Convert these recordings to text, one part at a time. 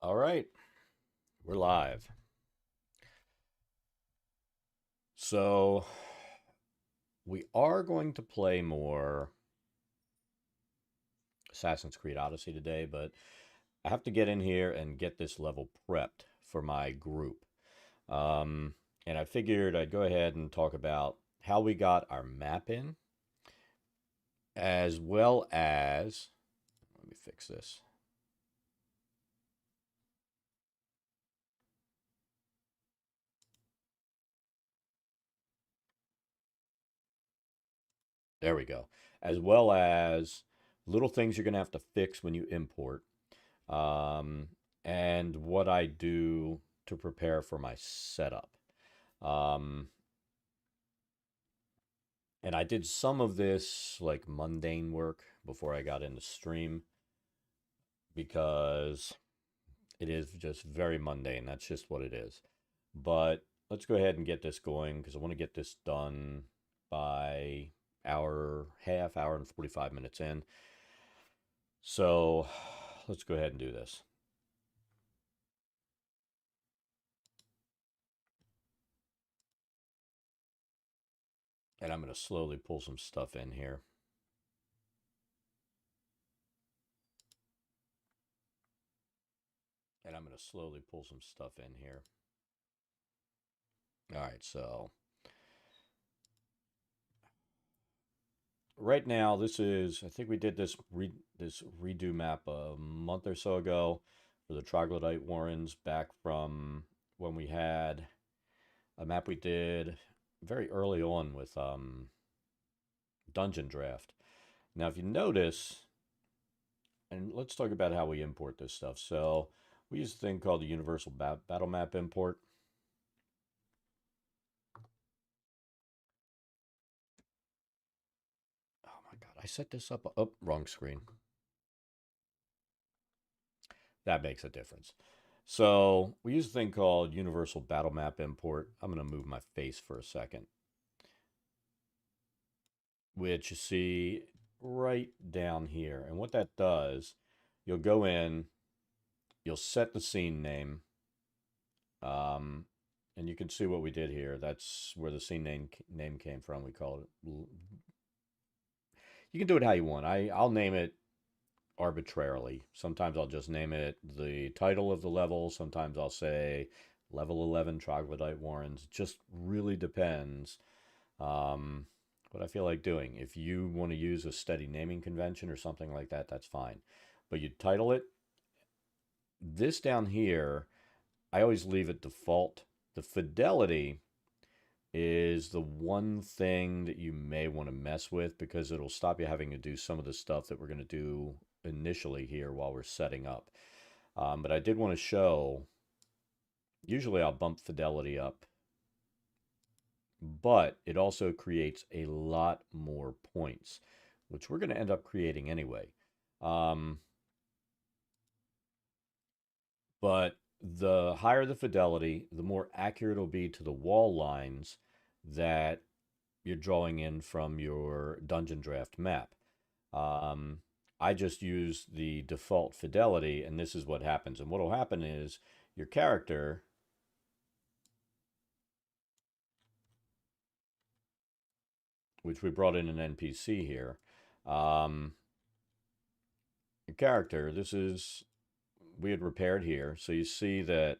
All right, we're live. So we are going to play more Assassin's Creed Odyssey today, but I have to get in here and get this level prepped for my group. Um, and I figured I'd go ahead and talk about how we got our map in, as well as, let me fix this. There we go. As well as little things you're going to have to fix when you import. um, and what I do to prepare for my setup. Um, and I did some of this like mundane work before I got into stream because it is just very mundane. That's just what it is. But let's go ahead and get this going because I want to get this done by hour and 45 minutes in. So let's go ahead and do this. And I'm going to slowly pull some stuff in here. And I'm going to slowly pull some stuff in here. All right, so right now this is, I think we did this redo map a month or so ago for the Troglodyte Warrens, back from when we had a map we did very early on with Dungeon Draft. Now, if you notice, and let's talk about how we import this stuff. So we use a thing called the Universal Battle Map Import. Oh my God, I set this up. Oh, wrong screen. That makes a difference. So we use a thing called Universal Battle Map Import. I'm going to move my face for a second, which you see right down here. And what that does, you'll go in, you'll set the scene name, um, and you can see what we did here. That's where the scene name came from. We call it. You can do it how you want. I'll name it arbitrarily. Sometimes I'll just name it the title of the level. Sometimes I'll say level 11 Troglodyte Warrens. It just really depends um, what I feel like doing. If you want to use a steady naming convention or something like that, that's fine. But you title it. This down here, I always leave it default. The fidelity is the one thing that you may want to mess with because it'll stop you having to do some of the stuff that we're going to do initially here while we're setting up. But I did want to show, usually I'll bump fidelity up, but it also creates a lot more points, which we're going to end up creating anyway. Um, but the higher the fidelity, the more accurate it'll be to the wall lines that you're drawing in from your dungeon draft map. Um, I just use the default fidelity, and this is what happens. And what will happen is your character, which we brought in an NPC here, um, your character, this is, we had repaired here. So you see that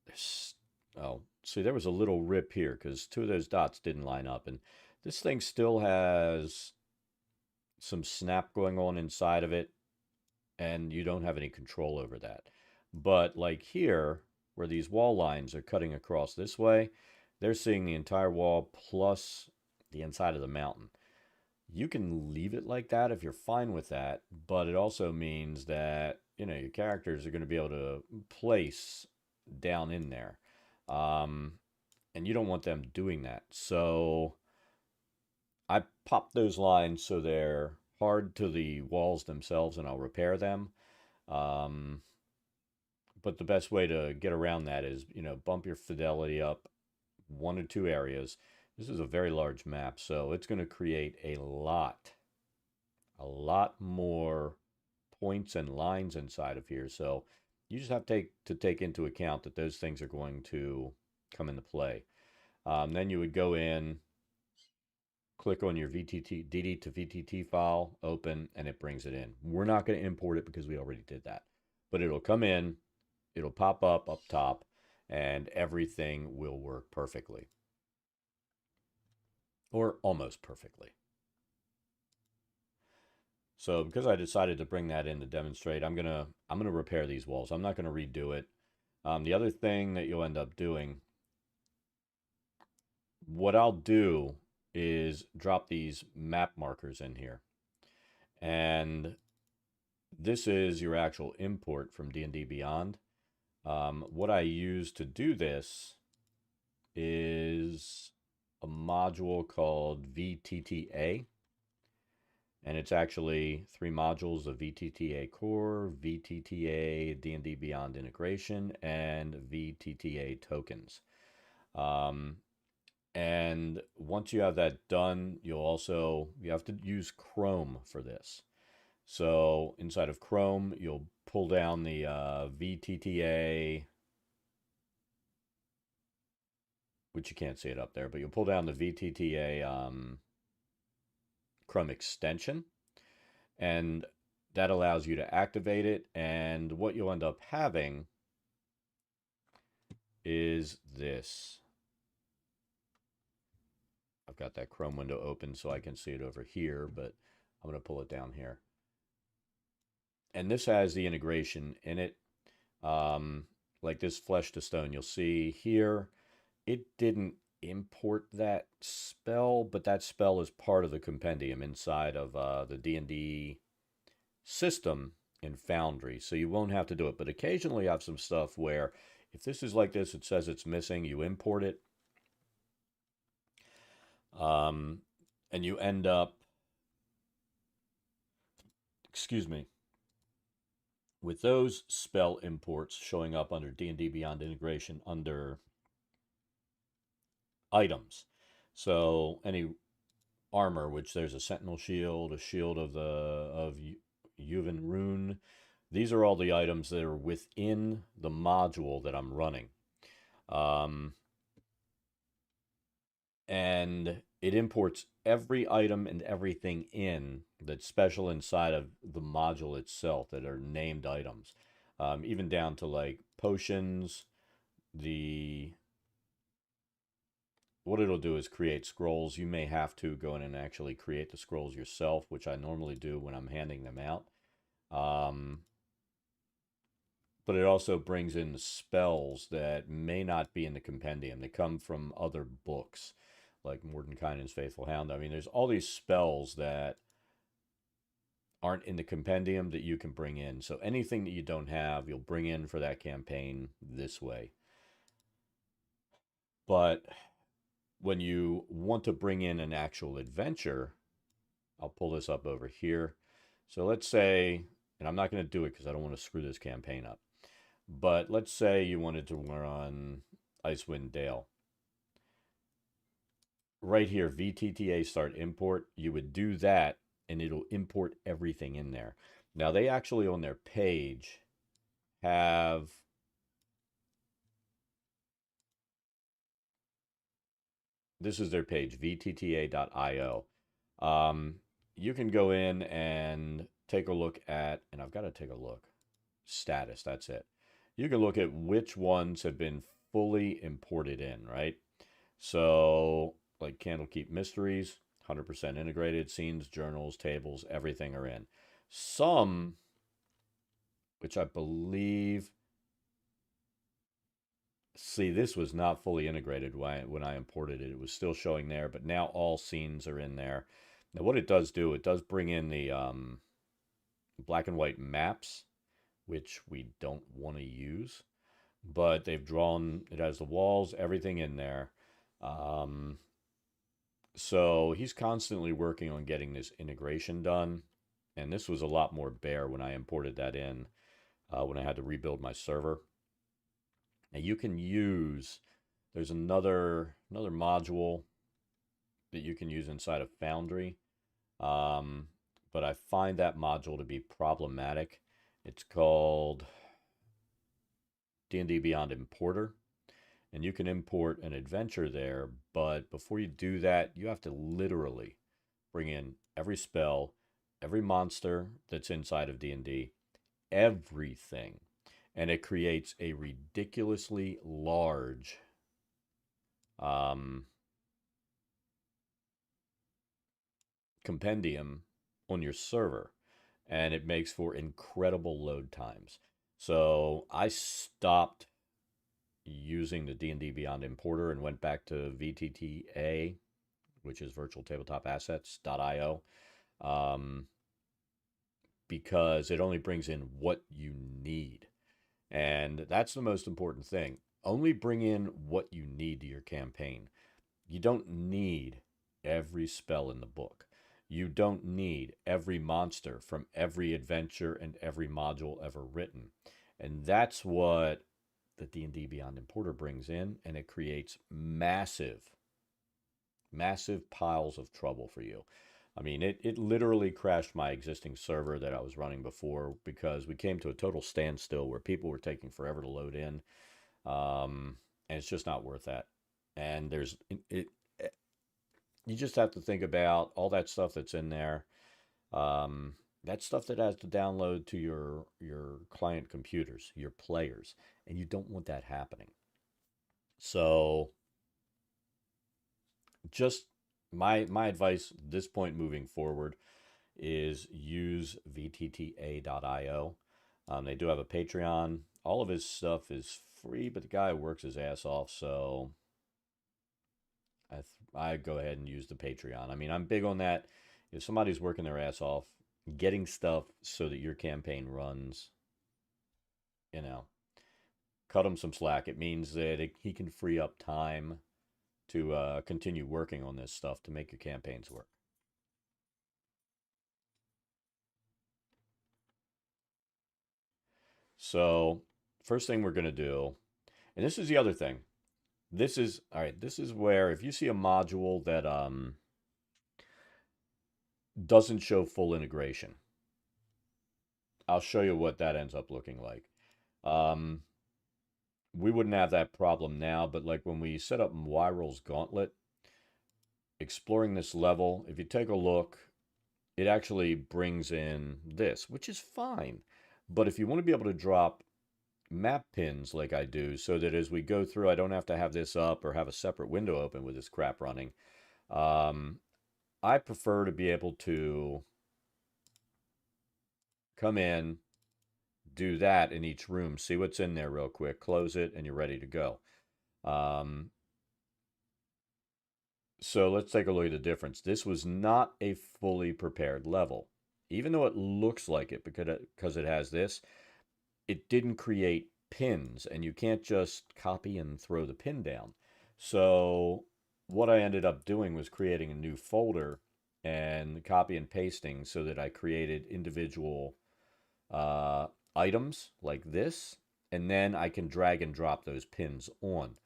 there's, oh, see, there was a little rip here because two of those dots didn't line up. And this thing still has some snap going on inside of it, and you don't have any control over that. But like here, where these wall lines are cutting across this way, they're seeing the entire wall plus the inside of the mountain. You can leave it like that if you're fine with that, but it also means that, your characters are going to be able to place down in there. Um, and you don't want them doing that. So I pop those lines so they're hard to the walls themselves, and I'll repair them. Um, but the best way to get around that is, bump your fidelity up one or two areas. This is a very large map, so it's going to create a lot more points and lines inside of here. So you just have to take into account that those things are going to come into play. Then you would go in, click on your VTT, DD to VTT file, open, and it brings it in. We're not going to import it because we already did that. But it'll come in, it'll pop up top, and everything will work perfectly. Or almost perfectly. So because I decided to bring that in to demonstrate, I'm gonna repair these walls. I'm not gonna redo it. The other thing that you'll end up doing, what I'll do is drop these map markers in here. And this is your actual import from D&D Beyond. What I use to do this is a module called VTTA. And it's actually 3 modules of VTTA Core, VTTA D&D Beyond Integration, and VTTA Tokens. And once you have that done, you have to use Chrome for this. So inside of Chrome, you'll pull down the VTTA, which you can't see it up there, but you'll pull down the VTTA Chrome extension, and that allows you to activate it. And what you'll end up having is this. I've got that Chrome window open so I can see it over here, but I'm going to pull it down here. And this has the integration in it, like this flesh to stone. You'll see here, it didn't import that spell, but that spell is part of the compendium inside of the D&D system in Foundry, so you won't have to do it. But occasionally you have some stuff where if this is like this, it says it's missing, you import it, and you end up, excuse me, with those spell imports showing up under D&D Beyond Integration under items. So any armor, which there's a sentinel shield, a shield of Yuvan Rune, these are all the items that are within the module that I'm running. And it imports every item and everything in that's special inside of the module itself that are named items, even down to like potions. What it'll do is create scrolls. You may have to go in and actually create the scrolls yourself, which I normally do when I'm handing them out. But it also brings in the spells that may not be in the compendium. They come from other books, like Mordenkainen's Faithful Hound. I mean, there's all these spells that aren't in the compendium that you can bring in. So anything that you don't have, you'll bring in for that campaign this way. But when you want to bring in an actual adventure, I'll pull this up over here. So let's say, and I'm not going to do it because I don't want to screw this campaign up, but let's say you wanted to run Icewind Dale. Right here, VTTA start import, you would do that and it'll import everything in there. Now they actually on their page have this is their page, vtta.io. You can go in and take a look at, and I've got to take a look, status, that's it. You can look at which ones have been fully imported in, right? So like Candlekeep Mysteries, 100% integrated, scenes, journals, tables, everything are in. Some, which I believe, see, this was not fully integrated when I imported it. It was still showing there, but now all scenes are in there. Now what it does do, it does bring in the black and white maps, which we don't want to use. But they've drawn, it has the walls, everything in there. So he's constantly working on getting this integration done. And this was a lot more bare when I imported that in, when I had to rebuild my server. And you can use, there's another module that you can use inside of Foundry. But but I find that module to be problematic. It's called DnD Beyond Importer, and you can import an adventure there, but before you do that, you have to literally bring in every spell, every monster that's inside of D&D, everything. And it creates a ridiculously large compendium on your server, and it makes for incredible load times. So I stopped using the D&D Beyond Importer and went back to VTTA, which is Virtual Tabletop Assets.io, because it only brings in what you need. And that's the most important thing. Only bring in what you need to your campaign. You don't need every spell in the book. You don't need every monster from every adventure and every module ever written. And that's what the D&D Beyond Importer brings in, and it creates massive piles of trouble for you. I mean, it literally crashed my existing server that I was running before because we came to a total standstill where people were taking forever to load in. And it's just not worth that. And you just have to think about all that stuff that's in there. That stuff that has to download to your client computers, your players, and you don't want that happening. So just my advice at this point moving forward is use vtta.io. They do have a Patreon. All of his stuff is free, but the guy works his ass off, so I go ahead and use the Patreon. I mean, I'm big on that. If somebody's working their ass off, getting stuff so that your campaign runs, you know, cut him some slack. It means that he can free up time to continue working on this stuff to make your campaigns work. So, first thing we're going to do, and this is the other thing. This is, all right, this is where if you see a module that doesn't show full integration, I'll show you what that ends up looking like. We wouldn't have that problem now, but like when we set up Mwyrel's Gauntlet, exploring this level, if you take a look, it actually brings in this, which is fine. But if you want to be able to drop map pins like I do, so that as we go through, I don't have to have this up or have a separate window open with this crap running. I prefer to be able to come in, do that in each room, see what's in there real quick, close it, and you're ready to go. So let's take a look at the difference. This was not a fully prepared level. Even though it looks like it because it has this, it didn't create pins, and you can't just copy and throw the pin down. So what I ended up doing was creating a new folder and copy and pasting so that I created individual items like this, and then I can drag and drop those pins on.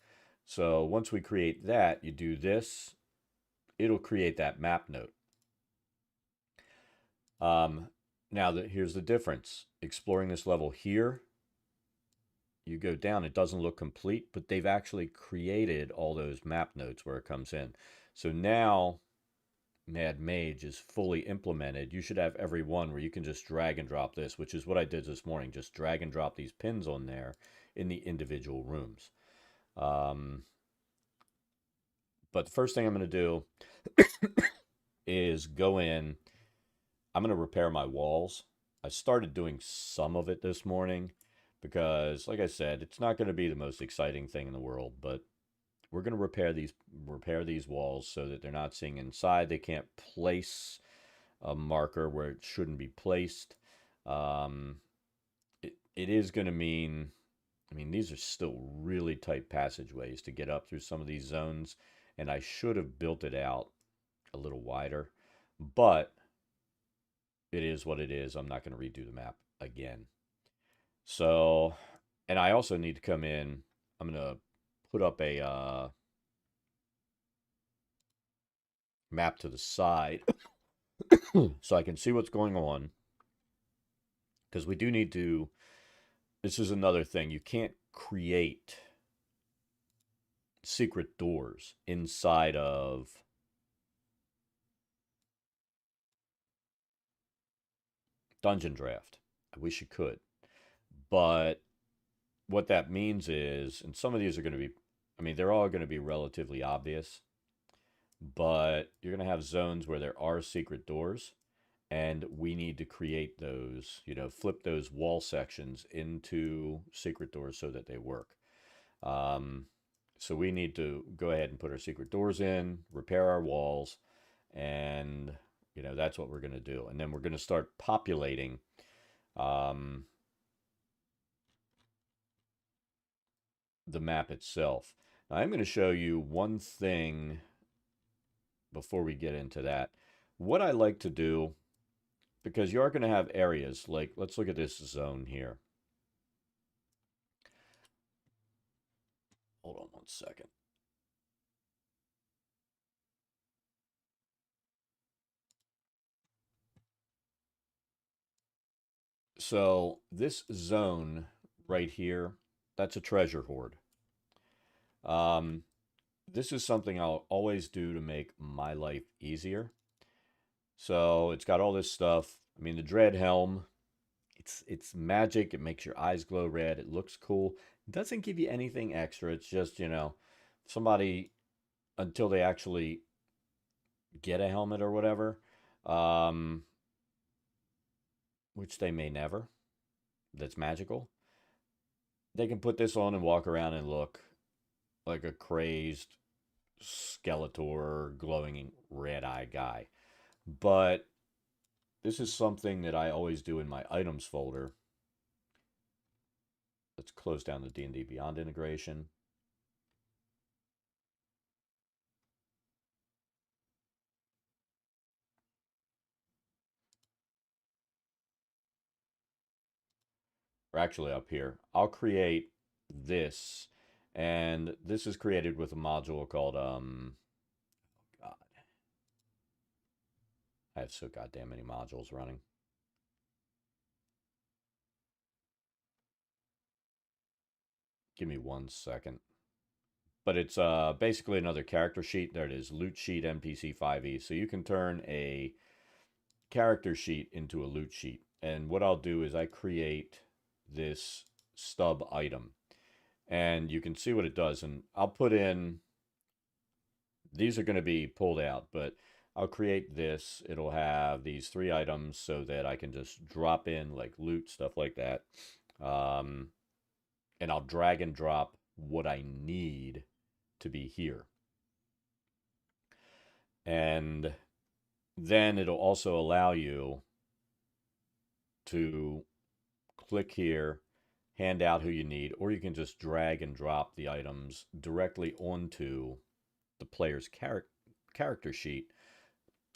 So once we create that, you do this, it'll create that map note. Now here's the difference. Exploring this level here, you go down, it doesn't look complete, but they've actually created all those map notes where it comes in. So now Mad Mage is fully implemented. You should have every one where you can just drag and drop this, which is what I did this morning. Just drag and drop these pins on there in the individual rooms. But the first thing I'm going to do is go in. I'm going to repair my walls. I started doing some of it this morning because, like I said, it's not going to be the most exciting thing in the world, but we're going to repair these walls so that they're not seeing inside. They can't place a marker where it shouldn't be placed. It is going to mean, I mean, these are still really tight passageways to get up through some of these zones, and I should have built it out a little wider, but it is what it is. I'm not going to redo the map again. So, and I also need to come in. I'm going to put up a map to the side so I can see what's going on. Because we do need to, this is another thing. You can't create secret doors inside of Dungeon Draft. I wish you could. But what that means is, and some of these are going to be, I mean, they're all going to be relatively obvious, but you're going to have zones where there are secret doors, and we need to create those, flip those wall sections into secret doors so that they work. Um, so we need to go ahead and put our secret doors in, repair our walls, and that's what we're going to do. And then we're going to start populating um, the map itself. Now, I'm going to show you one thing before we get into that. What I like to do, because you are going to have areas, like let's look at this zone here. Hold on one second. So this zone right here, that's a treasure hoard. This is something I'll always do to make my life easier. So it's got all this stuff. I mean, the dread helm, it's magic. It makes your eyes glow red. It looks cool. It doesn't give you anything extra. It's just, somebody, until they actually get a helmet or whatever, um, which they may never, that's magical, they can put this on and walk around and look like a crazed Skeletor glowing red eye guy. But this is something that I always do in my items folder. Let's close down the D&D Beyond integration. Or actually up here. I'll create this, and this is created with a module called God. I have so goddamn many modules running. Give me 1 second. But it's basically another character sheet. There it is, loot sheet NPC 5e. So you can turn a character sheet into a loot sheet. And what I'll do is I create this stub item. And you can see what it does. And I'll put in, these are going to be pulled out, but I'll create this. It'll have these 3 items so that I can just drop in like loot, stuff like that. And I'll drag and drop what I need to be here. And then it'll also allow you to click here, hand out who you need, or you can just drag and drop the items directly onto the player's character sheet.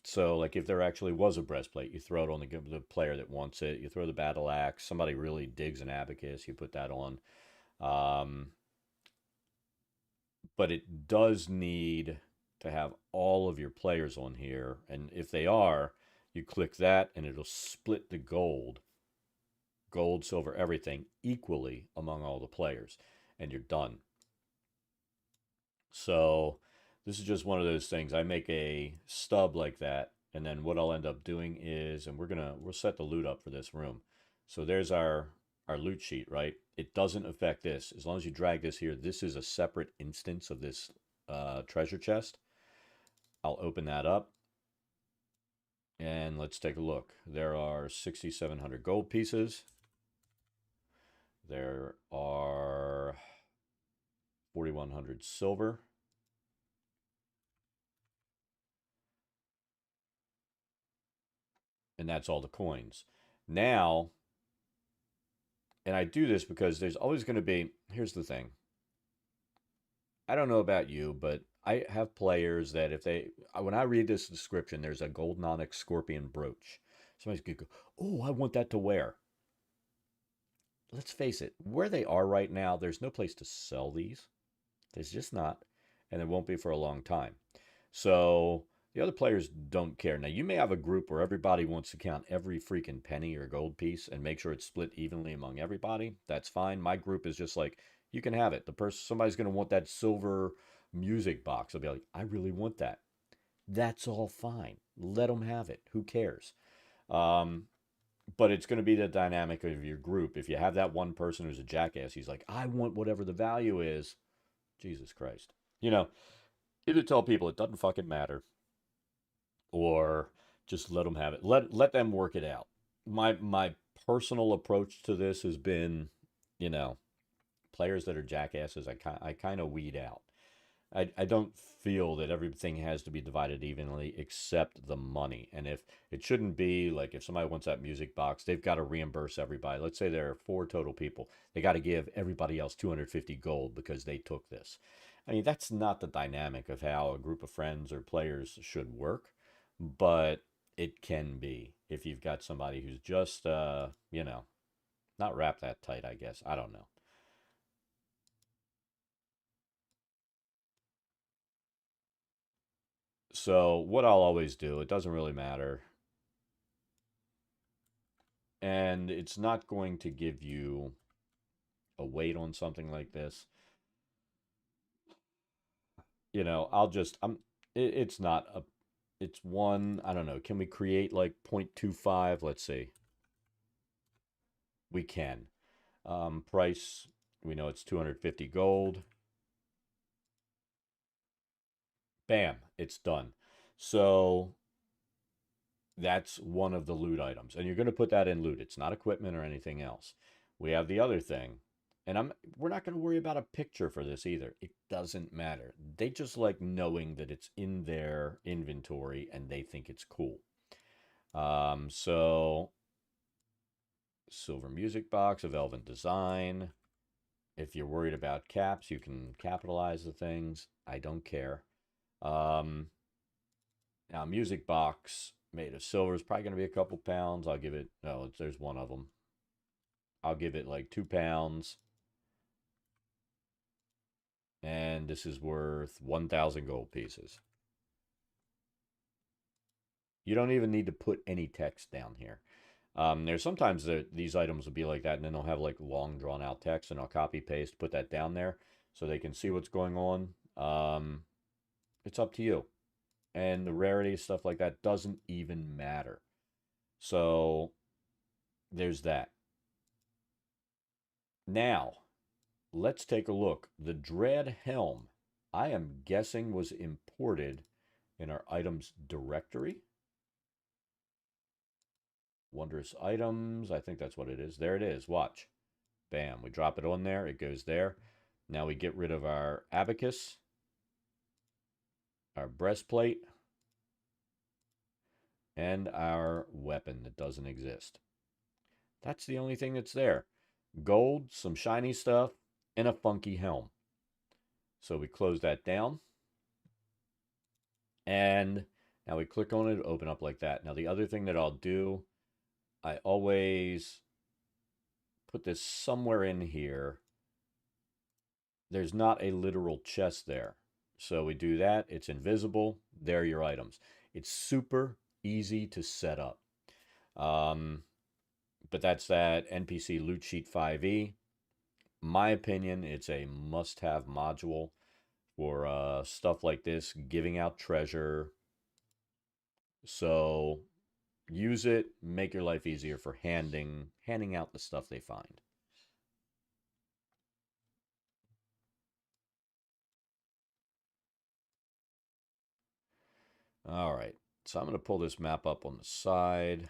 So, like if there actually was a breastplate, you throw it on the player that wants it. You throw the battle axe. Somebody really digs an abacus, you put that on. But it does need to have all of your players on here. And if they are, you click that and it'll split the gold, silver, everything equally among all the players. And you're done. So this is just one of those things. I make a stub like that. And then what I'll end up doing is, and we'll set the loot up for this room. So there's our loot sheet, right? It doesn't affect this. As long as you drag this here, this is a separate instance of this treasure chest. I'll open that up. And let's take a look. There are 6,700 gold pieces. There are 4,100 silver. And that's all the coins. Now, and I do this because there's always going to be, here's the thing. I don't know about you, but I have players that if they, when I read this description, there's a golden onyx scorpion brooch. Somebody's going to go, oh, I want that to wear. Let's face it, where they are right now, there's no place to sell these. There's just not. And there won't be for a long time. So The other players don't care. Now, you may have a group where everybody wants to count every freaking penny or gold piece and make sure it's split evenly among everybody. That's fine. My group is just like, you can have it. The person, somebody's going to want that silver music box. I'll be like, I really want that. That's all fine. Let them have it. Who cares? Um, but it's going to be the dynamic of your group. If you have that one person who's a jackass, he's like, I want whatever the value is. Jesus Christ. You know, either tell people it doesn't fucking matter or just let them have it. Let them work it out. My personal approach to this has been, you know, players that are jackasses, I kind of weed out. I don't feel that everything has to be divided evenly except the money. And if it shouldn't be like if somebody wants that music box, they've got to reimburse everybody. Let's say there are 4 total people. They got to give everybody else 250 gold because they took this. I mean, that's not the dynamic of how a group of friends or players should work, but it can be if you've got somebody who's just, you know, not wrapped that tight, I guess. I don't know. So, what I'll always do, it doesn't really matter. And it's not going to give you a weight on something like this. You know, it's not a, it's one, I don't know, can we create like 0.25? Let's see. We can. Price, we know it's 250 gold. Bam, it's done. So that's one of the loot items. And you're going to put that in loot. It's not equipment or anything else. We have the other thing. And we're not going to worry about a picture for this either. It doesn't matter. They just like knowing that it's in their inventory and they think it's cool. So silver music box, of elven design. If you're worried about caps, you can capitalize the things. I don't care. Um, Now, music box made of silver is probably going to be a couple pounds. I'll give it, no, there's one of them. I'll give it like 2 pounds. And this is worth 1,000 gold pieces. You don't even need to put any text down here. There's sometimes these items will be like that, and then they'll have like long drawn out text, and I'll copy paste, put that down there so they can see what's going on. It's up to you. And the rarity, stuff like that, doesn't even matter. So there's that. Now, let's take a look. The Dread Helm, I am guessing, was imported in our items directory. Wondrous items, I think that's what it is. There it is, watch. Bam, we drop it on there, it goes there. Now we get rid of our abacus, our breastplate, and our weapon that doesn't exist. That's the only thing that's there. Gold, some shiny stuff, and a funky helm. So we close that down. And now we click on it, open up like that. Now the other thing that I'll do, I always put this somewhere in here. There's not a literal chest there. So we do that, it's invisible, there are your items. It's super easy to set up. But that's that NPC Loot Sheet 5e. My opinion, it's a must-have module for stuff like this, giving out treasure. So use it, make your life easier for handing out the stuff they find. All right, so I'm going to pull this map up on the side.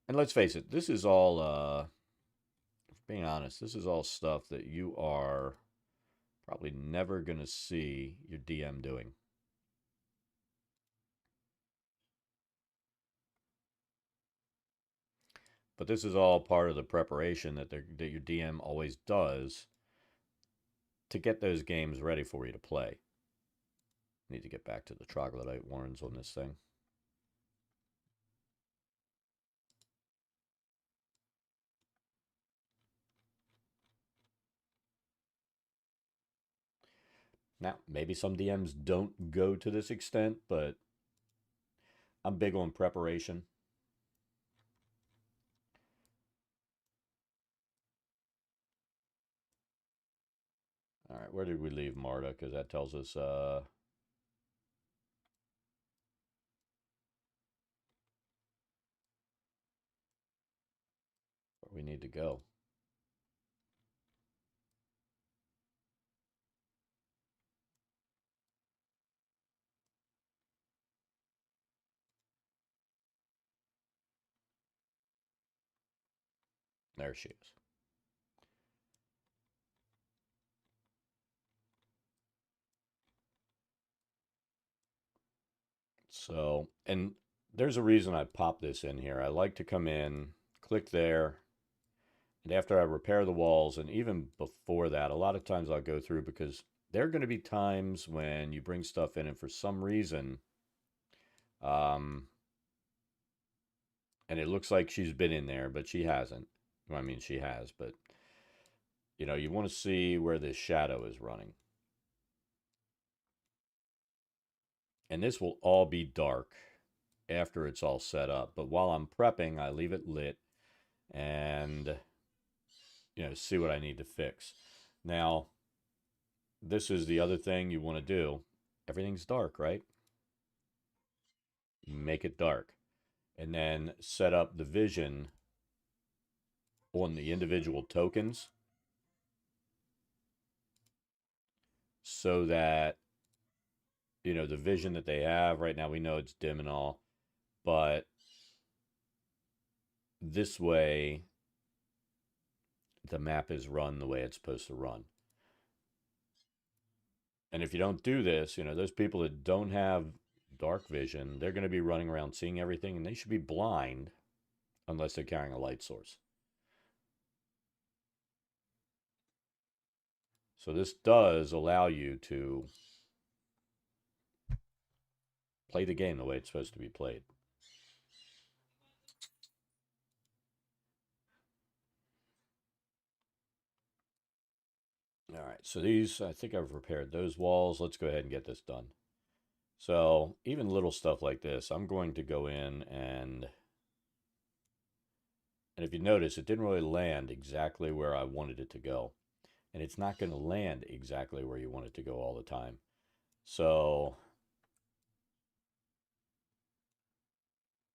And let's face it, this is all, being honest, this is all stuff that you are probably never going to see your DM doing. But this is all part of the preparation that your DM always does to get those games ready for you to play. Need to get back to the troglodyte warrens on this thing. Now, maybe some DMs don't go to this extent, but I'm big on preparation. All right, where did we leave Marta? Because that tells us where we need to go. There she is. So, and there's a reason I pop this in here. I like to come in, click there, and after I repair the walls, and even before that, a lot of times I'll go through because there are going to be times when you bring stuff in and for some reason, um, and it looks like she's been in there, but she hasn't. Well, I mean, she has, but you know, you want to see where this shadow is running. And this will all be dark after it's all set up. But while I'm prepping, I leave it lit and, you know, see what I need to fix. Now, this is the other thing you want to do. Everything's dark, right? Make it dark. And then set up the vision on the individual tokens so that, you know, the vision that they have right now, we know it's dim and all, but this way the map is run the way it's supposed to run. And if you don't do this, you know, those people that don't have dark vision, they're going to be running around seeing everything and they should be blind unless they're carrying a light source. So this does allow you to play the game the way it's supposed to be played. All right, so these, I think I've repaired those walls. Let's go ahead and get this done. So even little stuff like this, I'm going to go in and if you notice, it didn't really land exactly where I wanted it to go. And it's not going to land exactly where you want it to go all the time. So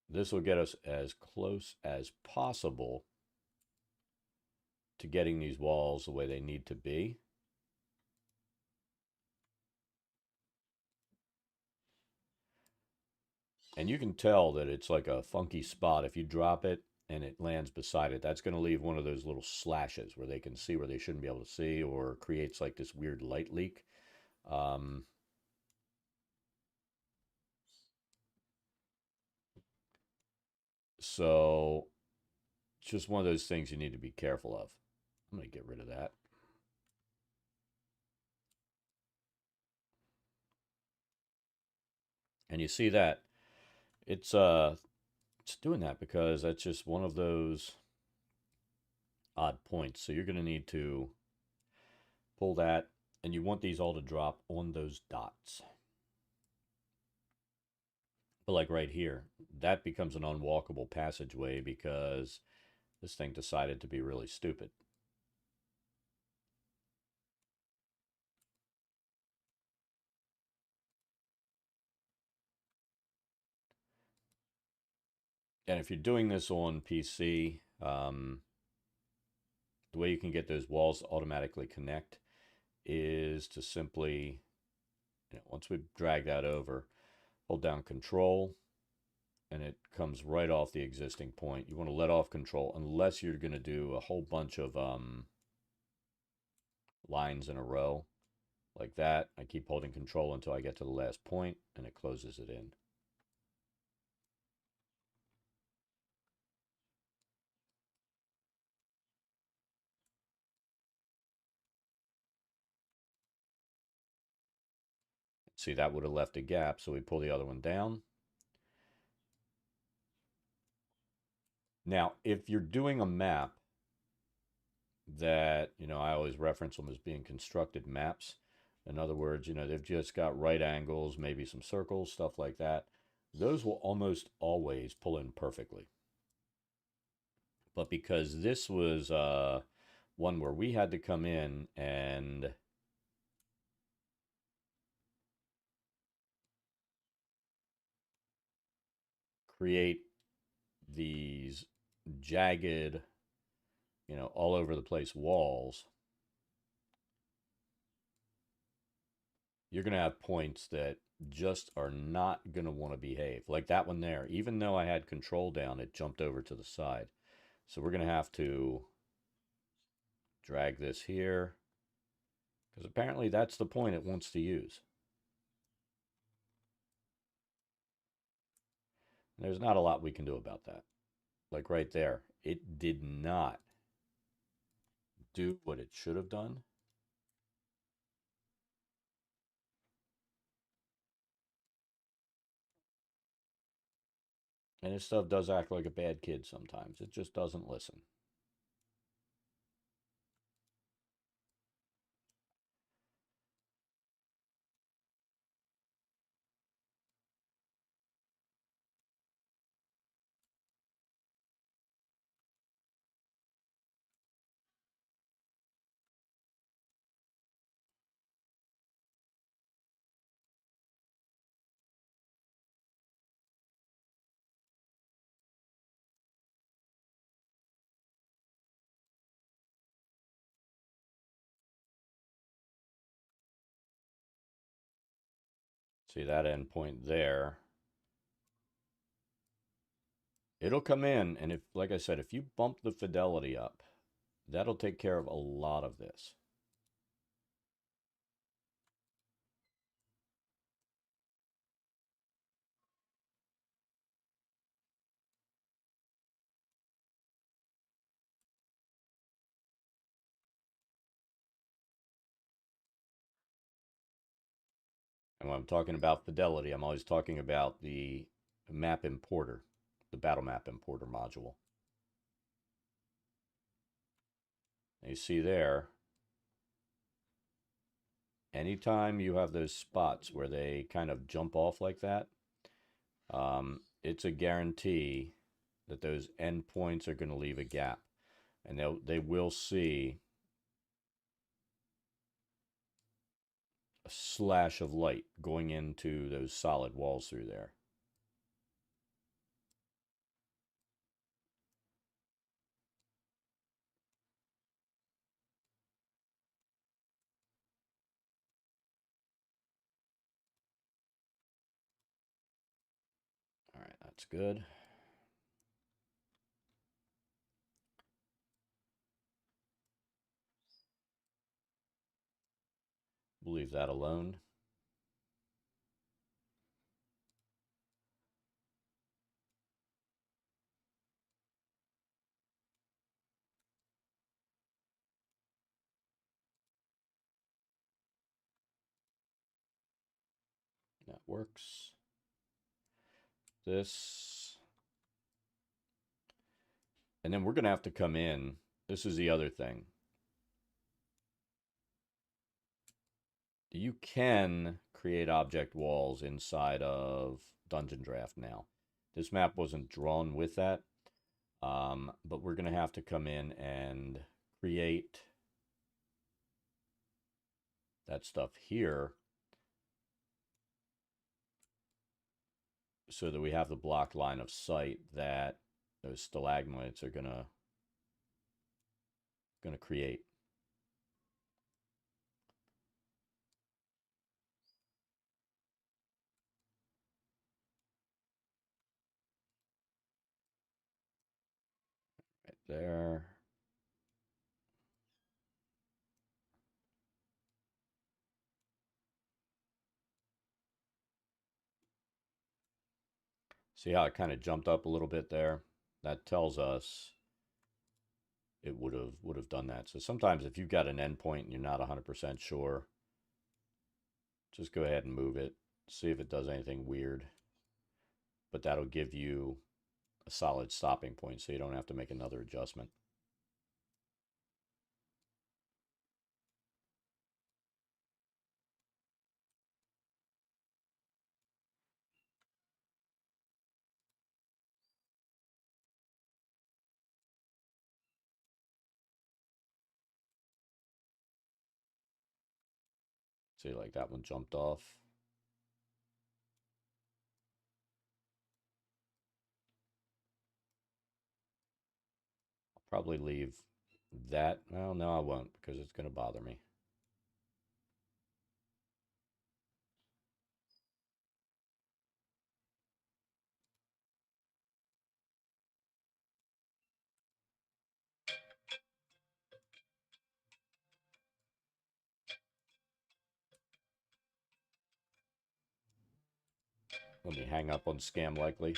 this will get us as close as possible to getting these walls the way they need to be. And you can tell that it's like a funky spot. If you drop it and it lands beside it, that's going to leave one of those little slashes where they can see where they shouldn't be able to see, or creates like this weird light leak. Um, so it's just one of those things you need to be careful of. I'm going to get rid of that. And you see that it's doing that because that's just one of those odd points. So you're going to need to pull that, and you want these all to drop on those dots. But like right here, that becomes an unwalkable passageway because this thing decided to be really stupid. And if you're doing this on PC, the way you can get those walls to automatically connect is to simply, you know, once we drag that over, hold down Control, and it comes right off the existing point. You want to let off Control unless you're going to do a whole bunch of lines in a row like that. I keep holding Control until I get to the last point, and it closes it in. See, that would have left a gap, so we pull the other one down. Now, if you're doing a map that, you know, I always reference them as being constructed maps, In other words, they've just got right angles, maybe some circles, stuff like that. Those will almost always pull in perfectly. But because this was one where we had to come in and create these jagged, all over the place walls, you're going to have points that just are not going to want to behave. Like that one there. Even though I had control down, it jumped over to the side. So we're going to have to drag this here, because apparently that's the point it wants to use. There's not a lot we can do about that. Like right there, it did not do what it should have done. And this stuff does act like a bad kid sometimes. It just doesn't listen. See that endpoint there? It'll come in, and if, like I said, if you bump the fidelity up, that'll take care of a lot of this. And when I'm talking about fidelity, I'm always talking about the map importer, the battle map importer module. And you see there, anytime you have those spots where they kind of jump off like that, it's a guarantee that those endpoints are going to leave a gap. And they will see a slash of light going into those solid walls through there. All right, that's good. We'll leave that alone. That works. This. And then we're going to have to come in. This is the other thing. You can create object walls inside of Dungeon Draft now. This map wasn't drawn with that, but we're going to have to come in and create that stuff here so that we have the block line of sight that those stalagmites are going to create. Right there. See how it kind of jumped up a little bit there? That tells us it would have done that. So sometimes if you've got an endpoint and you're not 100% sure, just go ahead and move it. See if it does anything weird. But that'll give you a solid stopping point so you don't have to make another adjustment. See, like that one jumped off. I'll probably leave that. Well, no, I won't because it's going to bother me. Let me hang up on scam likely.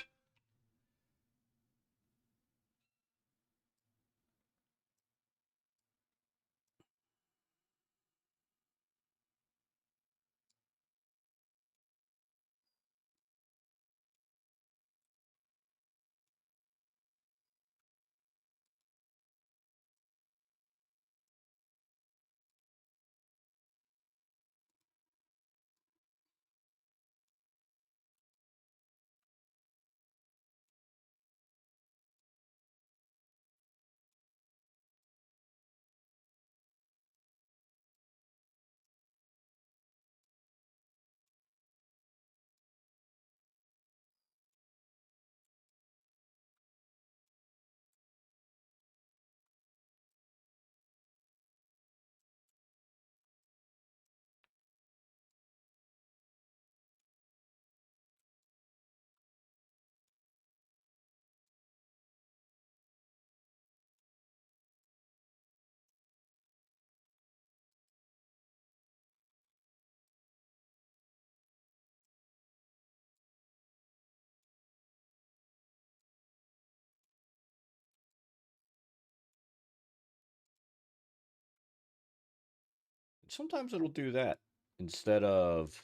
Sometimes it'll do that instead of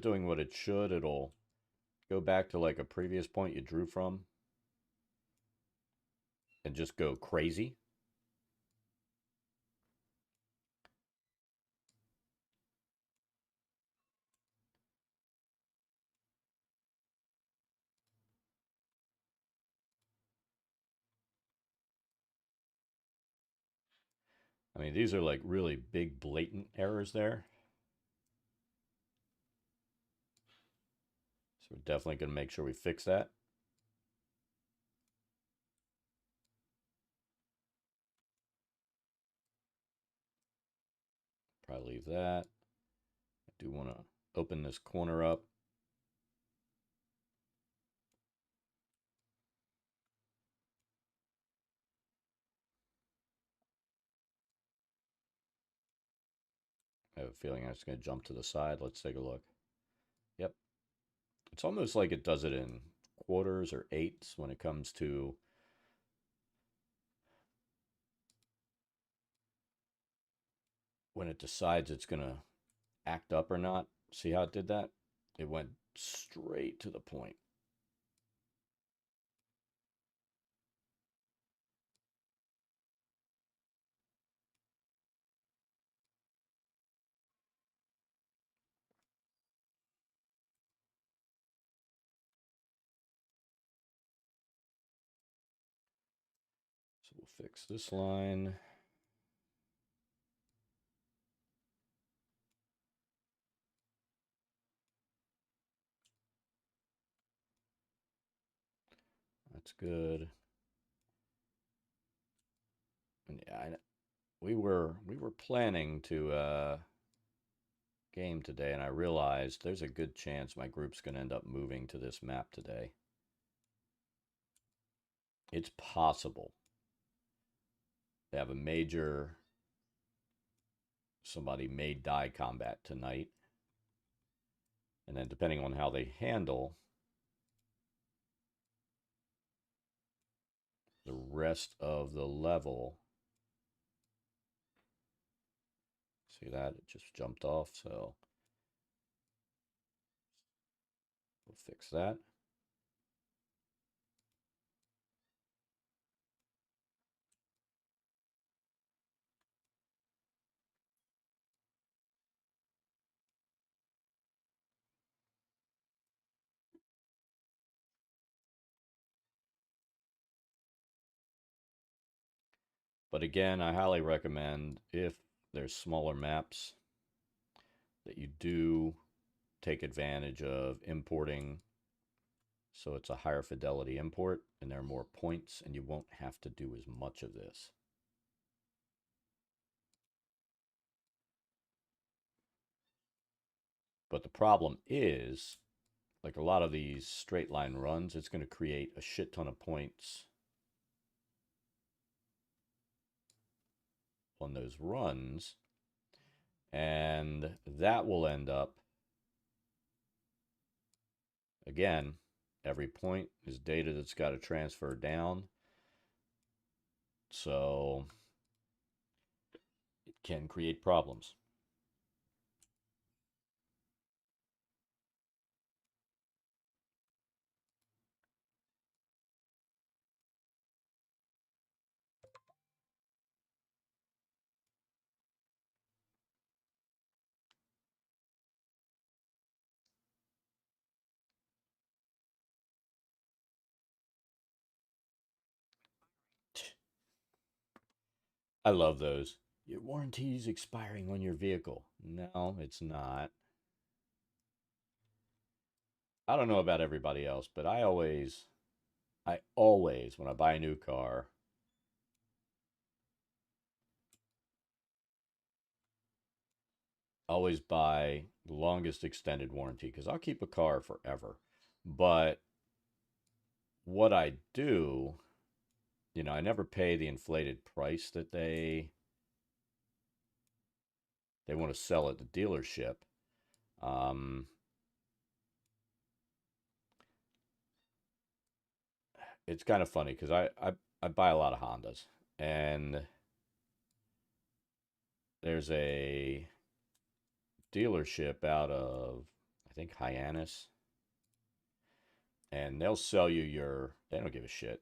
doing what it should, it'll go back to like a previous point you drew from and just go crazy. I mean, these are like really big, blatant errors there. So we're definitely going to make sure we fix that. Probably leave that. I do want to open this corner up. I have a feeling it's going to jump to the side. Let's take a look. Yep. It's almost like it does it in quarters or eighths when it comes to when it decides it's going to act up or not. See how it did that? It went straight to the point. So we'll fix this line. That's good. And yeah, we were planning to game today, and I realized there's a good chance my group's going to end up moving to this map today. It's possible. They have a major, somebody may die combat tonight. And then depending on how they handle the rest of the level. See that? It just jumped off, so we'll fix that. But again, I highly recommend, if there's smaller maps, that you do take advantage of importing, so it's a higher fidelity import and there are more points and you won't have to do as much of this. But the problem is, like a lot of these straight line runs, it's going to create a shit ton of points on those runs, and that will end up, again, every point is data that's got to transfer down, so it can create problems. I love those. Your warranty's expiring on your vehicle. No, it's not. I don't know about everybody else, but I always, when I buy a new car, always buy the longest extended warranty because I'll keep a car forever. But what I do, I never pay the inflated price that they want to sell at the dealership. Um, it's kind of funny because I buy a lot of Hondas, and there's a dealership out of, I think, Hyannis, and they'll sell you they don't give a shit.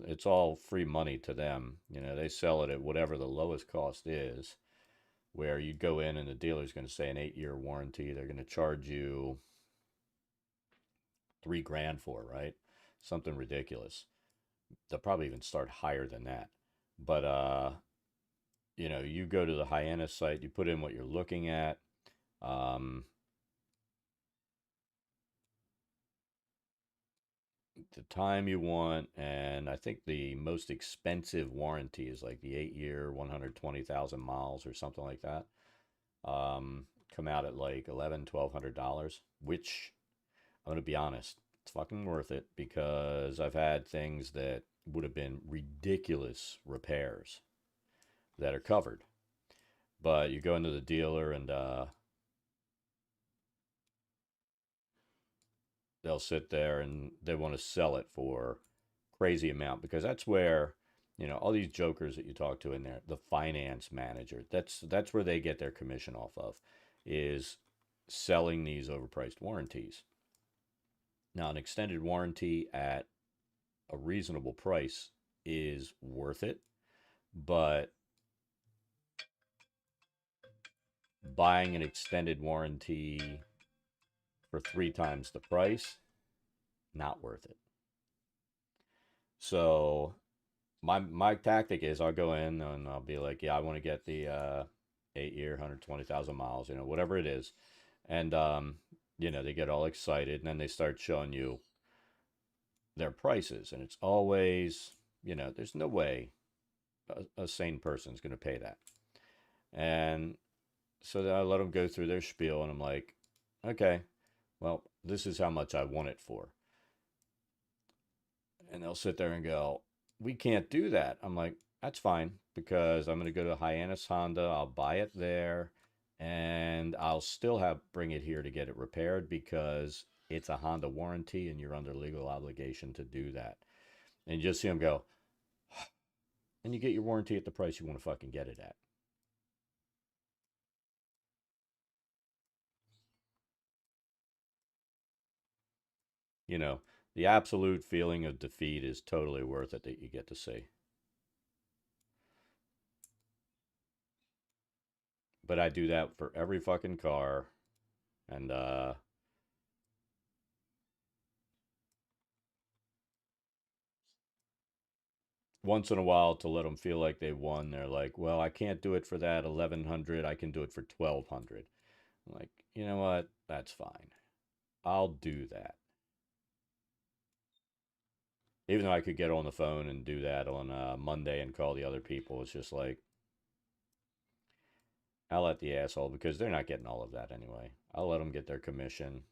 It's all free money to them. They sell it at whatever the lowest cost is, where you go in and the dealer's going to say an 8-year warranty. They're going to charge you 3 grand for it, right? Something ridiculous. They'll probably even start higher than that. But, you go to the Hyannis site, you put in what you're looking at. Um, the time you want, and I think the most expensive warranty is like the 8-year, 120,000 miles or something like that. Come out at like $1,100-$1,200, which, I'm gonna be honest, it's fucking worth it because I've had things that would have been ridiculous repairs that are covered. But you go into the dealer and they'll sit there and they want to sell it for crazy amount because that's where, all these jokers that you talk to in there, the finance manager, that's where they get their commission off of, is selling these overpriced warranties. Now, an extended warranty at a reasonable price is worth it, but buying an extended warranty for 3 times the price, not worth it. So my tactic is I'll go in and I'll be like, yeah, I want to get the 8-year, 120,000 miles, whatever it is. And, they get all excited and then they start showing you their prices. And it's always, there's no way a sane person's going to pay that. And so then I let them go through their spiel and I'm like, okay, well, this is how much I want it for. And they'll sit there and go, we can't do that. I'm like, that's fine because I'm going to go to Hyannis Honda. I'll buy it there and I'll still bring it here to get it repaired because it's a Honda warranty and you're under legal obligation to do that. And you just see them go, and you get your warranty at the price you want to fucking get it at. You know, the absolute feeling of defeat is totally worth it that you get to see. But I do that for every fucking car. And once in a while to let them feel like they won. They're like, well, I can't do it for that 1100. I can do it for 1200. I'm like, you know what? That's fine. I'll do that. Even though I could get on the phone and do that on Monday and call the other people, it's just like, I'll let the asshole, because they're not getting all of that anyway. I'll let them get their commission,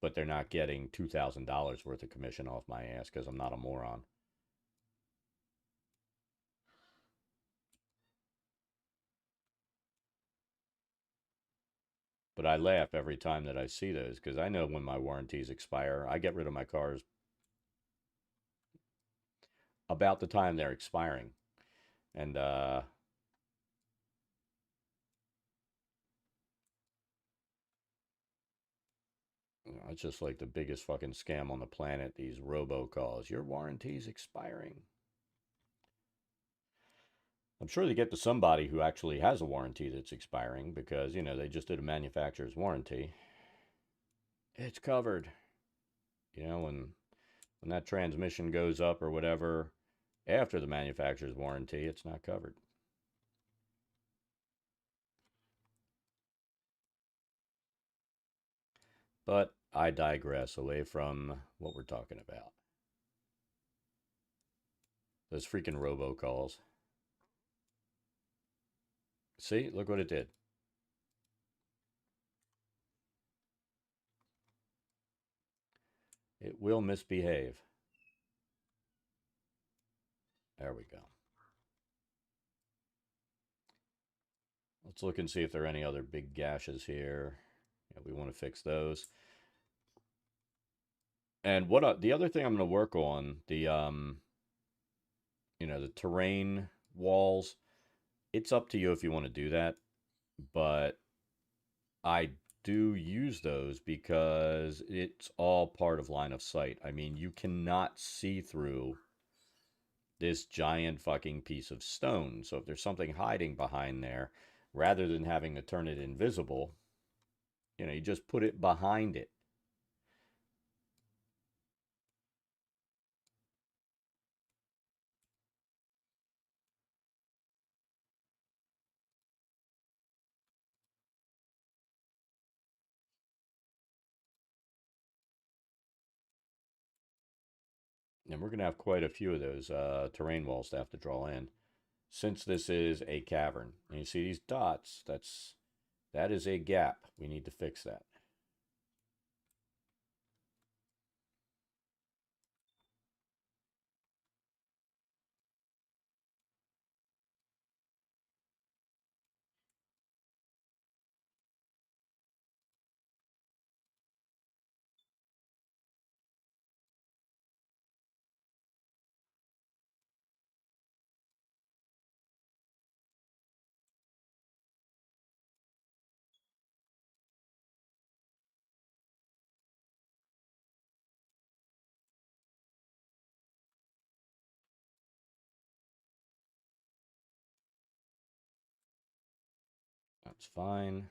but they're not getting $2,000 worth of commission off my ass because I'm not a moron. But I laugh every time that I see those because I know when my warranties expire, I get rid of my cars about the time they're expiring. And it's just like the biggest fucking scam on the planet, these robocalls. Your warranty's expiring. I'm sure they get to somebody who actually has a warranty that's expiring because, they just did a manufacturer's warranty. It's covered. When that transmission goes up or whatever after the manufacturer's warranty, it's not covered. But I digress away from what we're talking about. Those freaking robocalls. See, look what it did. It will misbehave. There we go. Let's look and see if there are any other big gashes here. Yeah, we want to fix those. And the other thing I'm going to work on, the terrain walls. It's up to you if you want to do that, but I do use those because it's all part of line of sight. I mean, you cannot see through this giant fucking piece of stone. So if there's something hiding behind there, rather than having to turn it invisible, you just put it behind it. And we're going to have quite a few of those terrain walls to have to draw in. Since this is a cavern, and you see these dots, that is a gap. We need to fix that. That's fine.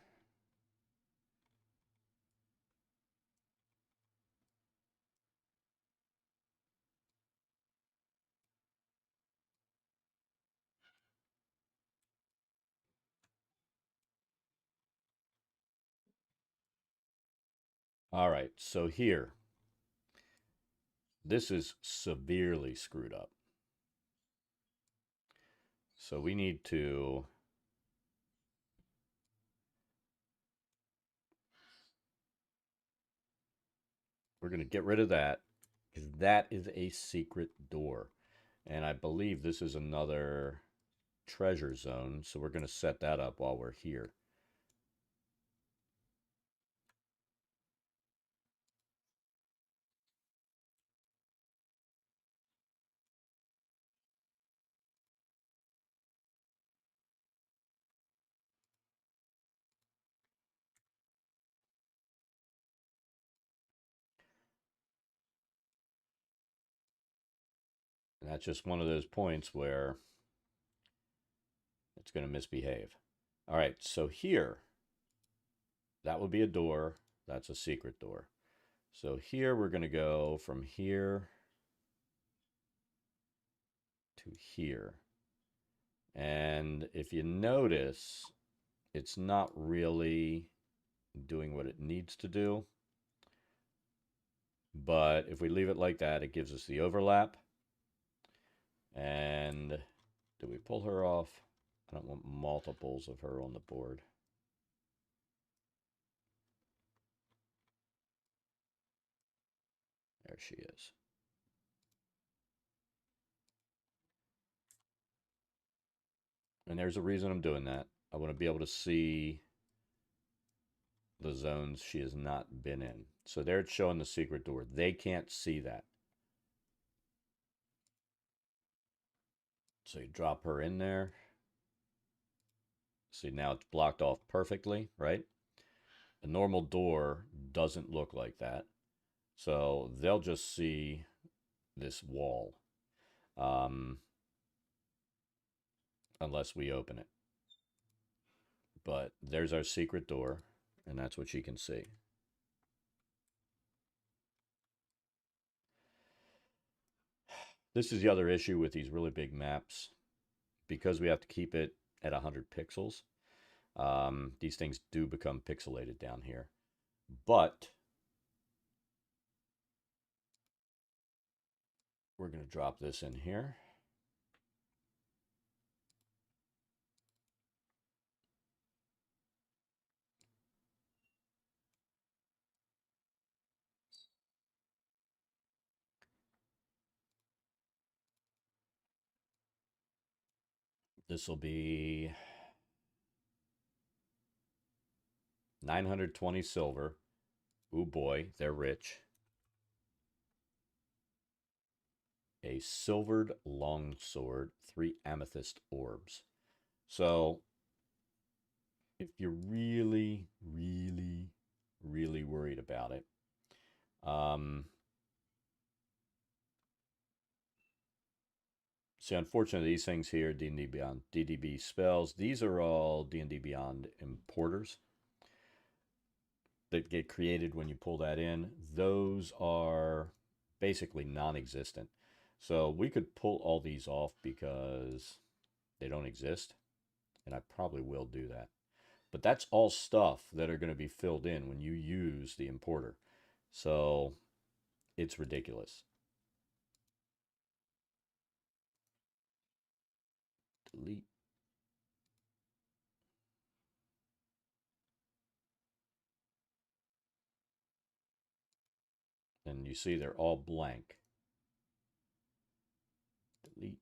All right, so here, this is severely screwed up. So we need to we're going to get rid of that because that is a secret door. And I believe this is another treasure zone, so we're going to set that up while we're here. And that's just one of those points where it's going to misbehave. All right, so here, that would be a door. That's a secret door. So here we're going to go from here to here. And if you notice, it's not really doing what it needs to do. But if we leave it like that, it gives us the overlap. And do we pull her off? I don't want multiples of her on the board. There she is. And there's a reason I'm doing that. I want to be able to see the zones she has not been in. So there it's showing the secret door. They can't see that. So you drop her in there. See, now it's blocked off perfectly, right? A normal door doesn't look like that. So they'll just see this wall unless we open it. But there's our secret door, and that's what you can see. This is the other issue with these really big maps. Because we have to keep it at 100 pixels, these things do become pixelated down here. But we're going to drop this in here. This will be 920 silver. Ooh boy, they're rich. A silvered longsword, 3 amethyst orbs. So if you're really, really, really worried about it, see, unfortunately, these things here, D&D Beyond, DDB spells, these are all D&D Beyond importers that get created when you pull that in. Those are basically non-existent. So we could pull all these off because they don't exist, and I probably will do that. But that's all stuff that are going to be filled in when you use the importer. So it's ridiculous. Delete. And you see they're all blank. Delete.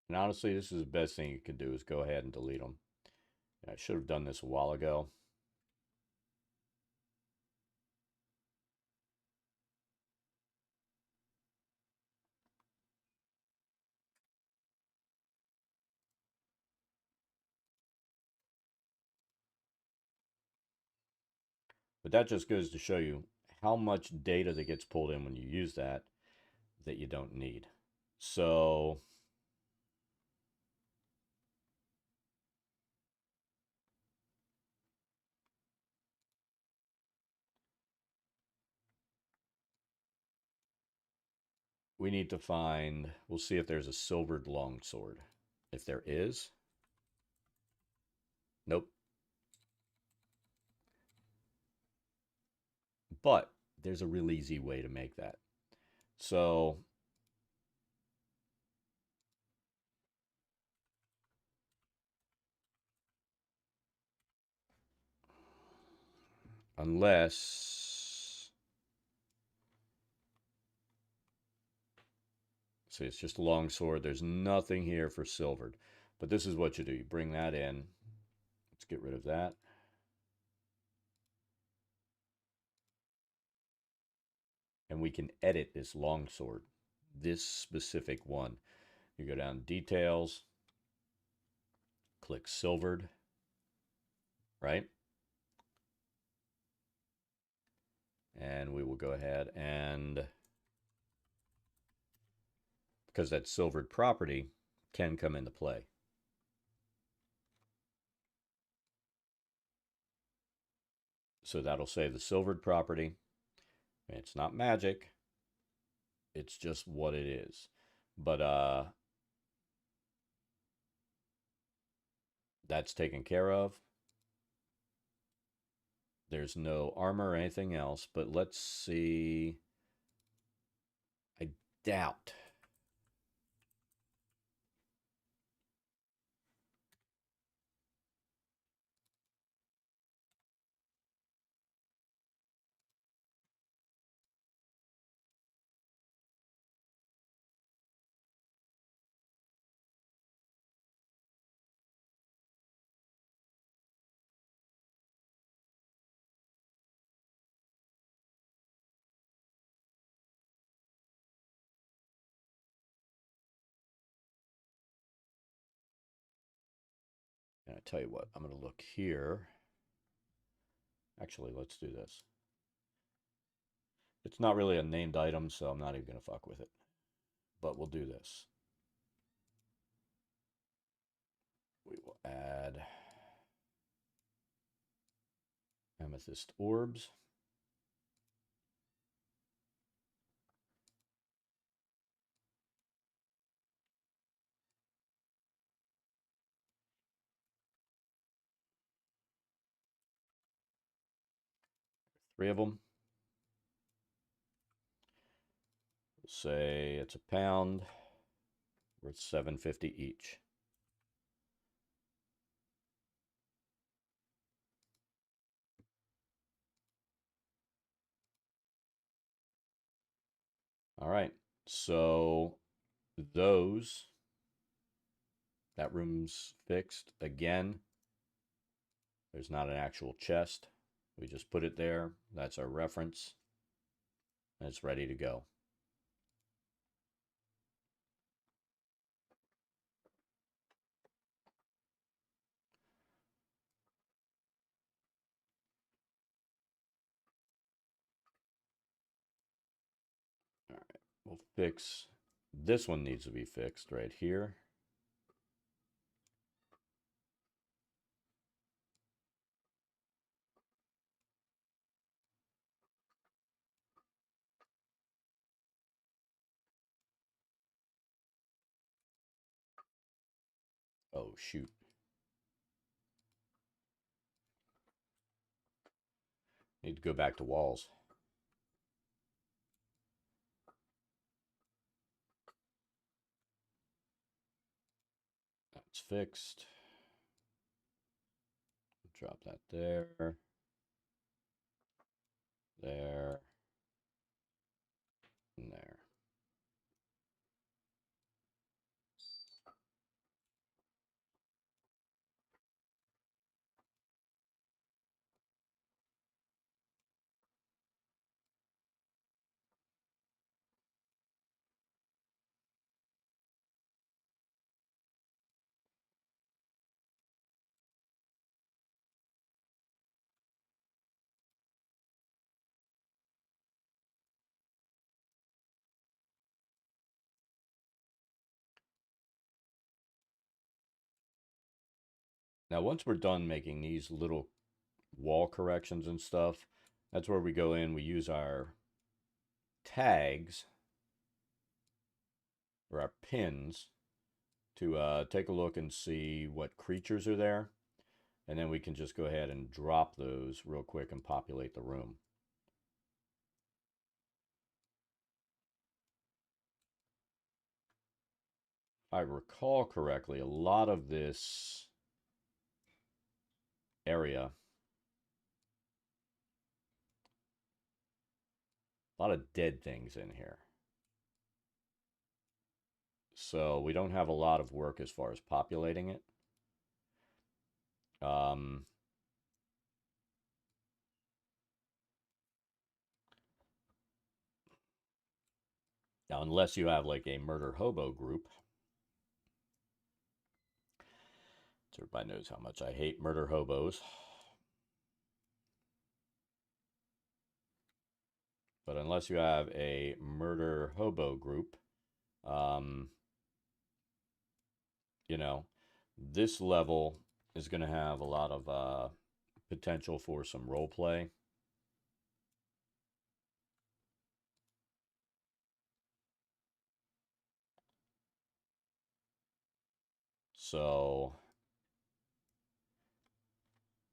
And honestly, this is the best thing you can do is go ahead and delete them. I should have done this a while ago. But that just goes to show you how much data that gets pulled in when you use that you don't need. So we need to find, we'll see if there's a silvered longsword. If there is, nope. But there's a real easy way to make that. So unless, see, it's just a longsword. There's nothing here for silvered. But this is what you do. You bring that in. get rid of that. And we can edit this longsword, this specific one. You go down details, click silvered, right? And we will go ahead and, because that silvered property can come into play. So that'll say the silvered property. It's not magic. It's just what it is. But that's taken care of. There's no armor or anything else, but let's see. I doubt. And I tell you what, I'm going to look here. Actually, let's do this. It's not really a named item, so I'm not even going to fuck with it. But we'll do this. We will add amethyst orbs. Three of them. We'll say it's £1, worth $7.50 each. All right, so that room's fixed. Again, there's not an actual chest. We just put it there. That's our reference. And it's ready to go. All right, we'll fix, this one needs to be fixed right here. Oh, shoot. Need to go back to walls. That's fixed. Drop that there. There. And there. Now, once we're done making these little wall corrections and stuff, that's where we go in. We use our tags or our pins to take a look and see what creatures are there. And then we can just go ahead and drop those real quick and populate the room. If I recall correctly, a lot of this area, a lot of dead things in here. So we don't have a lot of work as far as populating it. Um, Now, unless you have like a murder hobo group, so everybody knows how much I hate murder hobos. But unless you have a murder hobo group, um, you know, this level is going to have a lot of potential for some role play. So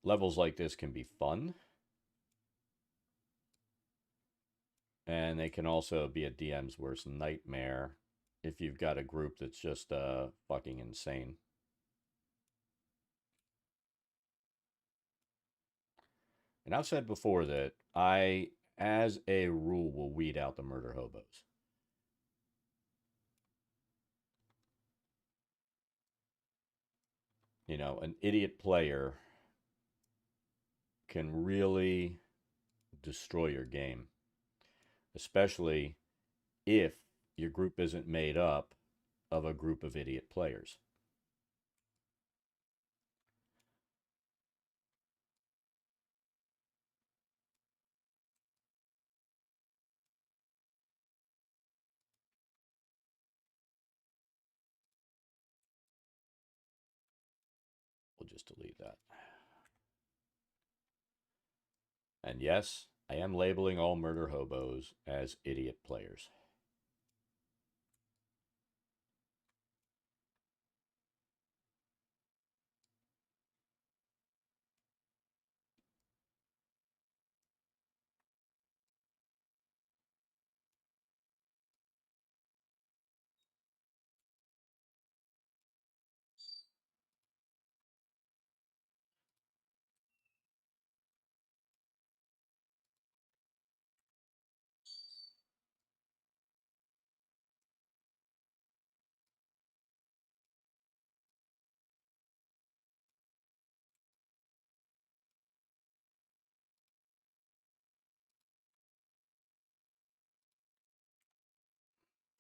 levels like this can be fun, and they can also be a DM's worst nightmare if you've got a group that's just fucking insane. And I've said before that I, as a rule, will weed out the murder hobos. You know, an idiot player can really destroy your game, especially if your group isn't made up of a group of idiot players. We'll just delete that. And yes, I am labeling all murder hobos as idiot players.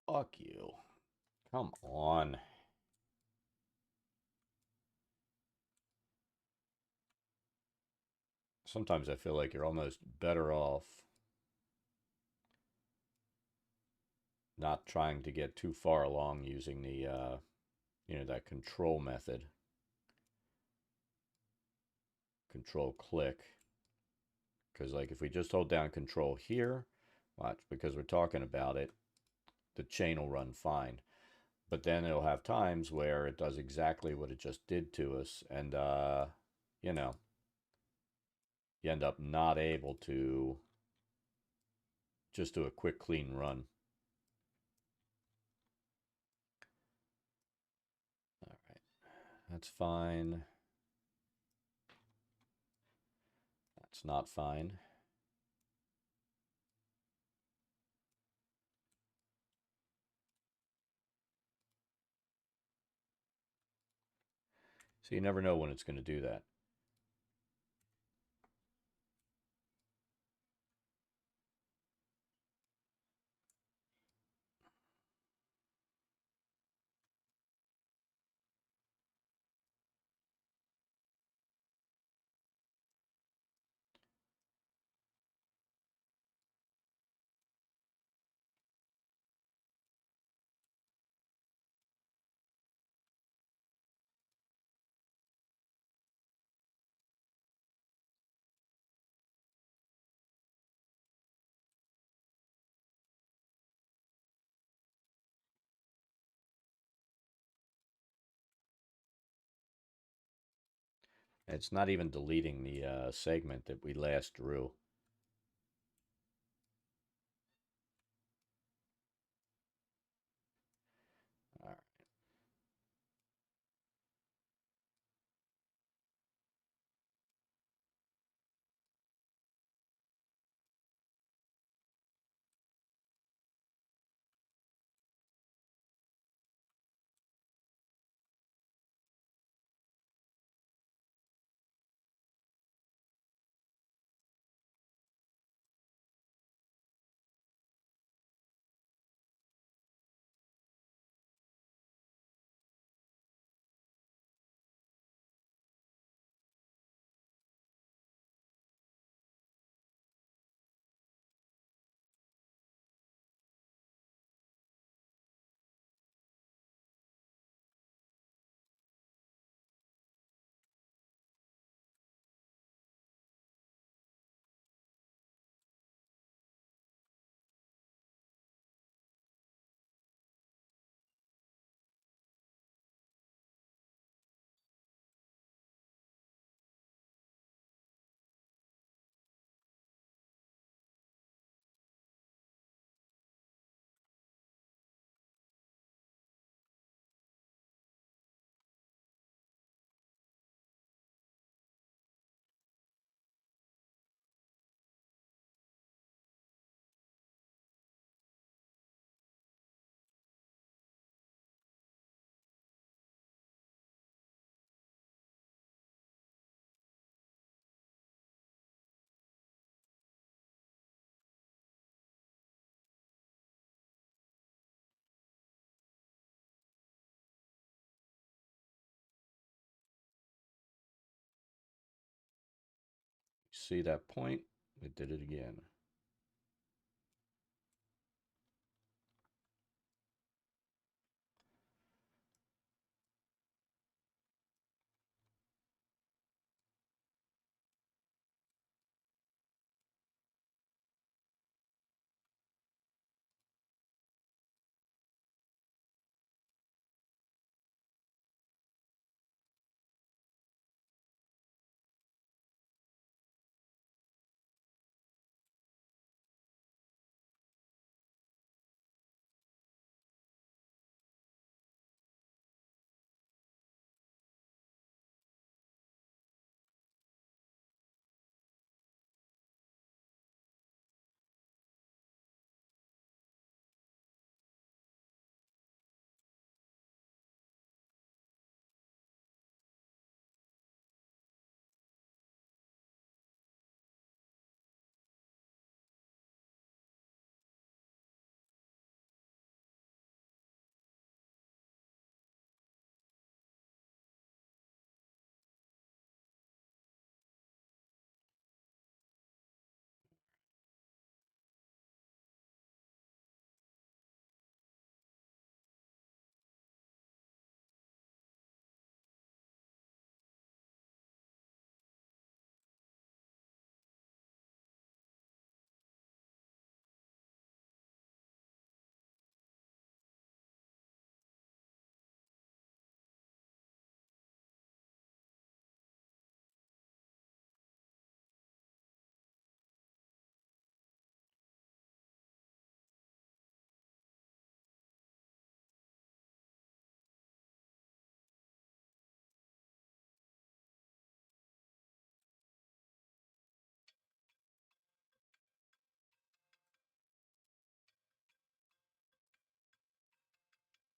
Fuck you. Come on. Sometimes I feel like you're almost better off not trying to get too far along using the, that control method. Control click. Because, like, if we just hold down control here, watch, because we're talking about it, the chain will run fine. But then it'll have times where it does exactly what it just did to us. And, you know, you end up not able to just do a quick, clean run. All right. That's fine. That's not fine. So you never know when it's going to do that. It's not even deleting the segment that we last drew. All right. see that point? It did it again.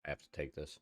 I have to take this.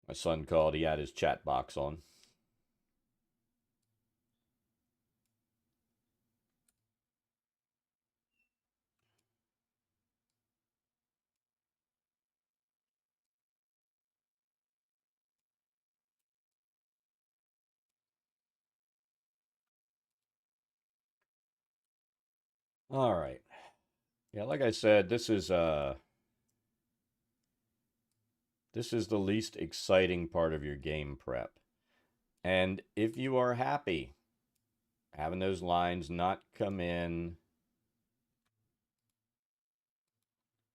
My son called. He had his chat box on. All right. Yeah, like I said, this is the least exciting part of your game prep. And if you are happy having those lines not come in,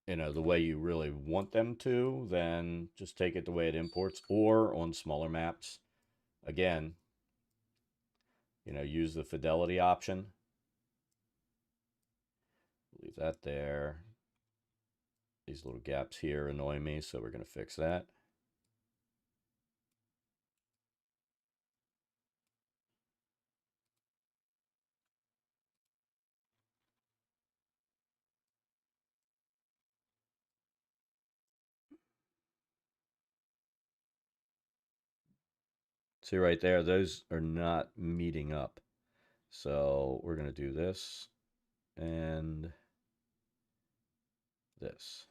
the way you really want them to, then just take it the way it imports. Or on smaller maps, again, use the fidelity option. Leave that there. These little gaps here annoy me, so we're going to fix that. See right there, those are not meeting up. So we're going to do this and this.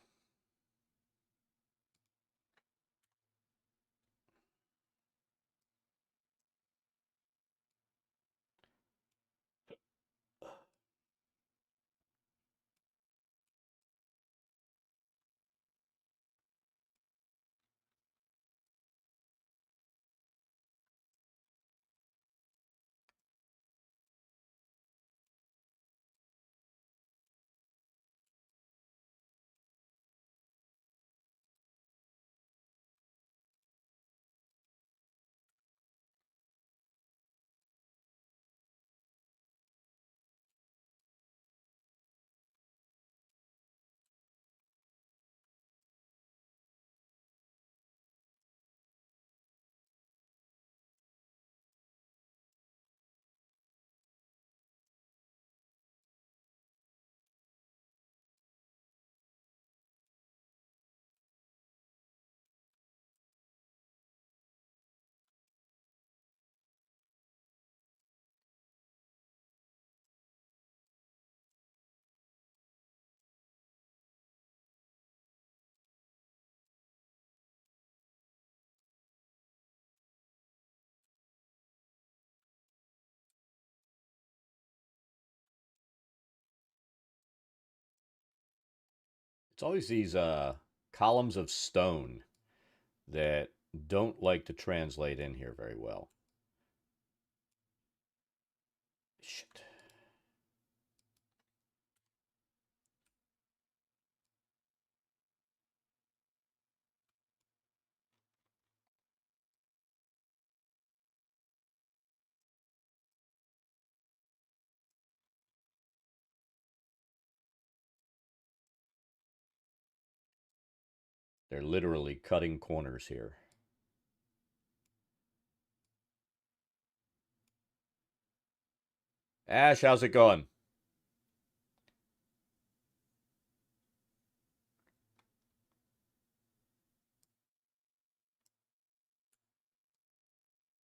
It's always these columns of stone that don't like to translate in here very well. Shit. They're literally cutting corners here. Ash, how's it going?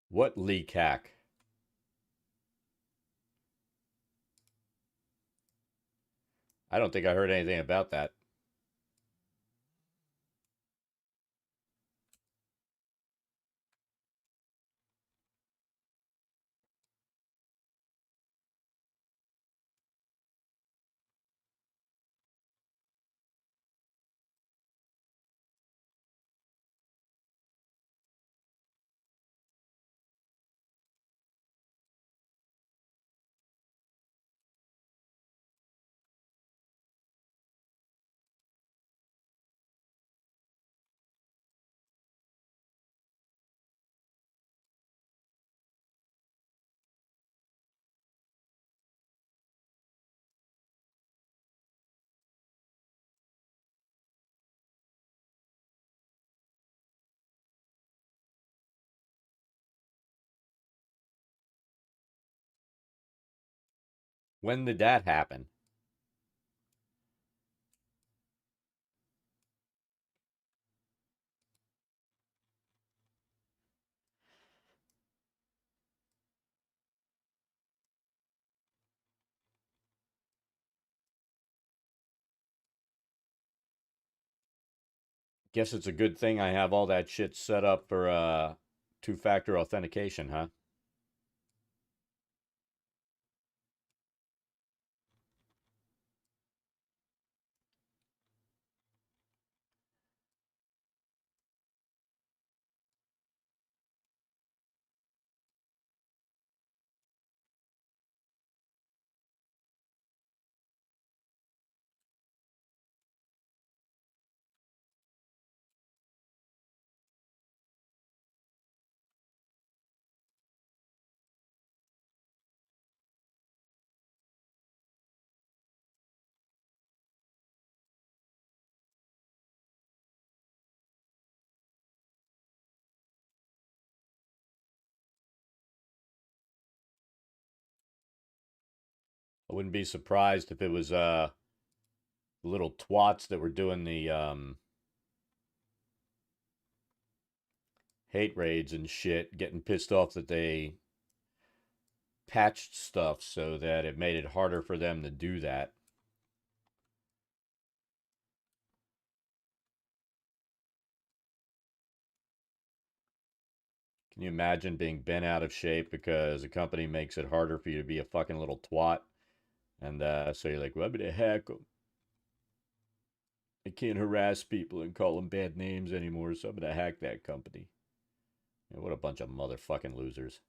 What leak hack? I don't think I heard anything about that. When did that happen? Guess it's a good thing I have all that shit set up for two-factor authentication, huh? I wouldn't be surprised if it was little twats that were doing the hate raids and shit, getting pissed off that they patched stuff so that it made it harder for them to do that. Can you imagine being bent out of shape because a company makes it harder for you to be a fucking little twat? And so you're like, well, I'm going to hack them. I can't harass people and call them bad names anymore, so I'm going to hack that company. Yeah, what a bunch of motherfucking losers.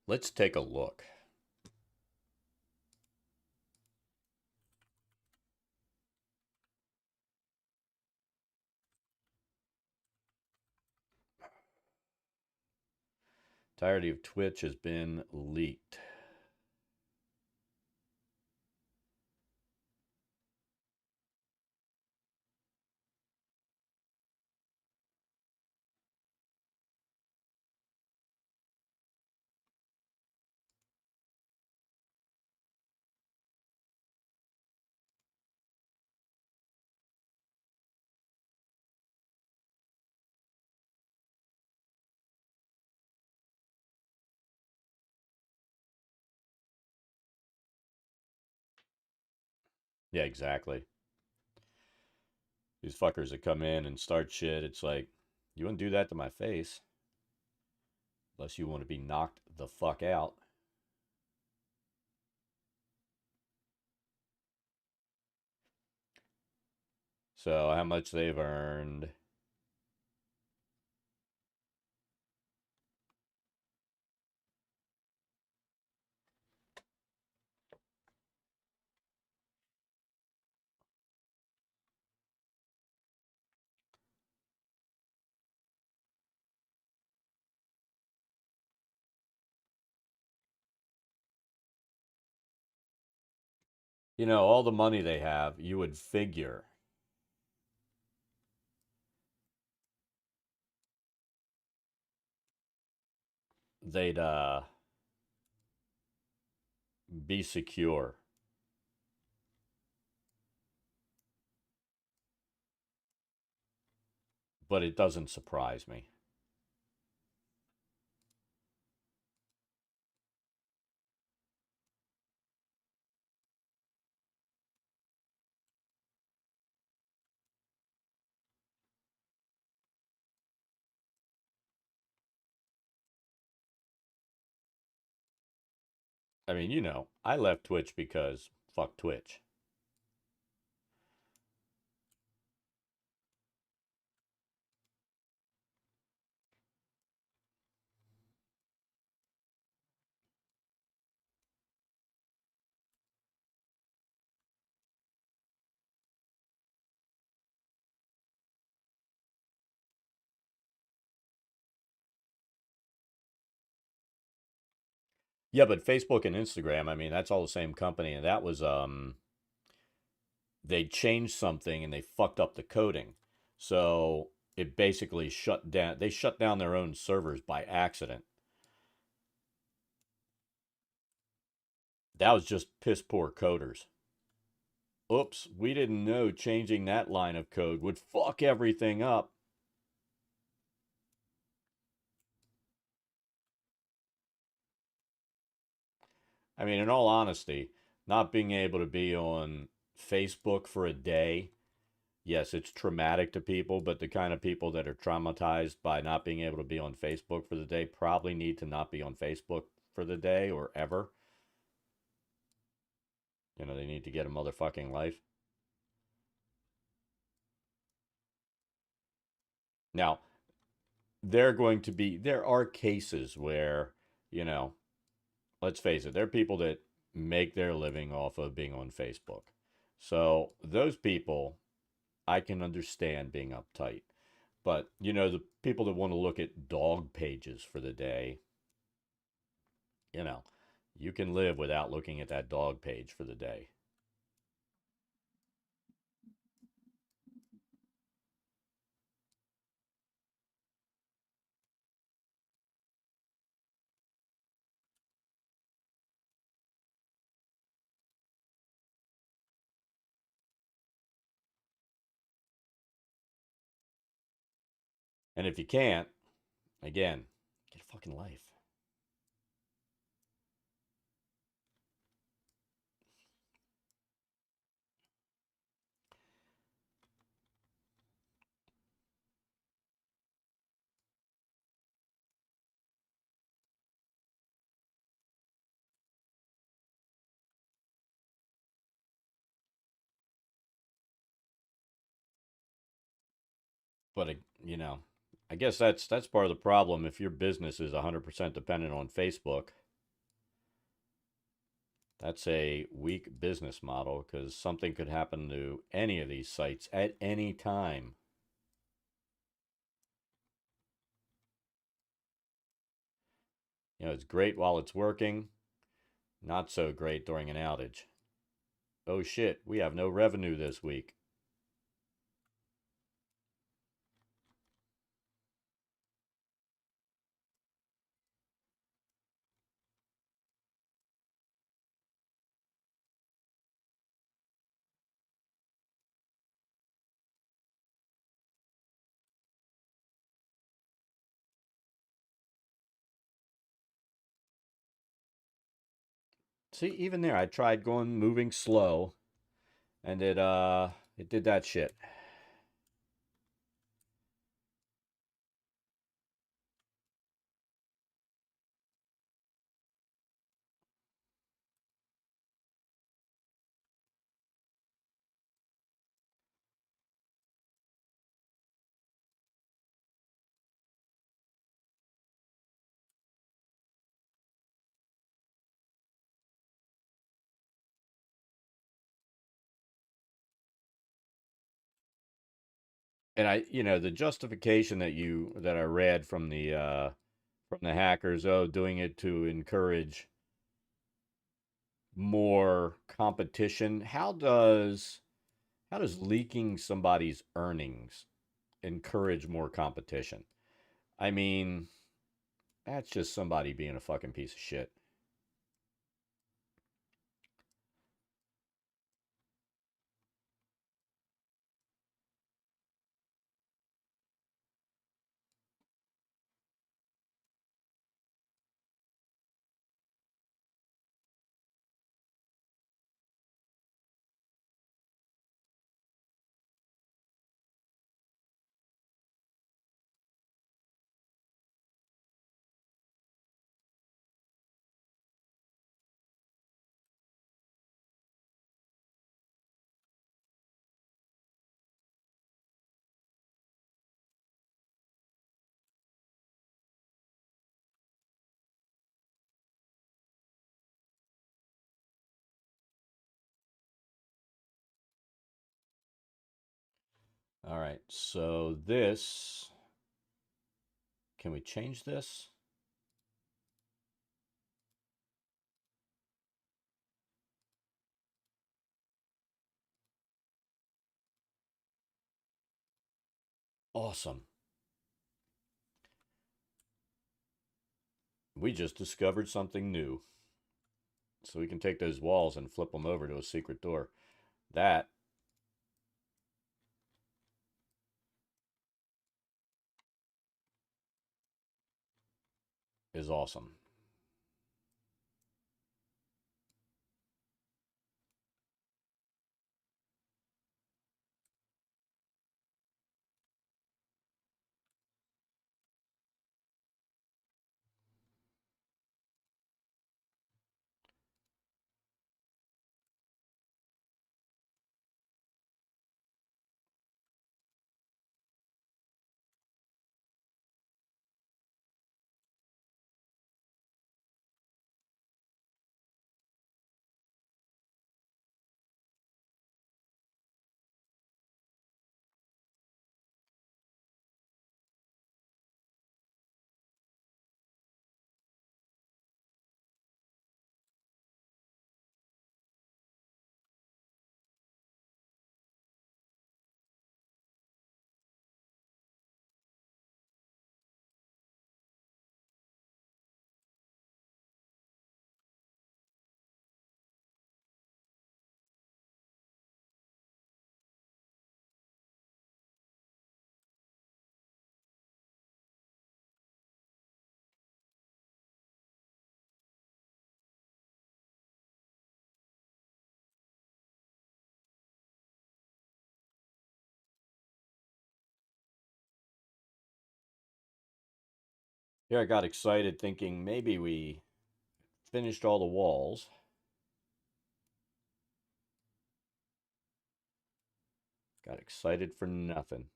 Let's take a look. Entirety of Twitch has been leaked. Yeah, exactly. These fuckers that come in and start shit, it's like, you wouldn't do that to my face. Unless you want to be knocked the fuck out. So, how much they've earned. You know, all the money they have, you would figure they'd be secure. But it doesn't surprise me. I mean, you know, I left Twitch because fuck Twitch. Yeah, but Facebook and Instagram, I mean, that's all the same company, and that was they changed something and they fucked up the coding. So it basically shut down, they shut down their own servers by accident. That was just piss poor coders. Oops, we didn't know changing that line of code would fuck everything up. I mean, in all honesty, not being able to be on Facebook for a day, yes, it's traumatic to people, but the kind of people that are traumatized by not being able to be on Facebook for the day probably need to not be on Facebook for the day or ever. You know, they need to get a motherfucking life. Now, there are cases where, you know, let's face it, there are people that make their living off of being on Facebook. So those people, I can understand being uptight. But, you know, the people that want to look at dog pages for the day, you know, you can live without looking at that dog page for the day. And if you can't, again, get a fucking life. But, you know, I guess that's part of the problem. If your business is 100% dependent on Facebook, that's a weak business model because something could happen to any of these sites at any time. You know, it's great while it's working, not so great during an outage. Oh shit, we have no revenue this week. See, even there, I tried going moving slow, and it did that shit. And you know, the justification that I read from the hackers, oh, doing it to encourage more competition. How does leaking somebody's earnings encourage more competition? I mean, that's just somebody being a fucking piece of shit. All right, so this, can we change this? Awesome. We just discovered something new. So we can take those walls and flip them over to a secret door. That is awesome. Here I got excited thinking maybe we finished all the walls. Got excited for nothing.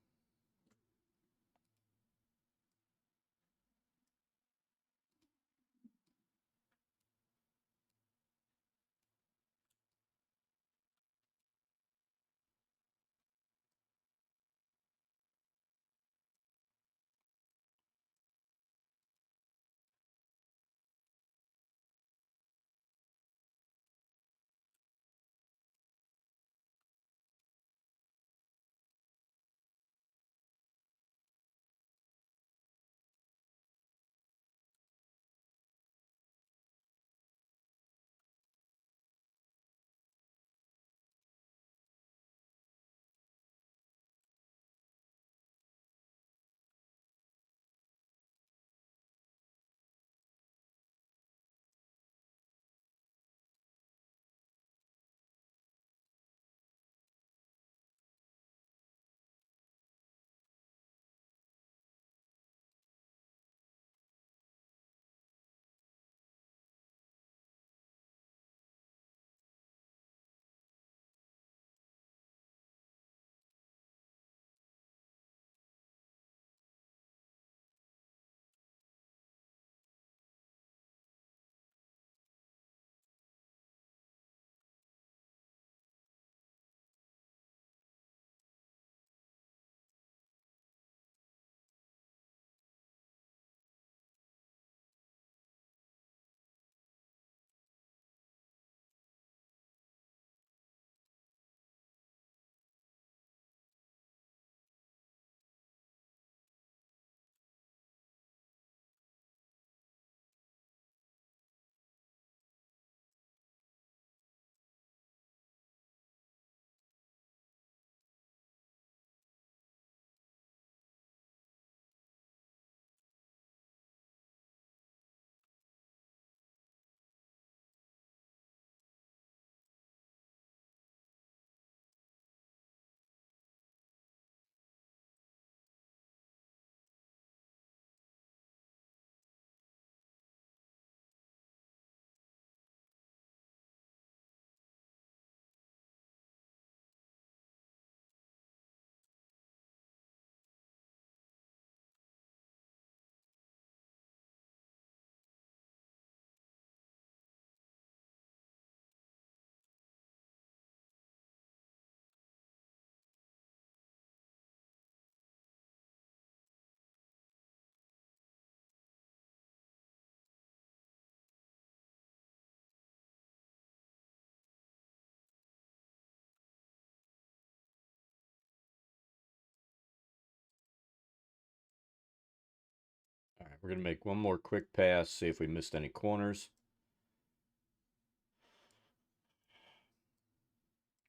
All right, we're going to make one more quick pass, see if we missed any corners.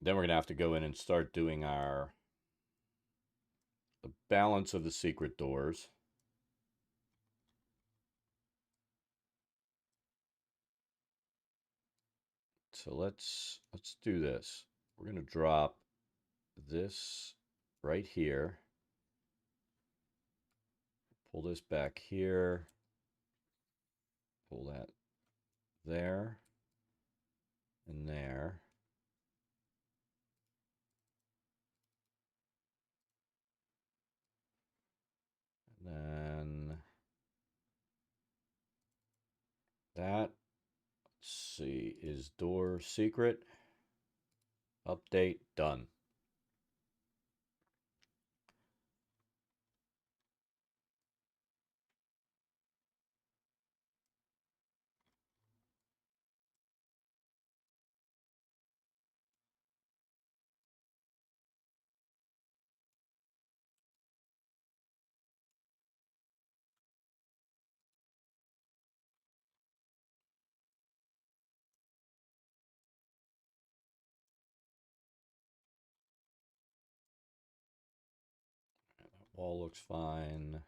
Then we're going to have to go in and start doing the balance of the secret doors. So let's do this. We're going to drop this right here. Pull this back here. Pull that there and there. And then that, let's see, is door secret. Update done. Wall looks fine.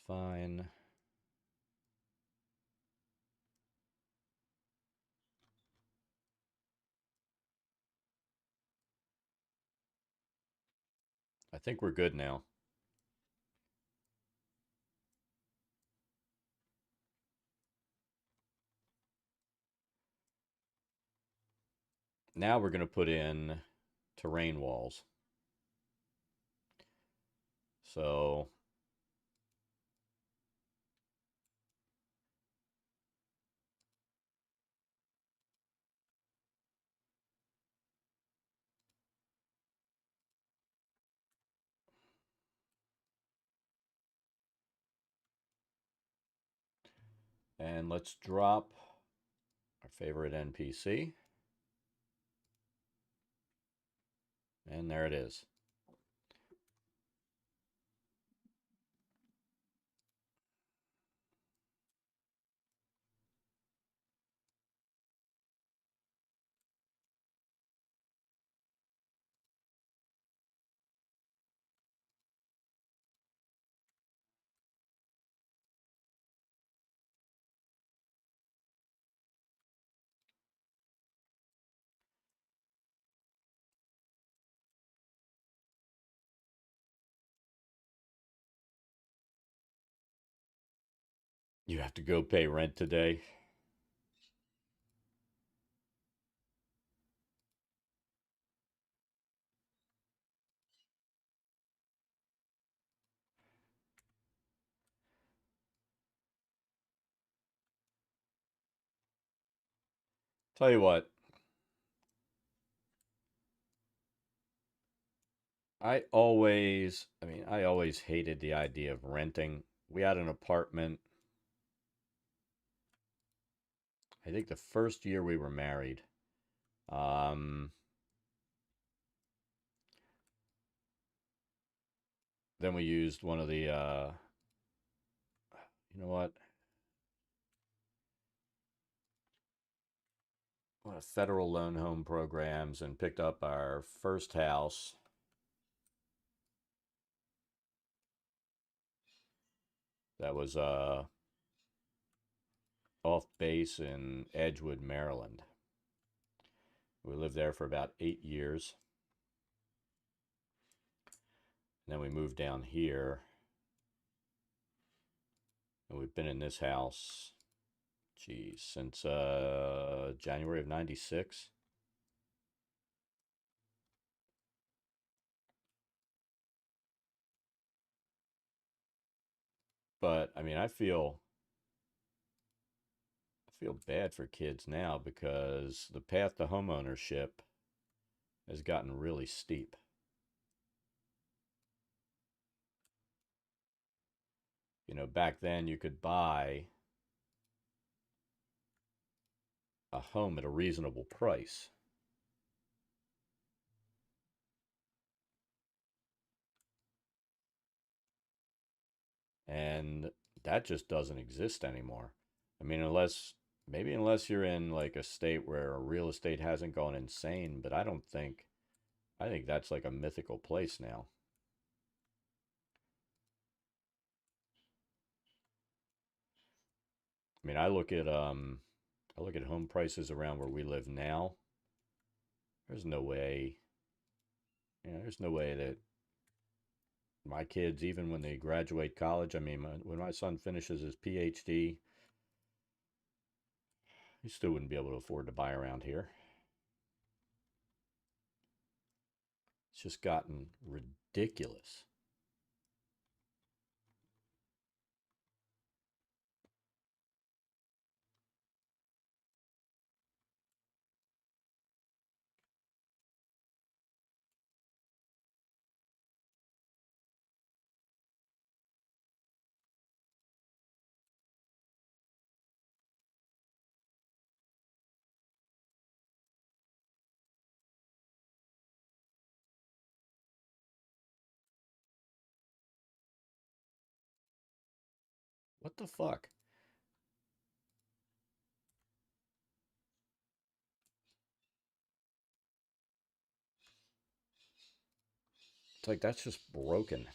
fine. I think we're good now. Now we're going to put in terrain walls. So and let's drop our favorite NPC. And there it is. You have to go pay rent today. Tell you what, I always hated the idea of renting. We had an apartment, I think the first year we were married. Um, then we used one of the, you know what? One of federal loan home programs and picked up our first house. That was off base in Edgewood, Maryland. We lived there for about 8 years. And then we moved down here. And we've been in this house, geez, since January of 96. But I mean, I feel bad for kids now because the path to homeownership has gotten really steep. You know, back then you could buy a home at a reasonable price. And that just doesn't exist anymore. I mean, unless you're in like a state where real estate hasn't gone insane, but I think that's like a mythical place now. I mean, I look at home prices around where we live now. There's no way, there's no way that my kids, even when they graduate college, I mean, when my son finishes his PhD, he still wouldn't be able to afford to buy around here. It's just gotten ridiculous. What the fuck? It's like that's just broken.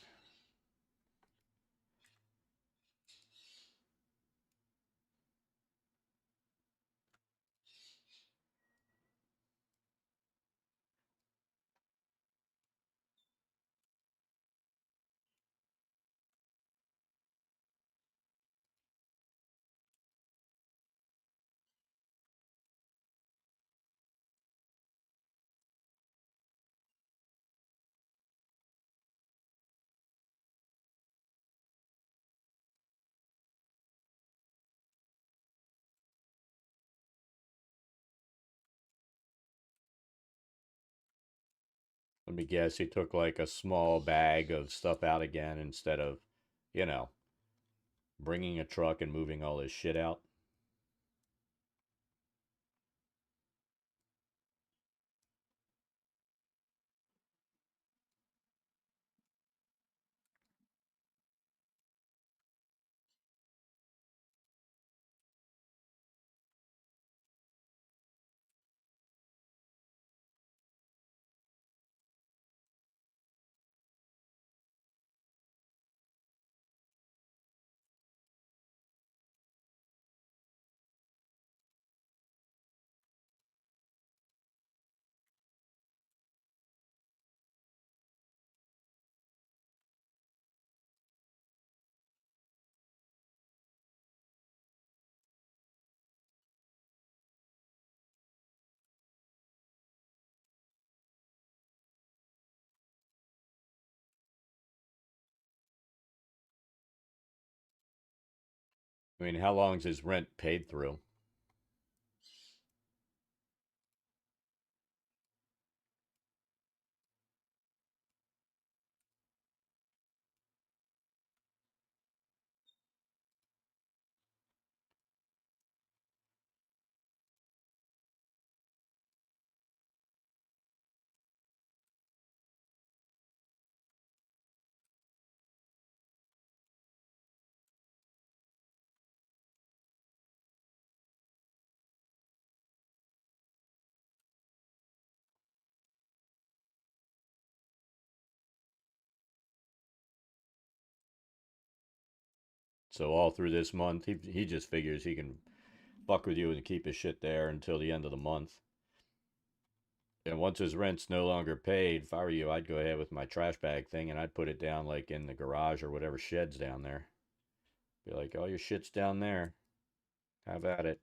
Let me guess, he took like a small bag of stuff out again instead of, you know, bringing a truck and moving all his shit out. I mean, how long's his rent paid through? So all through this month, he just figures he can fuck with you and keep his shit there until the end of the month. And once his rent's no longer paid, if I were you, I'd go ahead with my trash bag thing and I'd put it down like in the garage or whatever shed's down there. Be like, all your shit's down there. Have at it.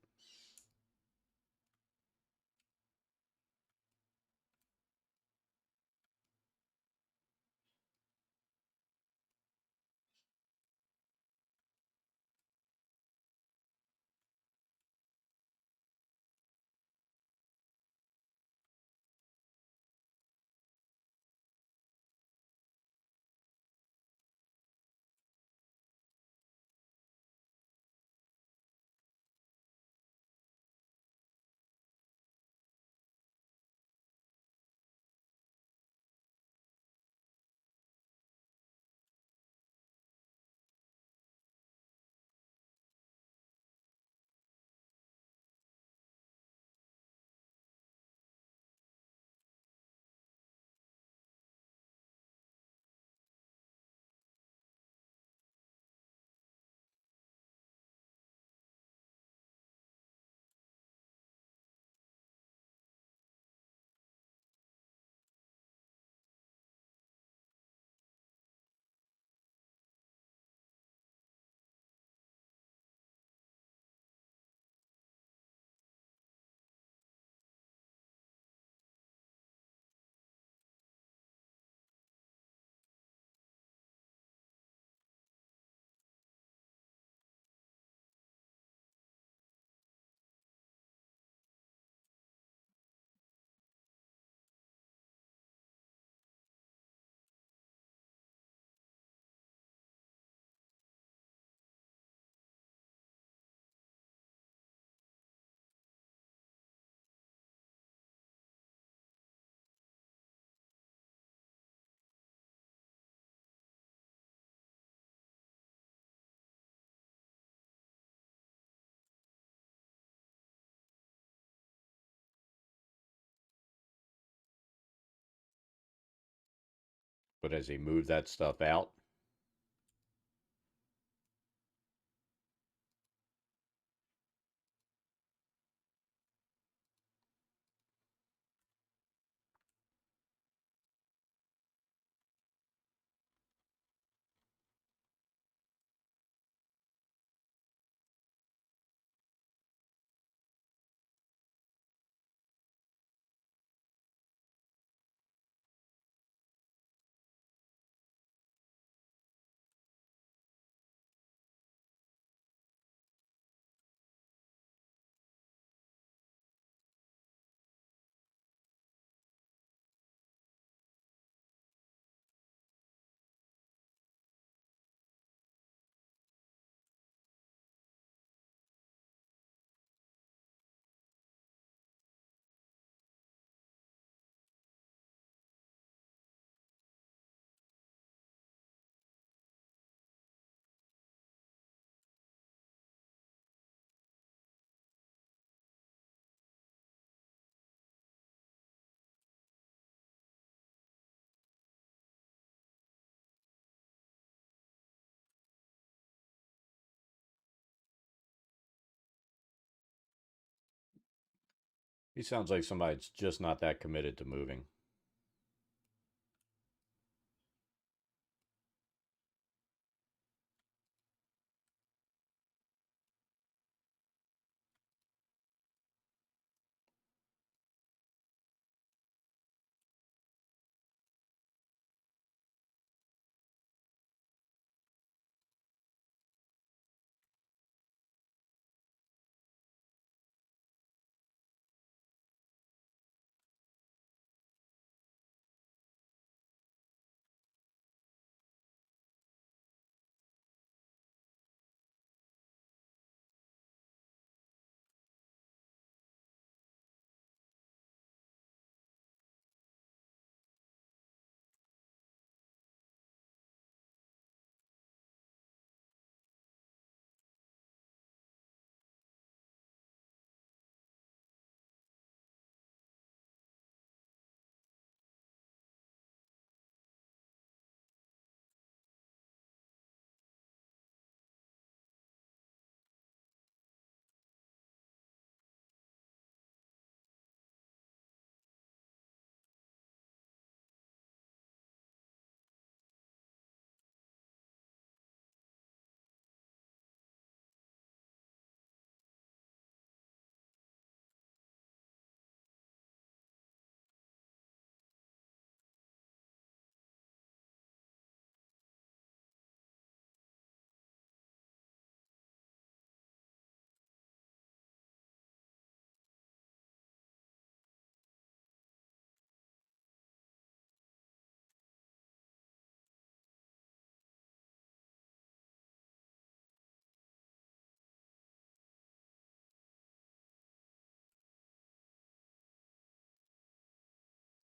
But as he moved that stuff out, He sounds like somebody that's just not that committed to moving.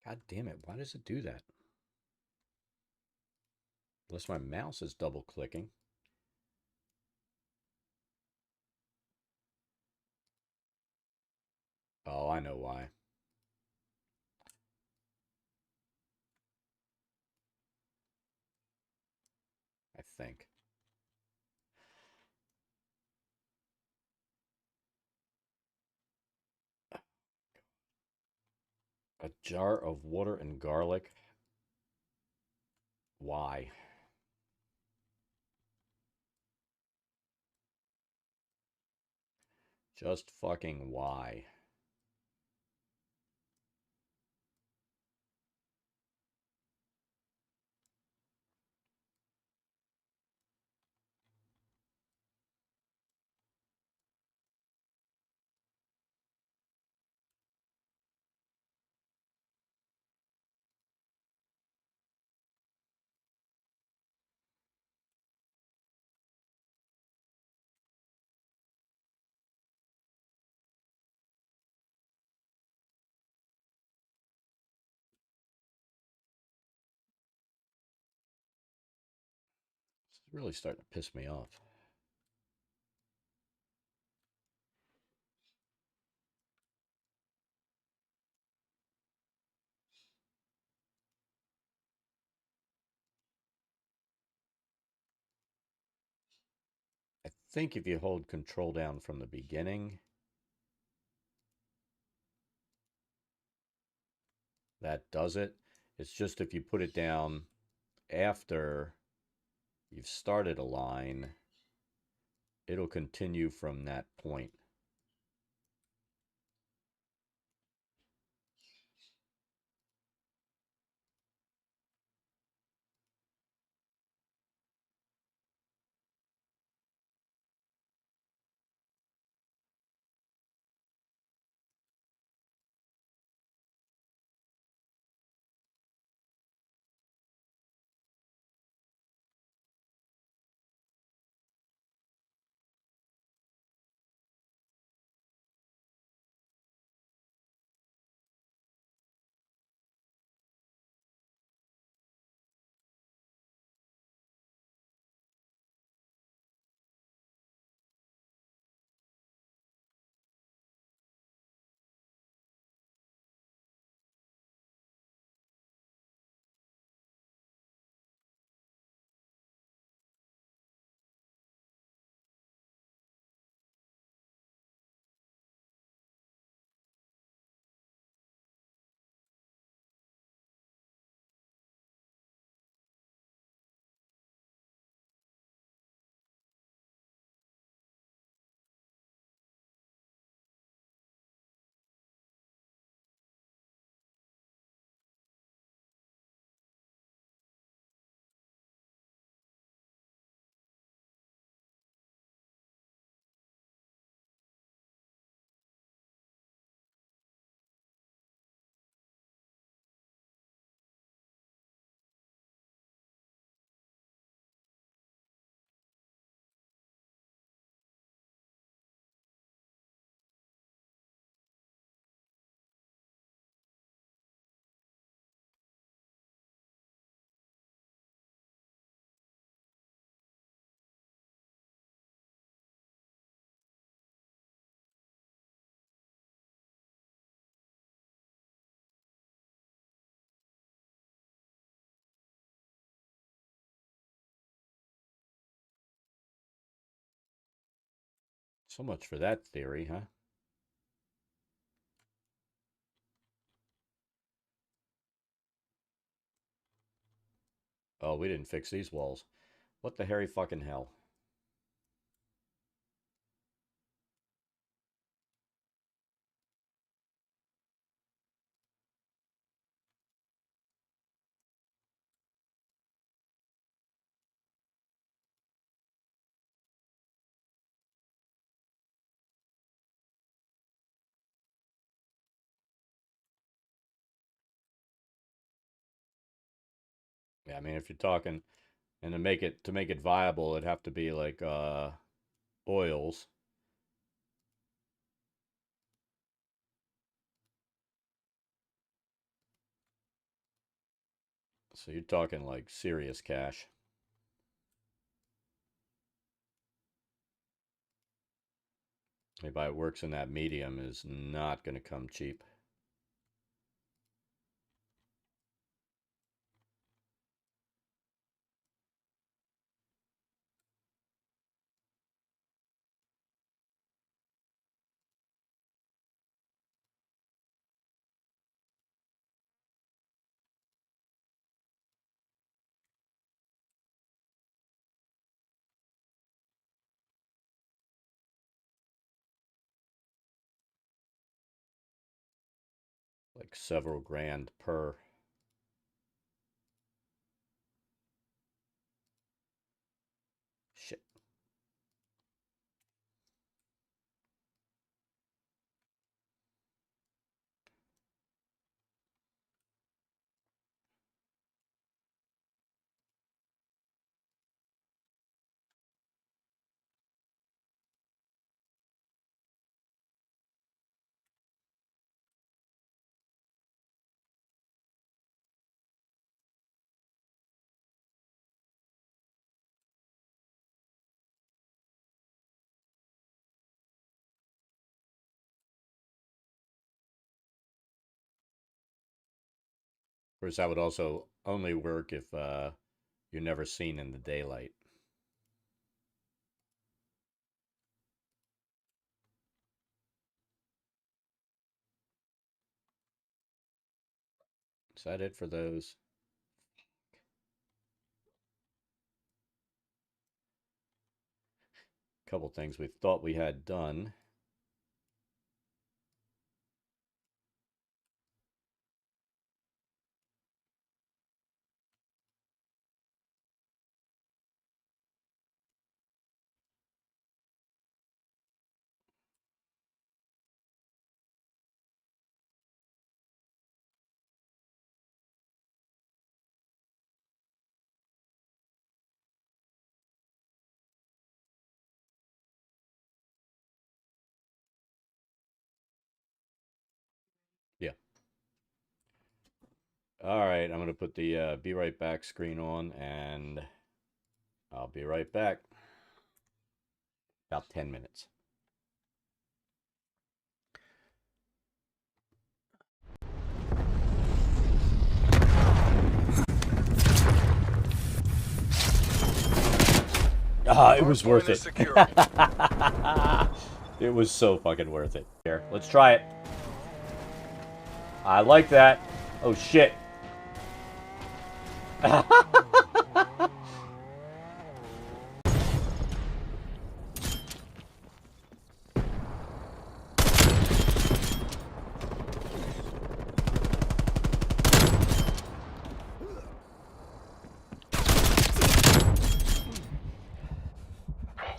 God damn it, why does it do that? Unless my mouse is double clicking. Oh, I know why. I think. A jar of water and garlic. Why? Just fucking why? It's really starting to piss me off. I think if you hold control down from the beginning, that does it. It's just if you put it down after you've started a line, it'll continue from that point. So much for that theory, huh? Oh, we didn't fix these walls. What the hairy fucking hell? Yeah, I mean, if you're talking, and to make it viable, it'd have to be like oils. So you're talking like serious cash. Anybody that works in that medium is not going to come cheap. Like several grand per. Shit. Of course, that would also only work if you're never seen in the daylight. Is that it for those? Couple things we thought we had done. Yeah. All right, I'm going to put the be right back screen on, and I'll be right back. About 10 minutes. Ah, it was worth it. It was so fucking worth it. Here, let's try it. I like that. Oh shit.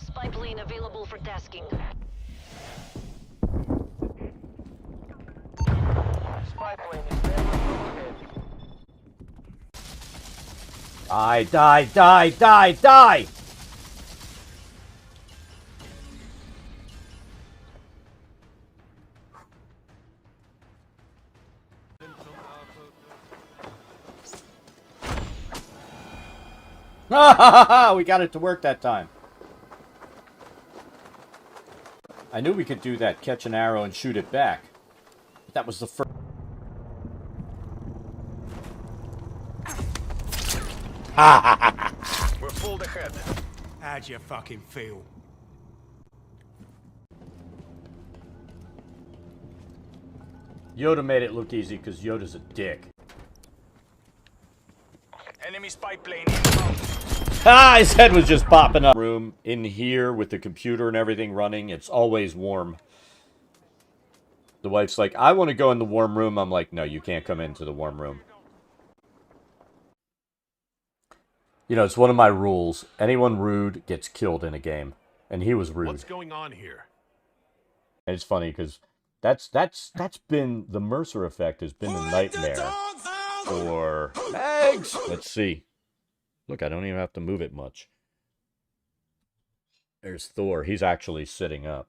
Spy plane available for tasking. Spy plane is never overhead. Die! We got it to work that time. I knew we could do that, catch an arrow and shoot it back. But that was the first. We're full ahead. How'd you fucking feel? Yoda made it look easy because Yoda's a dick. Enemy spy plane inbound. Ah, his head was just popping up. Room in here with the computer and everything running. It's always warm. The wife's like, I want to go in the warm room. I'm like, no, you can't come into the warm room. You know, it's one of my rules. Anyone rude gets killed in a game. And he was rude. What's going on here? And it's funny because that's been the Mercer effect has been a nightmare for eggs. Let's see. Look, I don't even have to move it much. There's Thor. He's actually sitting up.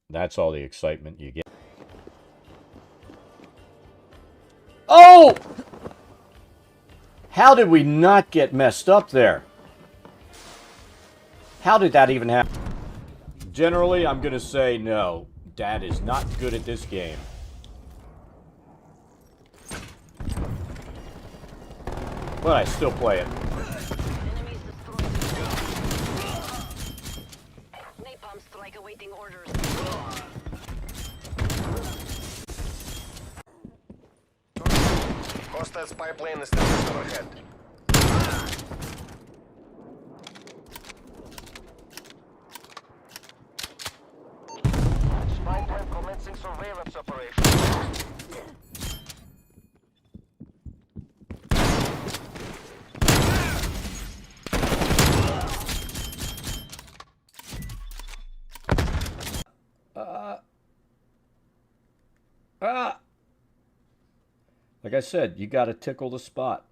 That's all the excitement you get. Oh! How did we not get messed up there? How did that even happen? Generally, I'm going to say no. Dad is not good at this game. But I still play it. Enemies destroyed. Napalm strike awaiting orders. Hostile spy plane is still overhead. Spy plane commencing surveillance operation. Like I said, you gotta tickle the spot.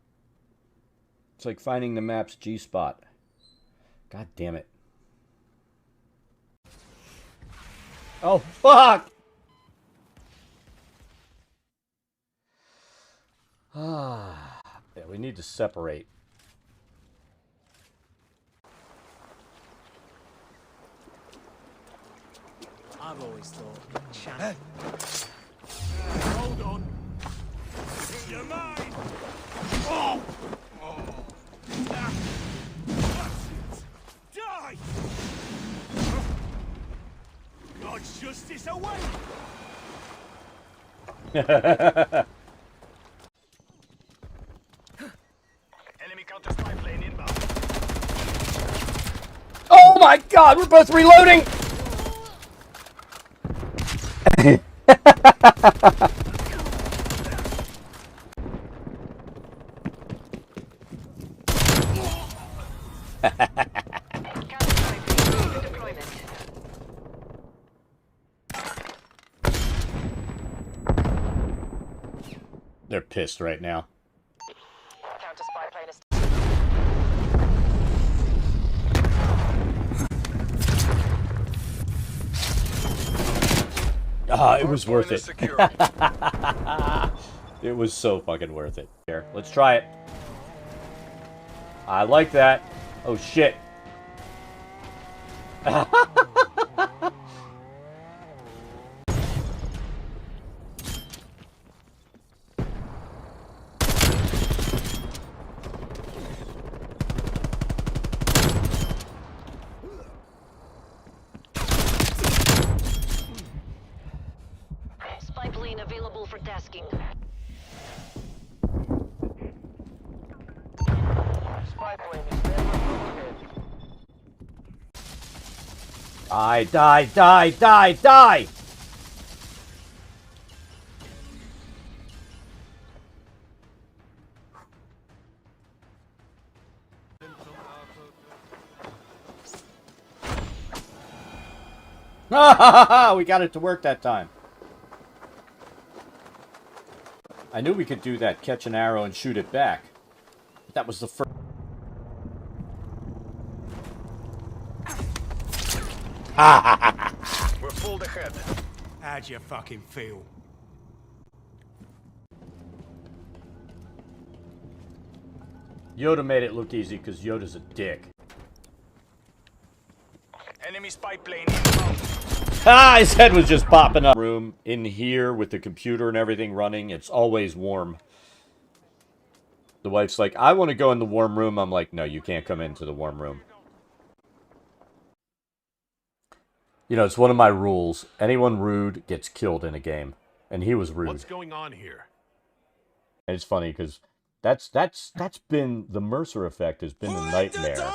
It's like finding the map's G-spot. God damn it. Oh, fuck! Yeah, we need to separate. I've always thought. Hold on. You're mine. Oh! Ah. That's it. Die! God's justice away! Enemy counter spy plane inbound. Oh my god, we're both reloading! Counter-strike deployment. They're pissed right now. Counter spy plane is. Ah, it was worth Hardpoint is it. secure. It was so fucking worth it. Here, let's try it. I like that. Oh shit. Spy plane available for tasking. Spy plane is never overhead. Die, die, die, die, die! We got it to work that time. I knew we could do that, catch an arrow and shoot it back. But that was the first. We're pulled ahead. How'd you fucking feel? Yoda made it look easy because Yoda's a dick. Enemy spy plane inbound. Ah, his head was just popping up. Room in here with the computer and everything running. It's always warm. The wife's like, I want to go in the warm room. I'm like, no, you can't come into the warm room. You know, it's one of my rules. Anyone rude gets killed in a game. And he was rude. What's going on here? And it's funny because that's been the Mercer effect has been a nightmare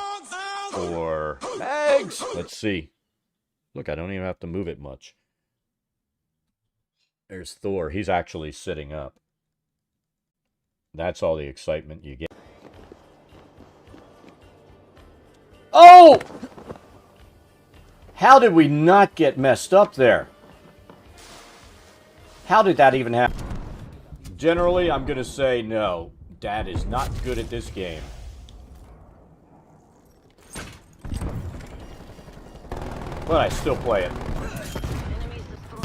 for eggs. Let's see. Look, I don't even have to move it much. There's Thor. He's actually sitting up. That's all the excitement you get. Oh! How did we not get messed up there? How did that even happen? Generally, I'm going to say no. Dad is not good at this game. But I still play it. Enemies destroyed.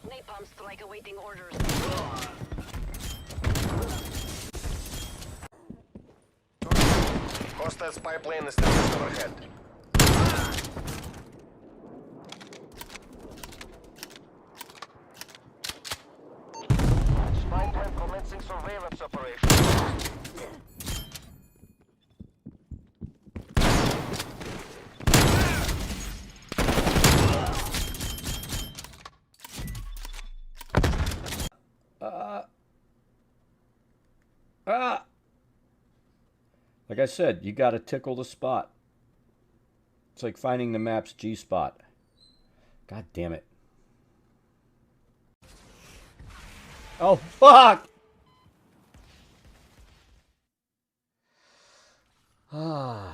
Napalm strike awaiting orders. Hostile spy plane is just overhead. Spy plane commencing surveillance operation. Like I said, you gotta tickle the spot. It's like finding the map's G-spot. God damn it. Oh, fuck! Yeah,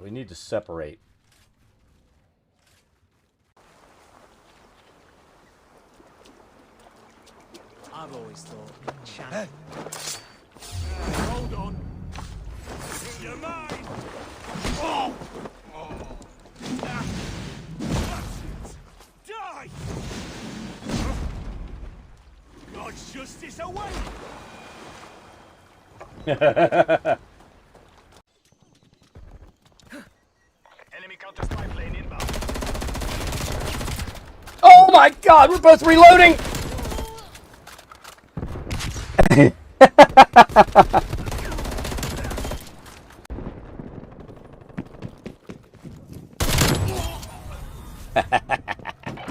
we need to separate. I've always thought champion. Hold on. You're mine. Oh! Ah. That's it. Die! God's justice away! Enemy counter spy plane inbound. Oh my god, we're both reloading!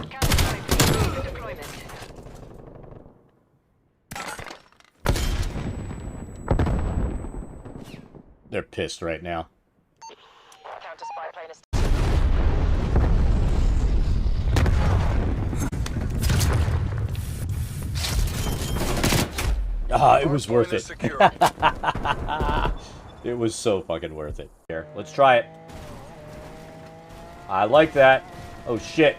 Counter-strike deployment. They're pissed right now. Counter spy plane is. Ah, it was worth Hardpoint is it. secure. It was so fucking worth it. Here, let's try it. I like that. Oh shit.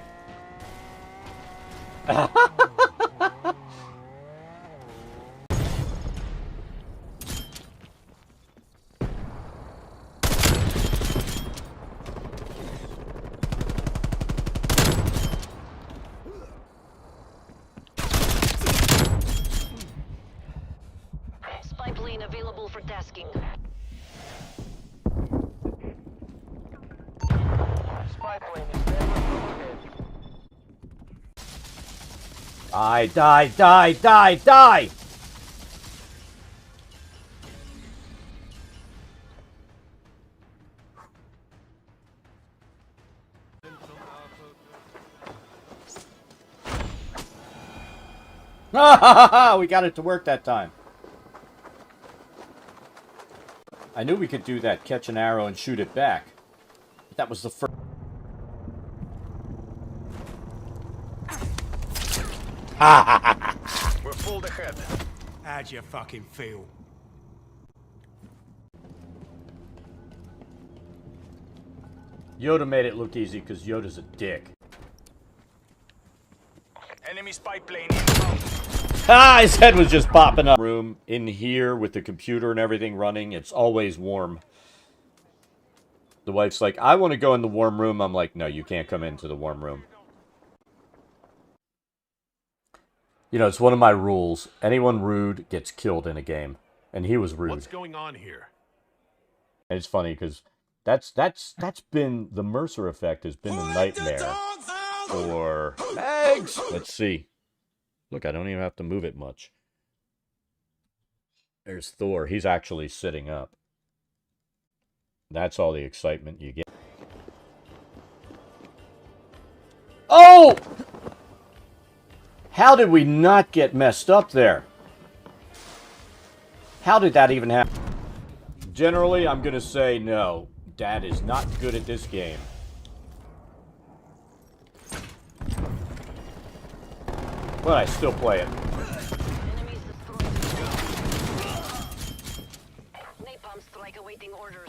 Spy plane available for tasking. Spy plane is never overhead. Die! We got it to work that time. I knew we could do that, catch an arrow and shoot it back. But that was the first. We're pulled ahead. How'd you fucking feel? Yoda made it look easy because Yoda's a dick. Enemy spy plane inbound. Ah, his head was just popping up. Room in here with the computer and everything running, it's always warm. The wife's like, I want to go in the warm room. I'm like, no, you can't come into the warm room. You know, it's one of my rules. Anyone rude gets killed in a game. And he was rude. What's going on here? And it's funny because that's been the Mercer effect has been a nightmare for eggs. Let's see. Look, I don't even have to move it much. There's Thor. He's actually sitting up. That's all the excitement you get. Oh! How did we not get messed up there? How did that even happen? Generally, I'm going to say no. Dad is not good at this game. But I still play it. Enemies destroyed. Napalm strike awaiting orders.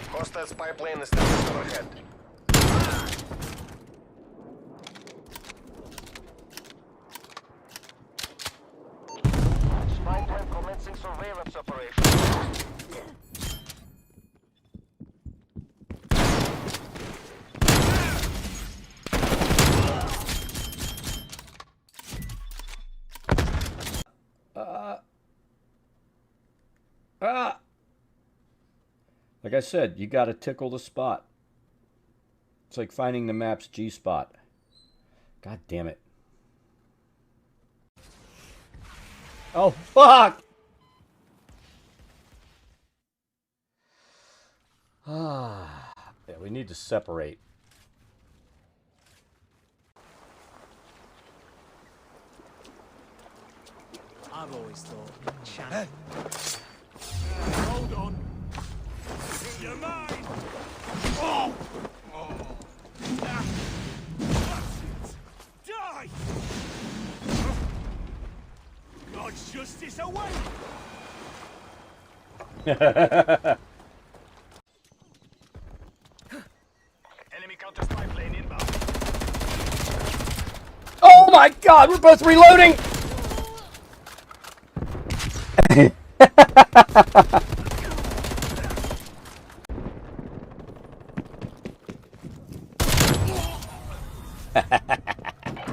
Hostile spy plane established overhead. Spy plane commencing surveillance operation. Like I said, you gotta tickle the spot. It's like finding the map's G-spot. God damn it. Oh, fuck! Ah, yeah, we need to separate. I've always thought champion. Hold on. You're mine. Oh! Ah. That's it. Die! God's justice away! Enemy counter spy plane inbound. Oh my god, we're both reloading!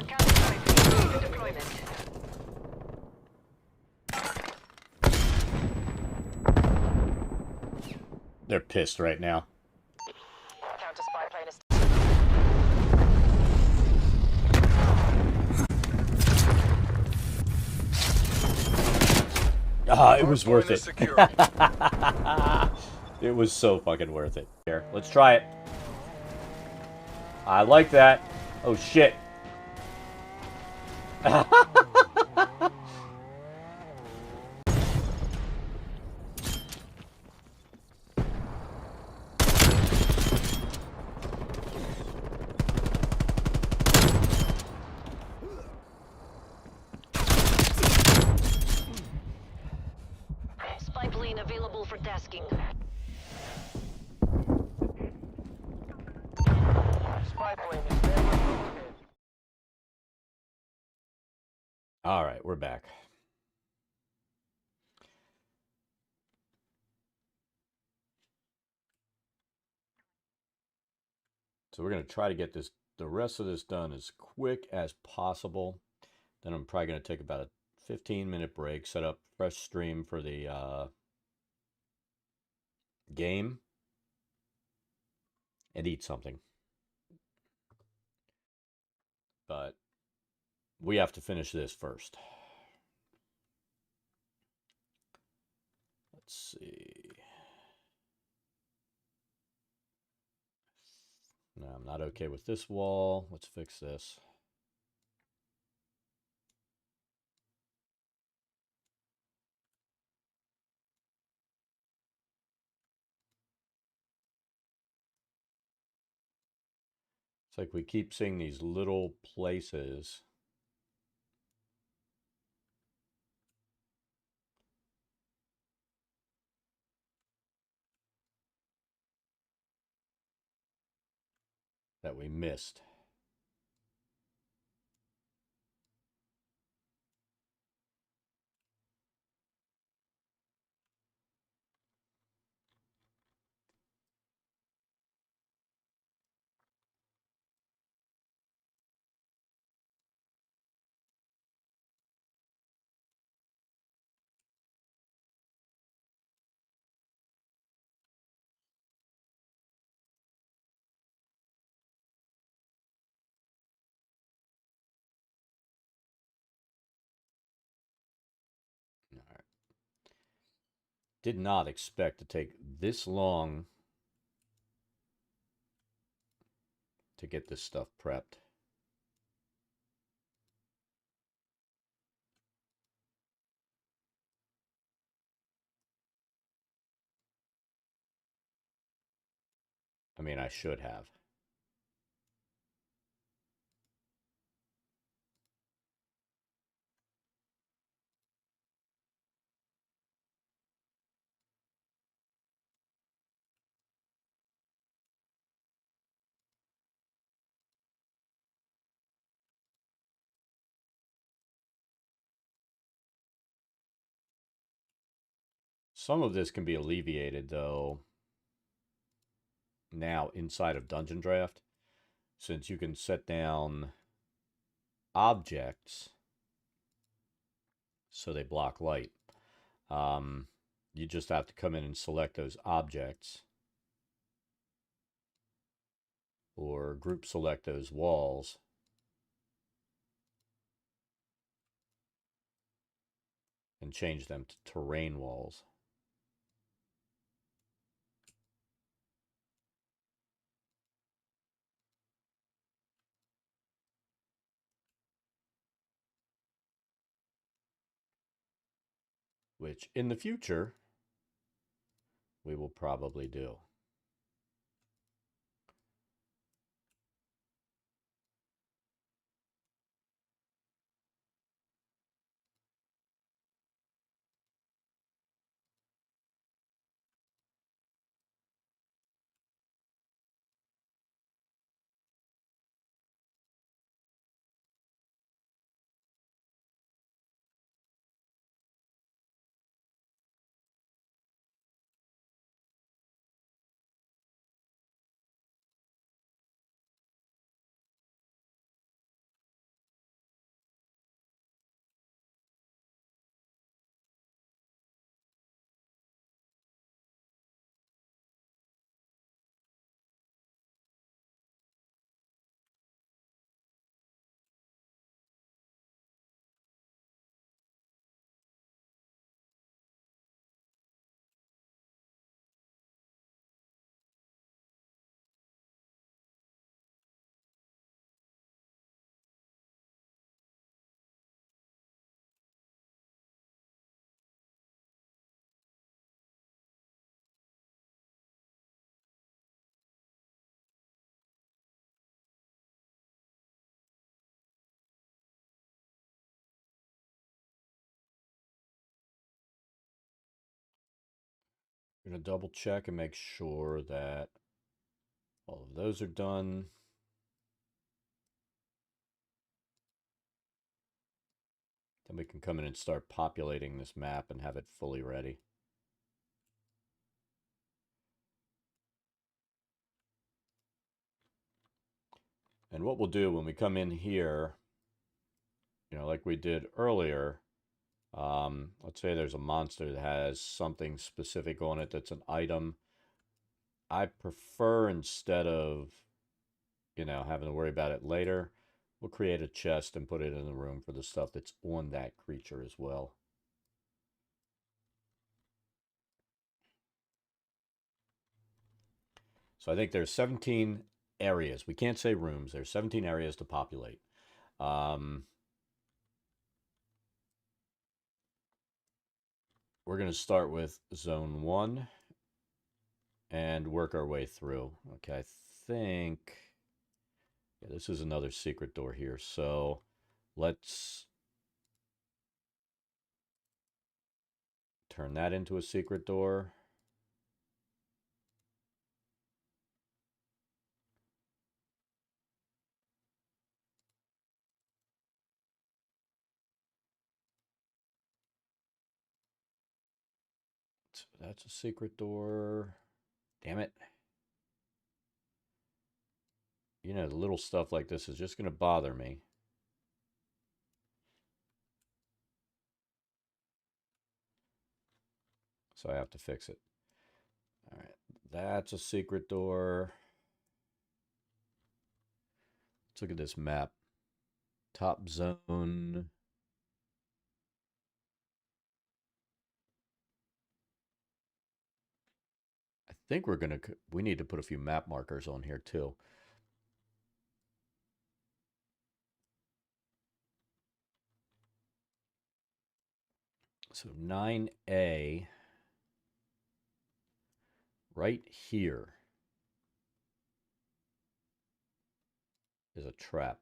Counter-strike plane deployment. They're pissed right now. Counter spy plane is Ah, it was worth Hardpoint is it. secure. It was so fucking worth it. Here, let's try it. I like that. Oh shit. spy plane available for tasking. Spy plane is never overhead. All right, we're back. So we're going to try to get the rest of this done as quick as possible. Then I'm probably going to take about a 15-minute break, set up fresh stream for the game, and eat something. But we have to finish this first. Let's see. No, I'm not okay with this wall. Let's fix this. It's like we keep seeing these little places. That we missed. All right. Did not expect to take this long to get this stuff prepped. I mean, I should have. Some of this can be alleviated, though, now inside of Dungeon Draft, since you can set down objects so they block light. You just have to come in and select those objects or group select those walls and change them to terrain walls. Which in the future we will probably do. I'm going to double check and make sure that all of those are done. Then we can come in and start populating this map and have it fully ready. And what we'll do when we come in here, you know, like we did earlier, let's say there's a monster that has something specific on it that's an item. I prefer, instead of, you know, having to worry about it later, we'll create a chest and put it in the room for the stuff that's on that creature as well. So I think there's 17 areas. We can't say rooms. There's 17 areas to populate. We're going to start with zone 1 and work our way through. Okay, I think this is another secret door here. So let's turn that into a secret door. So that's a secret door. Damn it. You know, the little stuff like this is just going to bother me. So I have to fix it. All right, that's a secret door. Let's look at this map. Top zone. I think we need to put a few map markers on here too. So 9A, right here, is a trap.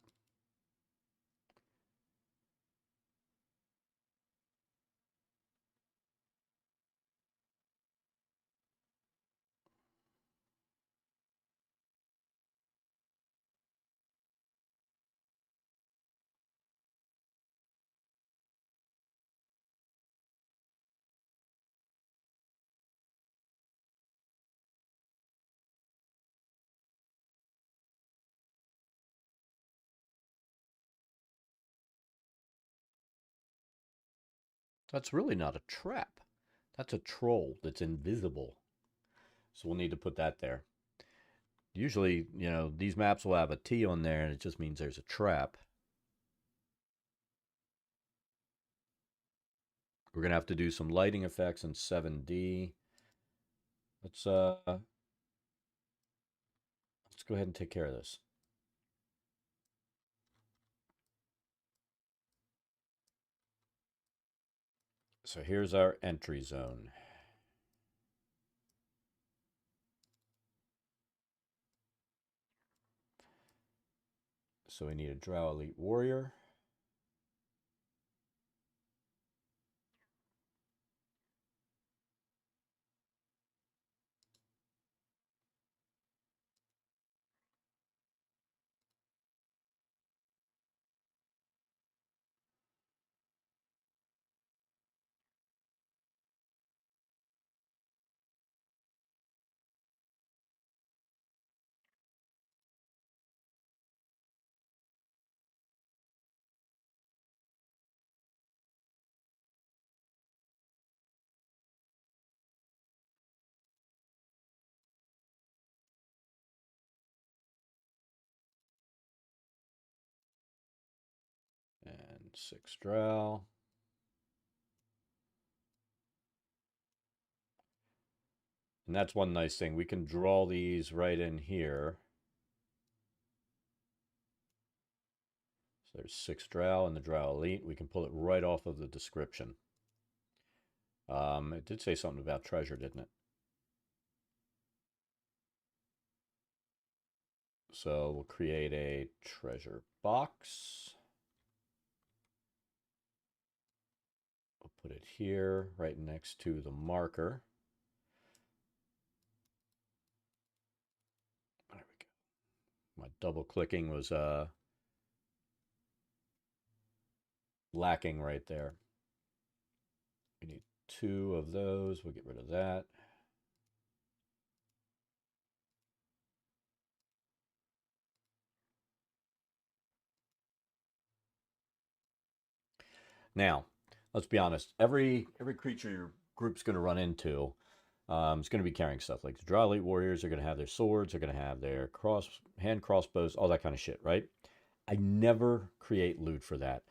That's really not a trap. That's a troll that's invisible. So we'll need to put that there. Usually, you know, these maps will have a T on there, and it just means there's a trap. We're going to have to do some lighting effects in 7D. Let's go ahead and take care of this. So here's our entry zone. So we need a Drow Elite Warrior. And 6 Drow. And that's one nice thing. We can draw these right in here. So there's 6 Drow and the Drow Elite. We can pull it right off of the description. It did say something about treasure, didn't it? So we'll create a treasure box. We'll put it here, right next to the marker. There we go. My double clicking was lacking right there. We need 2 of those. We'll get rid of that. Now, let's be honest. Every creature your group's going to run into is going to be carrying stuff. Like the Drow Elite Warriors are going to have their swords, they're going to have their hand crossbows, all that kind of shit, right? I never create loot for that.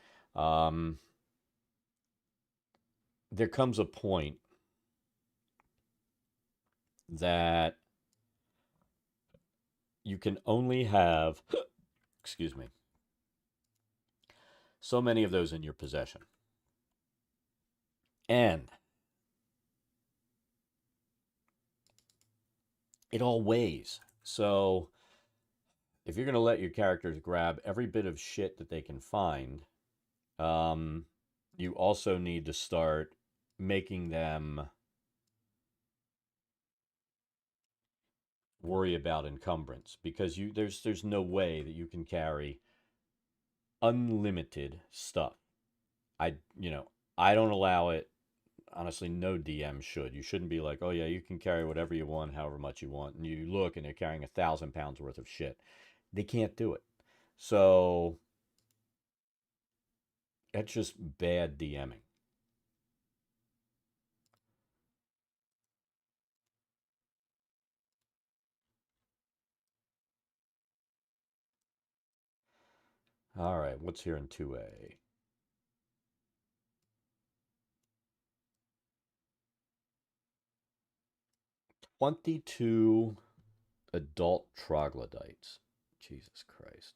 There comes a point that you can only have, excuse me, so many of those in your possession. And it all weighs. So if you're going to let your characters grab every bit of shit that they can find, you also need to start making them worry about encumbrance, because there's no way that you can carry unlimited stuff. I don't allow it. Honestly, no DM should. You shouldn't be like, oh yeah, you can carry whatever you want, however much you want, and you look and they're carrying 1,000 pounds worth of shit. They can't do it. So that's just bad DMing. All right, what's here in 2A? "22 adult troglodytes." Jesus Christ.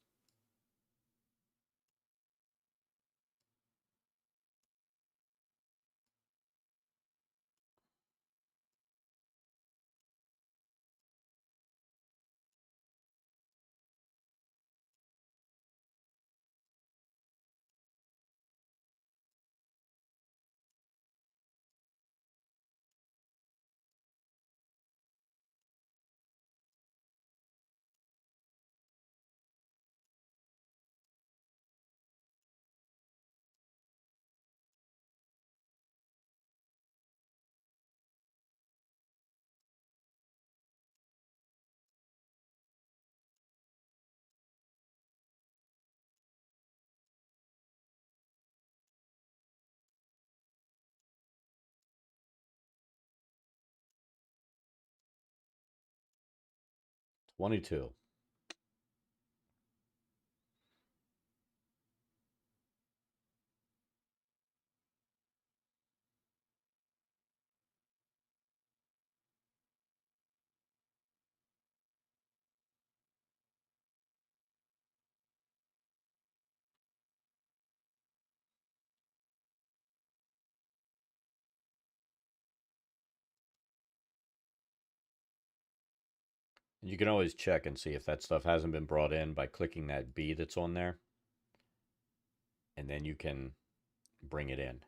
22. You can always check and see if that stuff hasn't been brought in by clicking that B that's on there. And then you can bring it in.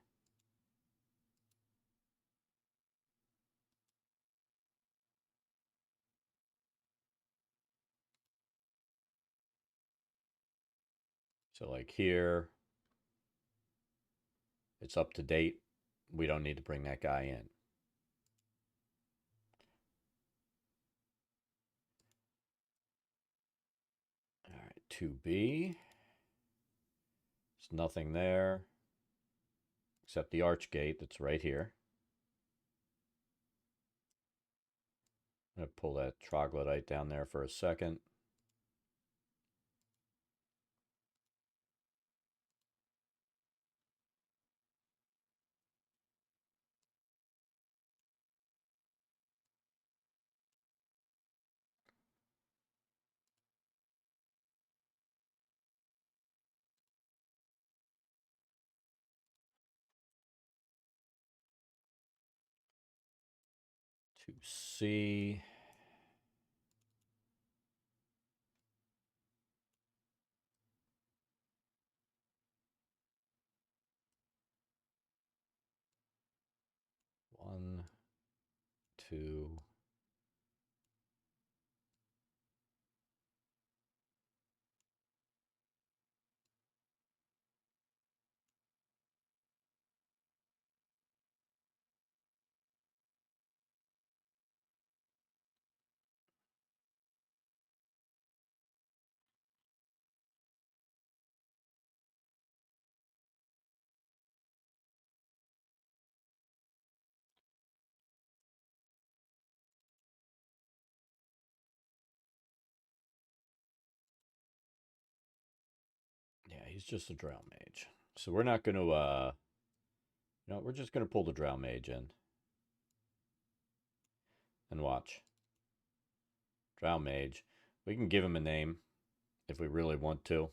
So like here, it's up to date. We don't need to bring that guy in. All right, 2B. There's nothing there except the arch gate that's right here. I'm going to pull that troglodyte down there for a second. To C. One, two. Yeah, he's just a drow mage. So we're not going to, no, we're just going to pull the drow mage in. And watch. Drow mage. We can give him a name if we really want to.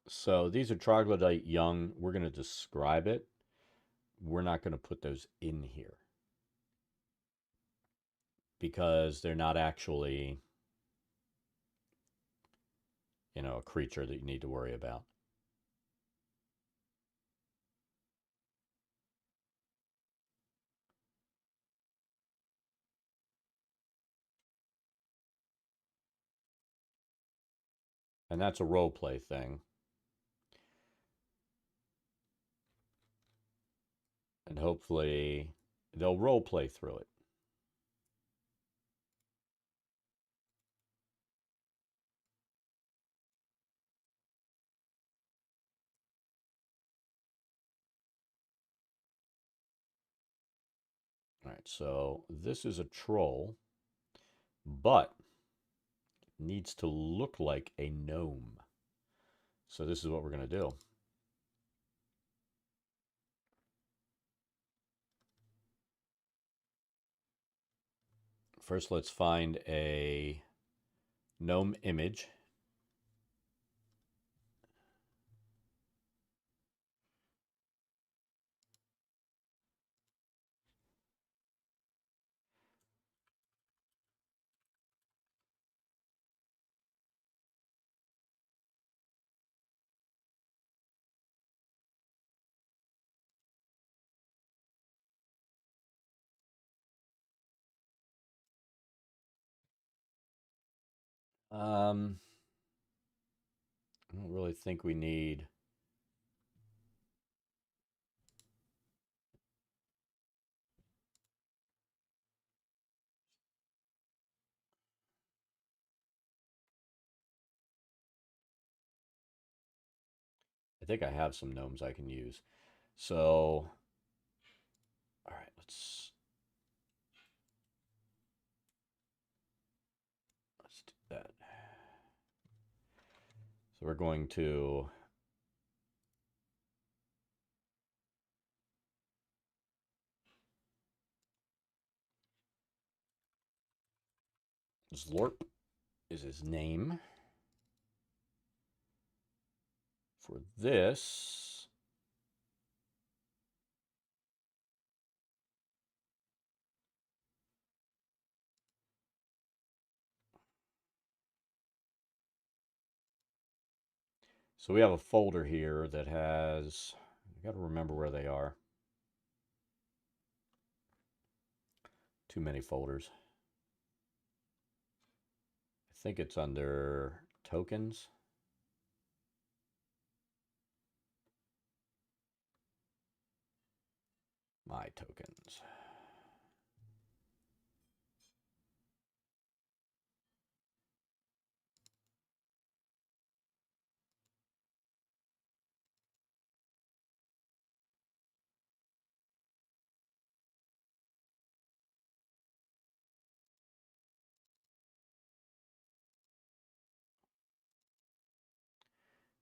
So these are troglodyte young. We're going to describe it. We're not going to put those in here because they're not actually, you know, a creature that you need to worry about. And that's a role play thing. And hopefully they'll role play through it. All right, so this is a troll, but it needs to look like a gnome. So this is what we're going to do. First, let's find a gnome image. I don't really think we need... I think I have some gnomes I can use. So, all right, let's do that. So we're going to Zlorp is his name. For this, so we have a folder here that has, I got to remember where they are. Too many folders. I think it's under tokens. My tokens.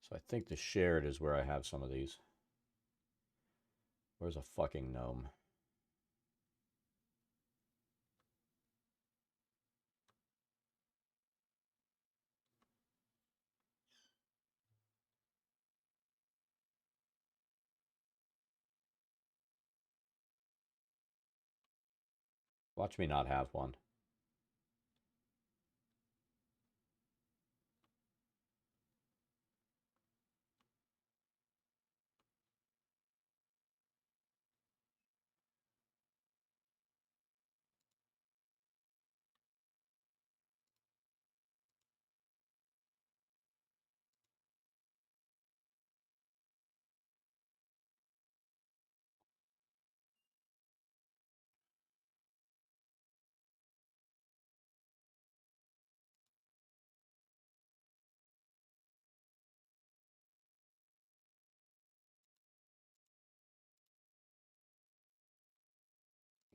So I think the shared is where I have some of these. Where's a fucking gnome? Watch me not have one.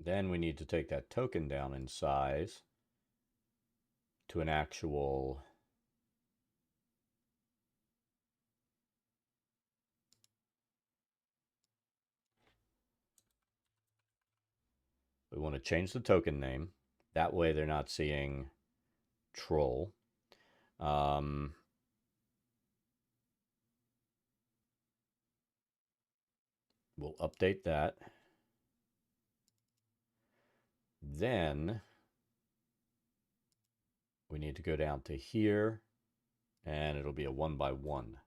Then we need to take that token down in size to an actual... We want to change the token name. That way they're not seeing troll. We'll update that. Then we need to go down to here, and it'll be a 1 by 1.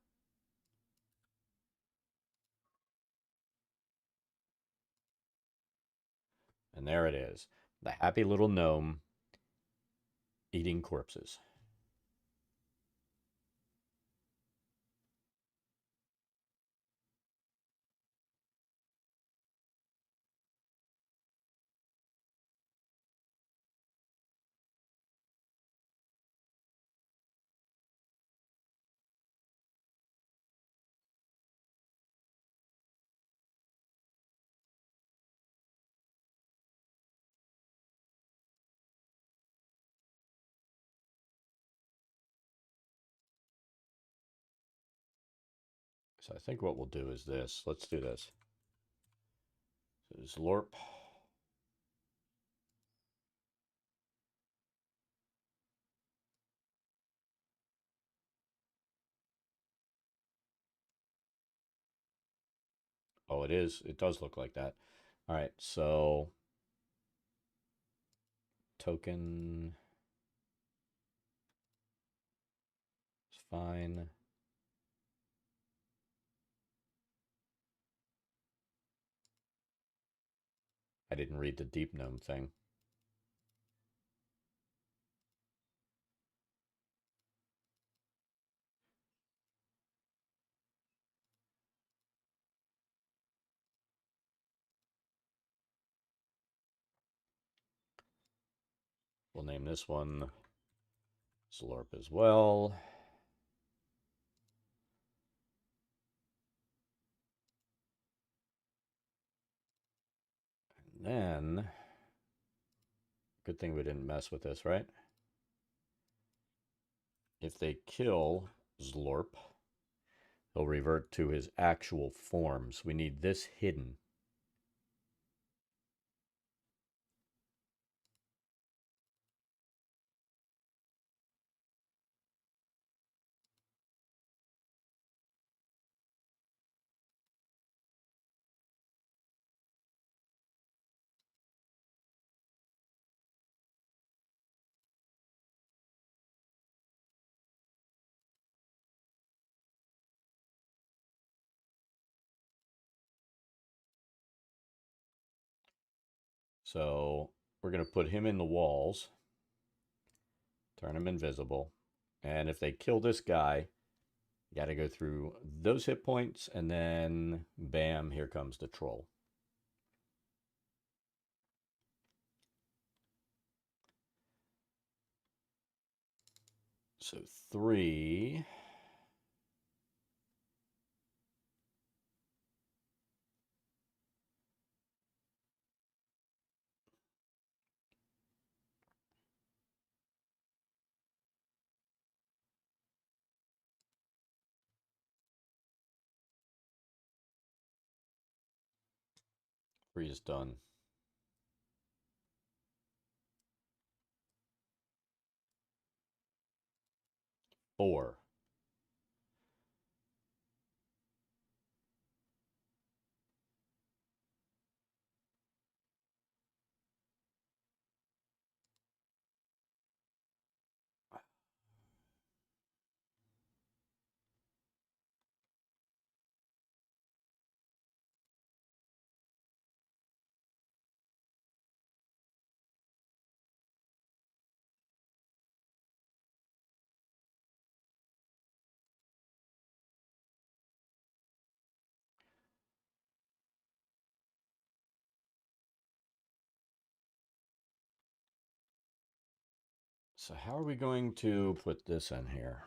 And there it is. The happy little gnome eating corpses. So I think what we'll do is this. Let's do this. So this LORP. Oh, it is. It does look like that. All right, so token is fine. I didn't read the deep gnome thing. we'll name this one Slurp as well. And then, good thing we didn't mess with this, right? If they kill Zlorp, he'll revert to his actual forms. We need this hidden. So we're going to put him in the walls, turn him invisible, and if they kill this guy, you got to go through those hit points, and then bam, here comes the troll. So 3. Three is done. 4. So how are we going to put this in here?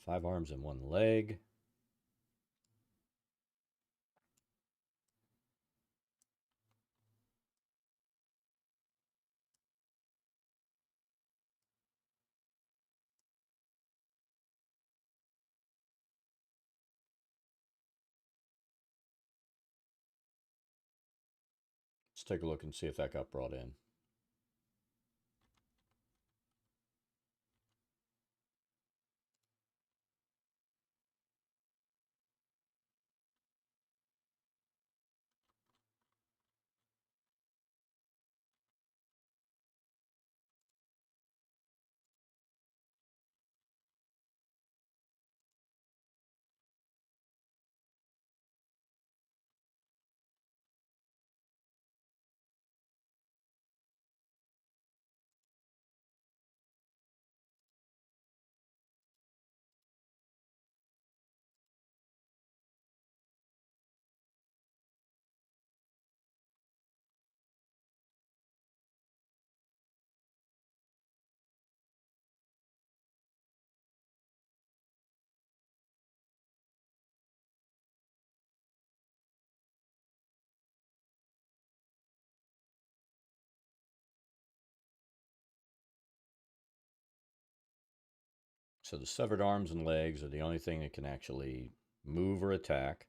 Five arms and one leg. Let's take a look and see if that got brought in. So the severed arms and legs are the only thing that can actually move or attack.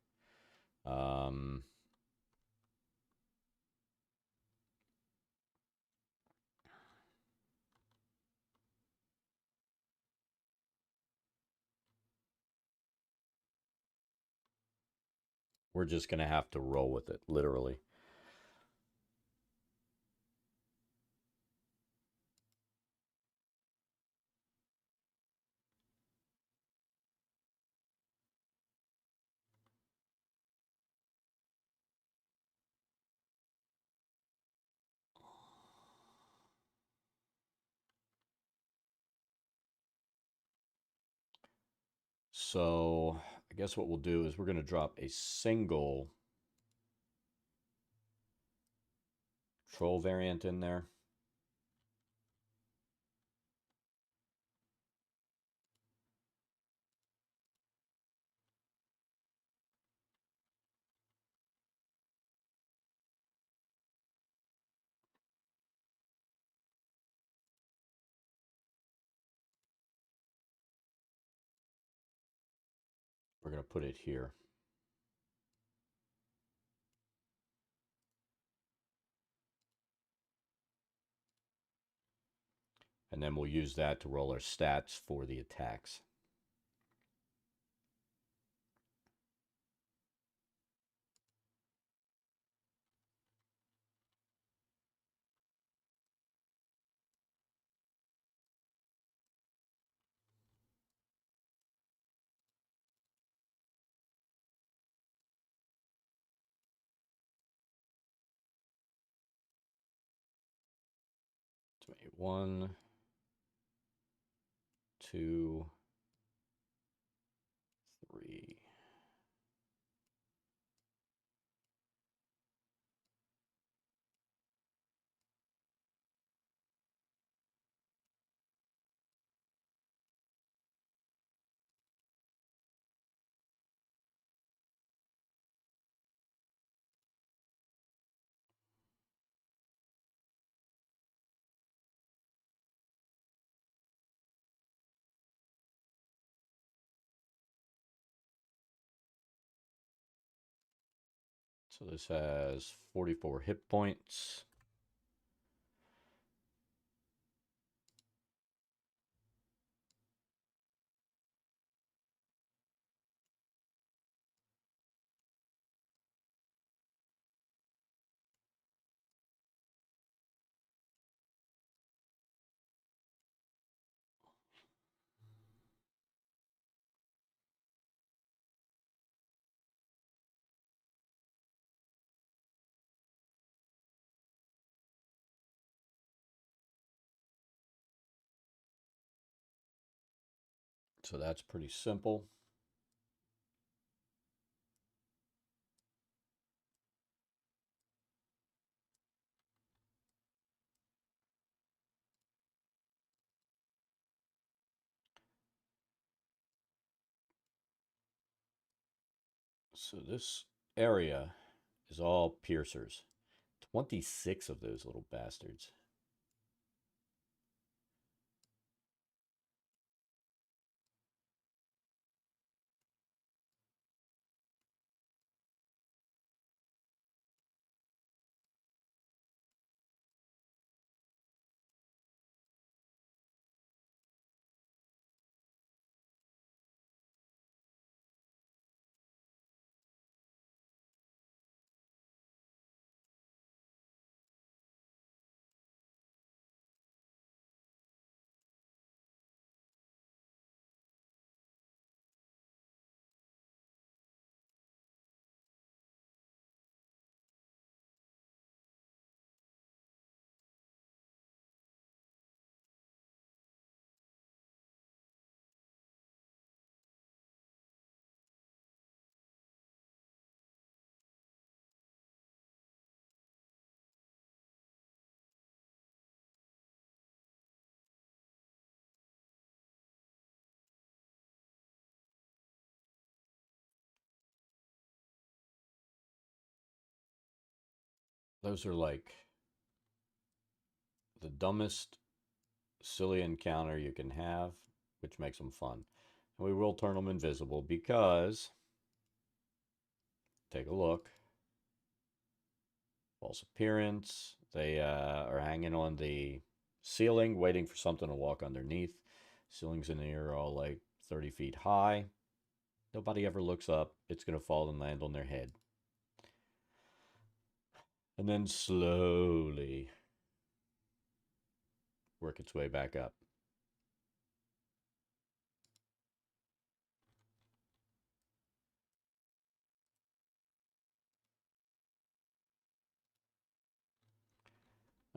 We're just going to have to roll with it, literally. So I guess what we'll do is we're going to drop a single troll variant in there. We're going to put it here. And then we'll use that to roll our stats for the attacks. So 1, 2, 3. So this has 44 hit points. So that's pretty simple. So this area is all piercers. 26 of those little bastards. Those are like the dumbest, silly encounter you can have, which makes them fun. And we will turn them invisible because, take a look, false appearance. They are hanging on the ceiling, waiting for something to walk underneath. Ceilings in here are all like 30 feet high. Nobody ever looks up. It's going to fall and land on their head. And then slowly work its way back up.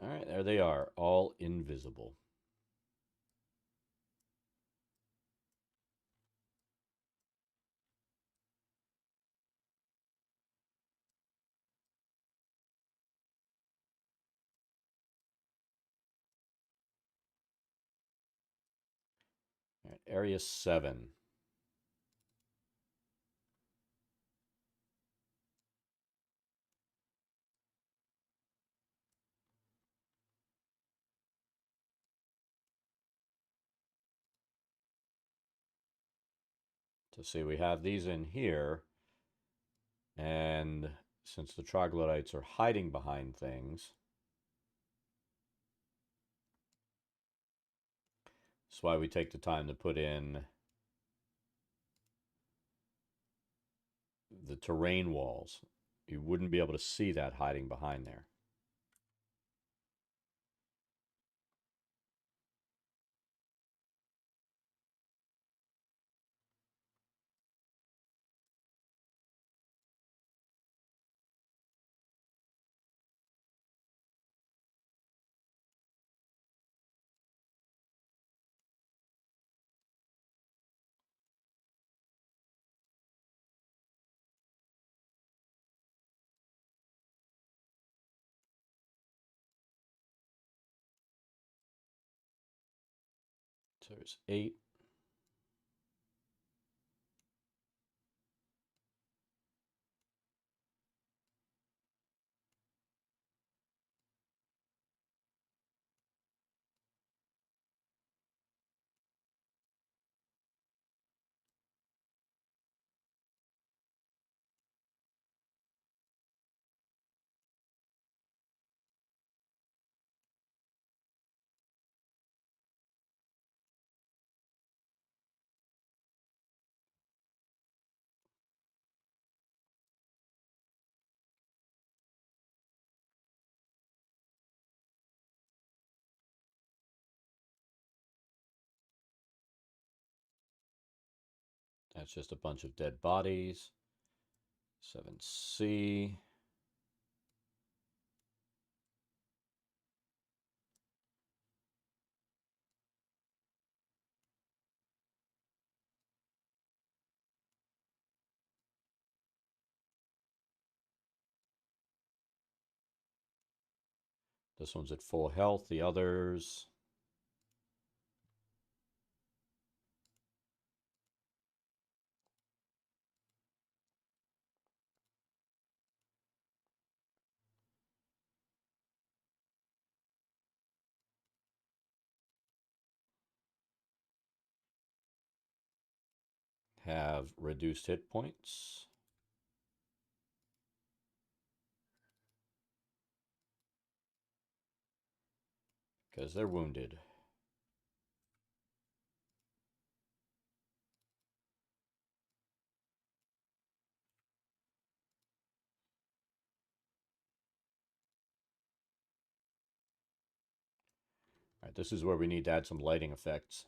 All right, there they are, all invisible. Area 7. So see, we have these in here, and since the troglodytes are hiding behind things, that's why we take the time to put in the terrain walls. You wouldn't be able to see that hiding behind there. So there's 8. That's just a bunch of dead bodies. 7C. This one's at full health. The others, have reduced hit points because they're wounded. All right, this is where we need to add some lighting effects.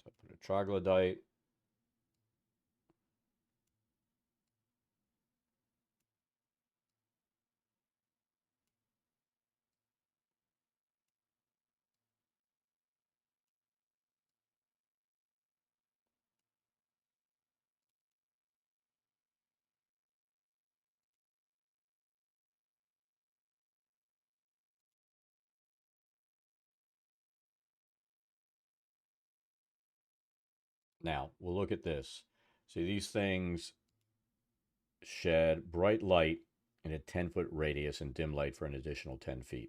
So I put a troglodyte. Now, we'll look at this. See, these things shed bright light in a 10-foot radius and dim light for an additional 10 feet.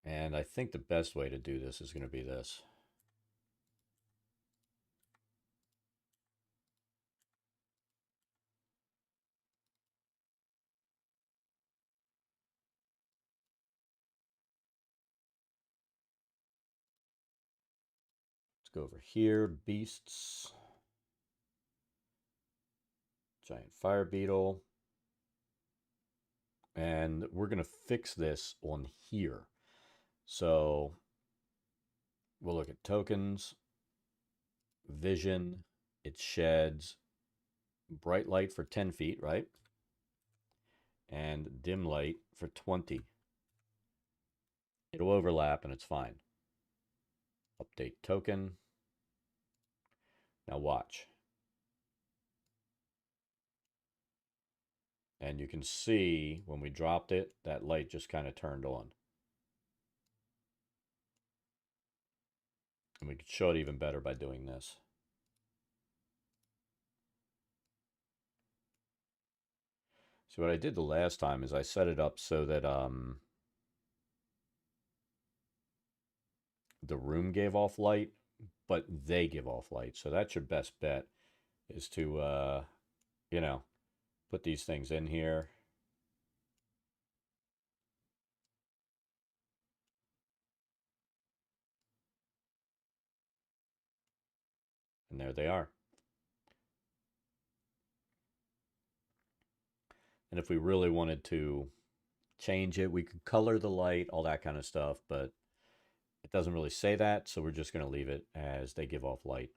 And I think the best way to do this is going to be this. Let's go over here, beasts, giant fire beetle. And we're going to fix this on here. So we'll look at tokens, vision. It sheds bright light for 10 feet, right? And dim light for 20. It'll overlap and it's fine. Update token. Now watch. And you can see when we dropped it, that light just kind of turned on. And we could show it even better by doing this. So what I did the last time is I set it up so that the room gave off light, but they give off light. So that's your best bet, is to, you know, put these things in here. And there they are. And if we really wanted to change it, we could color the light, all that kind of stuff, but it doesn't really say that, so we're just going to leave it as they give off light.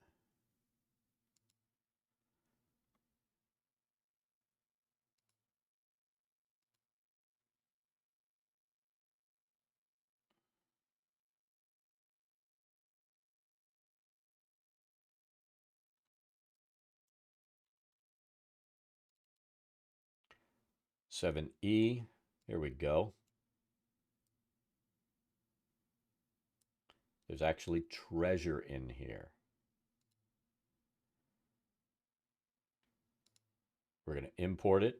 (7E), here we go. There's actually treasure in here. We're going to import it.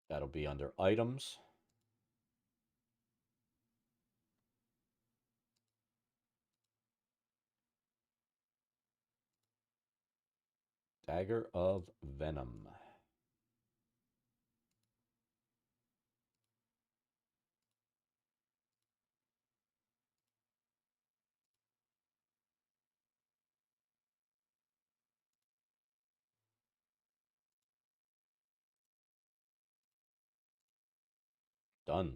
That'll be under items. Dagger of Venom. Done.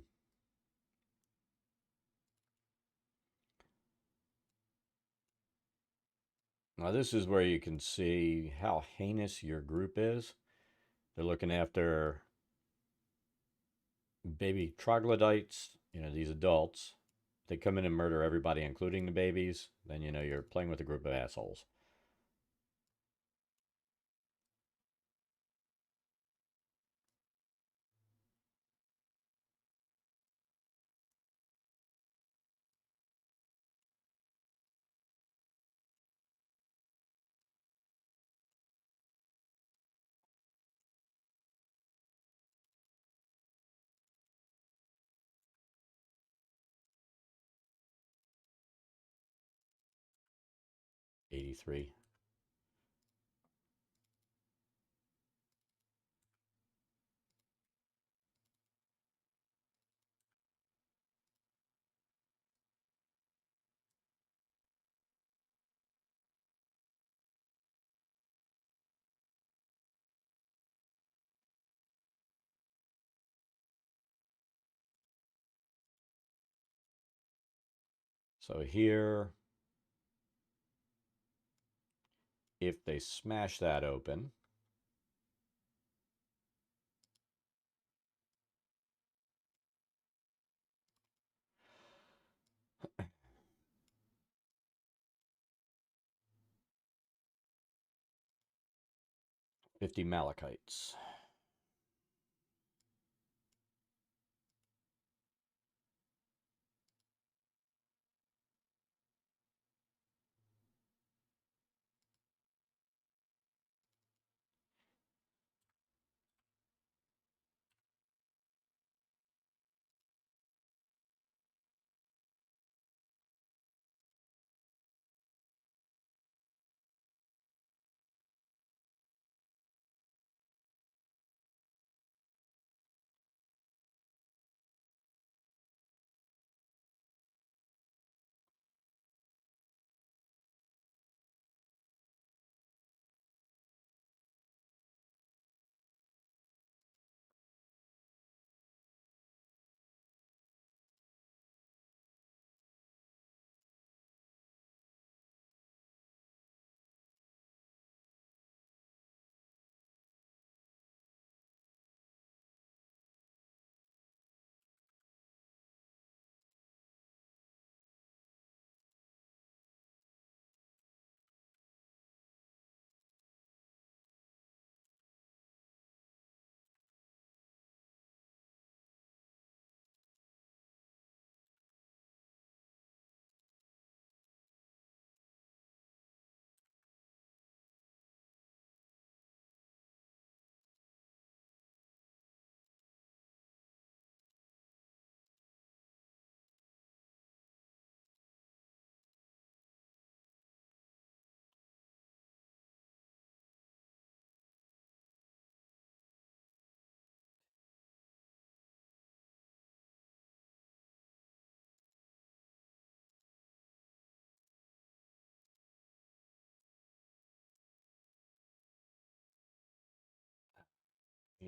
Now this is where you can see how heinous your group is. They're looking after baby troglodytes, these adults. They come in and murder everybody, including the babies. Then, you're playing with a group of assholes. (83). So here, if they smash that open, $50 Malachites.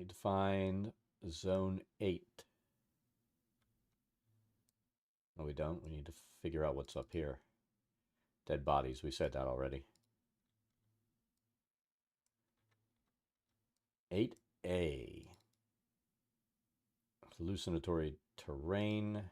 Need to find zone 8. No, we don't. We need to figure out what's up here. Dead bodies. We said that already. 8A. Hallucinatory terrain.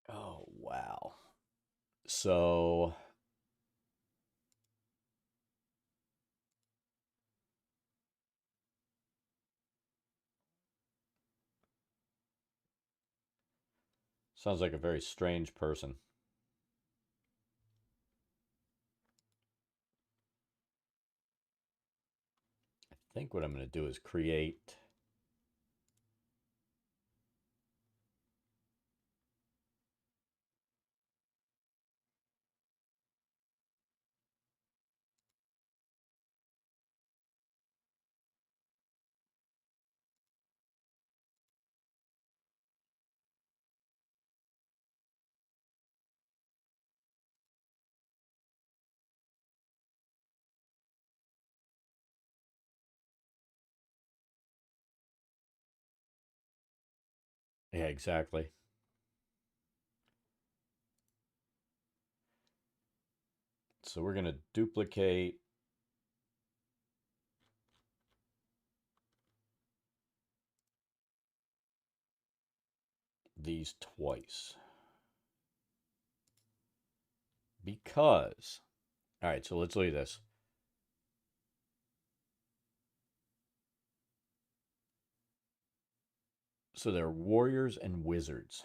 Oh, wow. So sounds like a very strange person. I think what I'm going to do is create yeah, exactly. So we're going to duplicate these twice. Because, all right, so let's look at this. So they're warriors and wizards.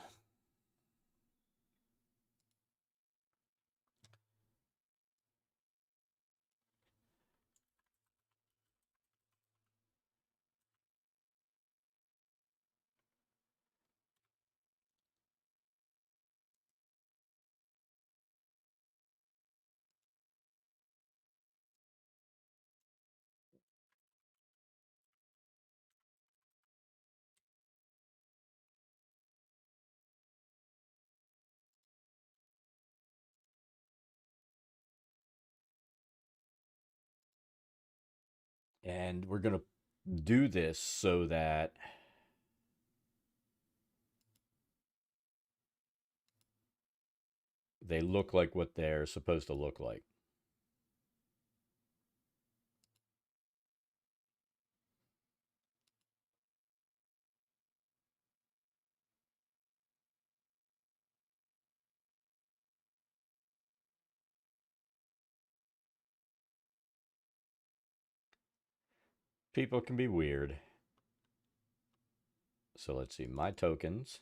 And we're going to do this so that they look like what they're supposed to look like. People can be weird. So let's see, my tokens.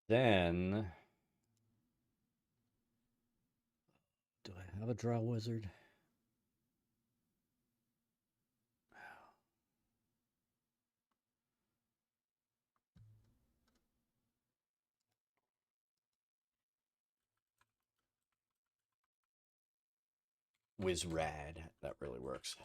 Then, do I have a draw wizard? Wizrad, that really works.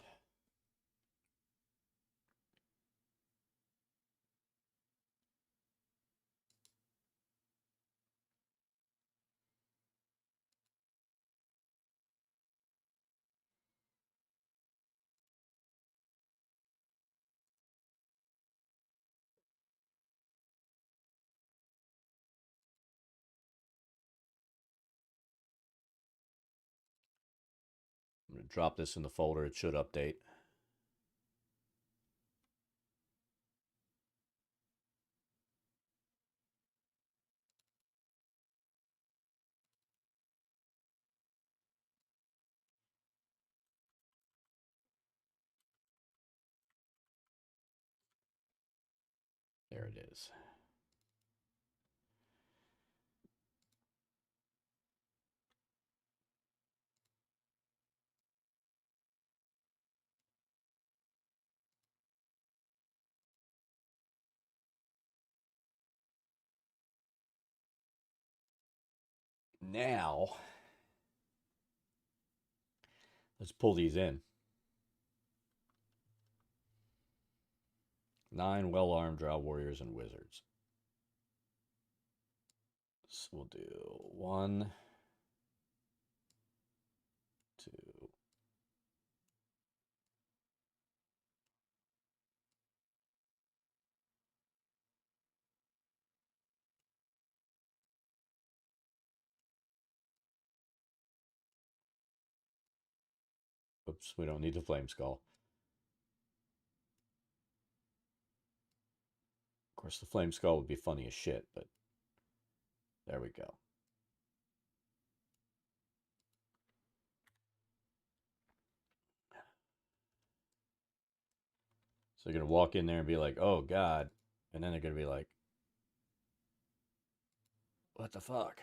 drop this in the folder. It should update. There it is. Now, let's pull these in. 9 well-armed drow warriors and wizards. So we'll do 1, 2. Oops, we don't need the flame skull. Of course, the flame skull would be funny as shit, but there we go. So they're going to walk in there and be like, oh, God. And then they're going to be like, what the fuck?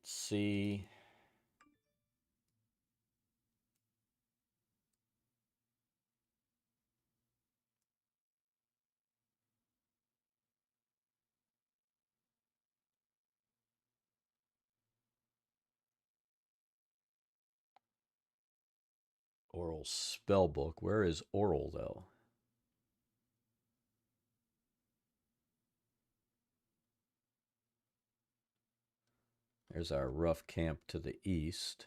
C. Oral spell book. Where is oral, though? There's our rough camp to the east.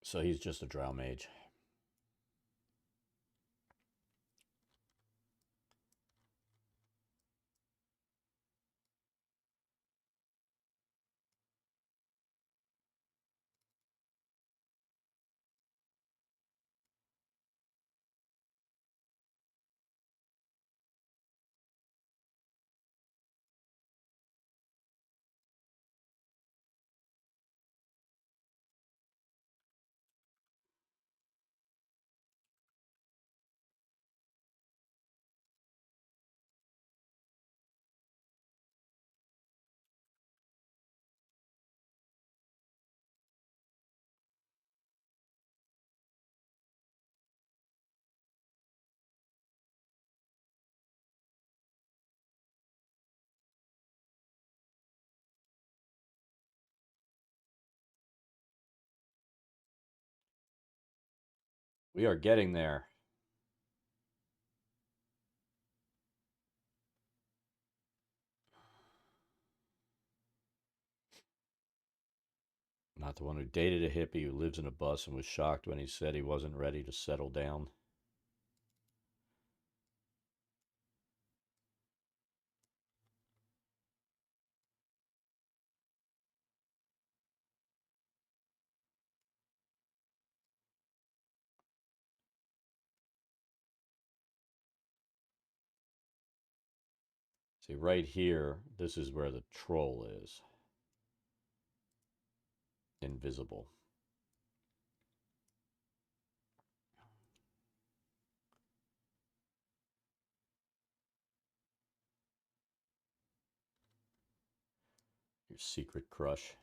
So he's just a drow mage. We are getting there. Not the one who dated a hippie who lives in a bus and was shocked when he said he wasn't ready to settle down. See, right here, this is where the troll is. Invisible. Your secret crush.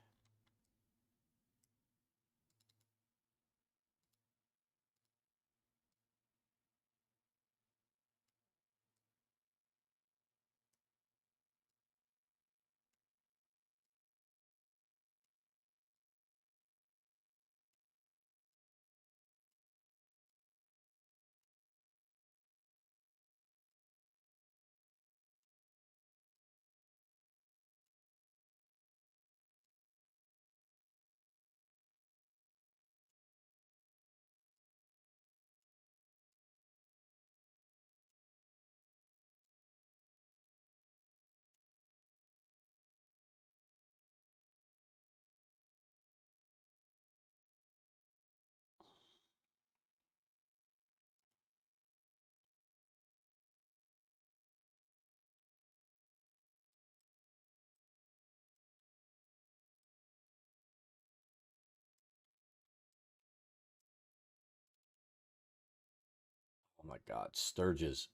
my God, Sturges.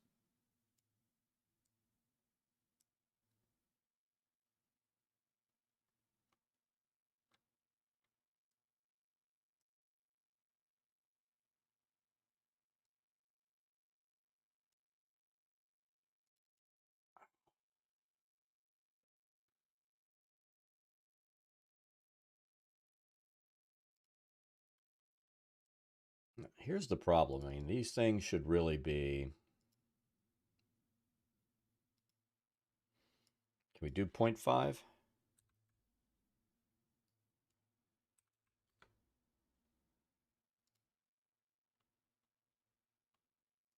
Here's the problem. I mean, these things should really be... Can we do 0.5?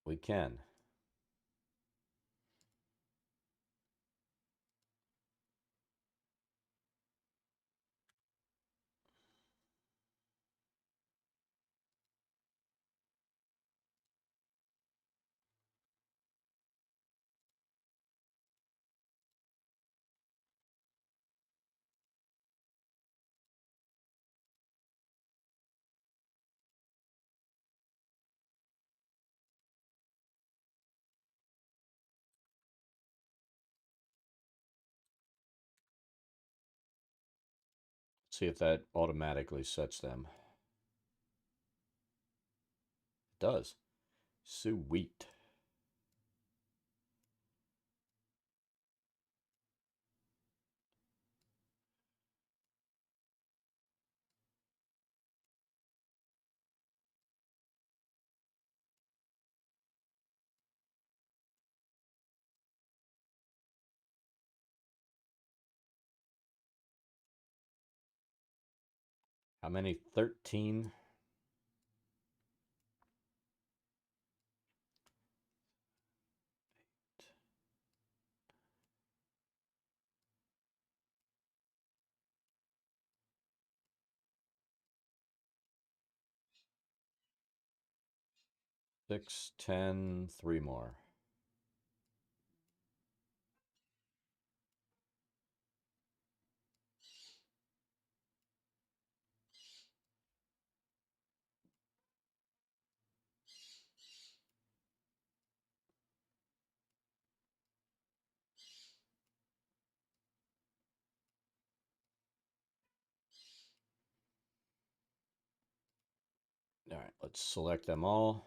We can. See if that automatically sets them. It does. Sweet. How many? 13? Six, 10, 3 more. All right, let's select them all.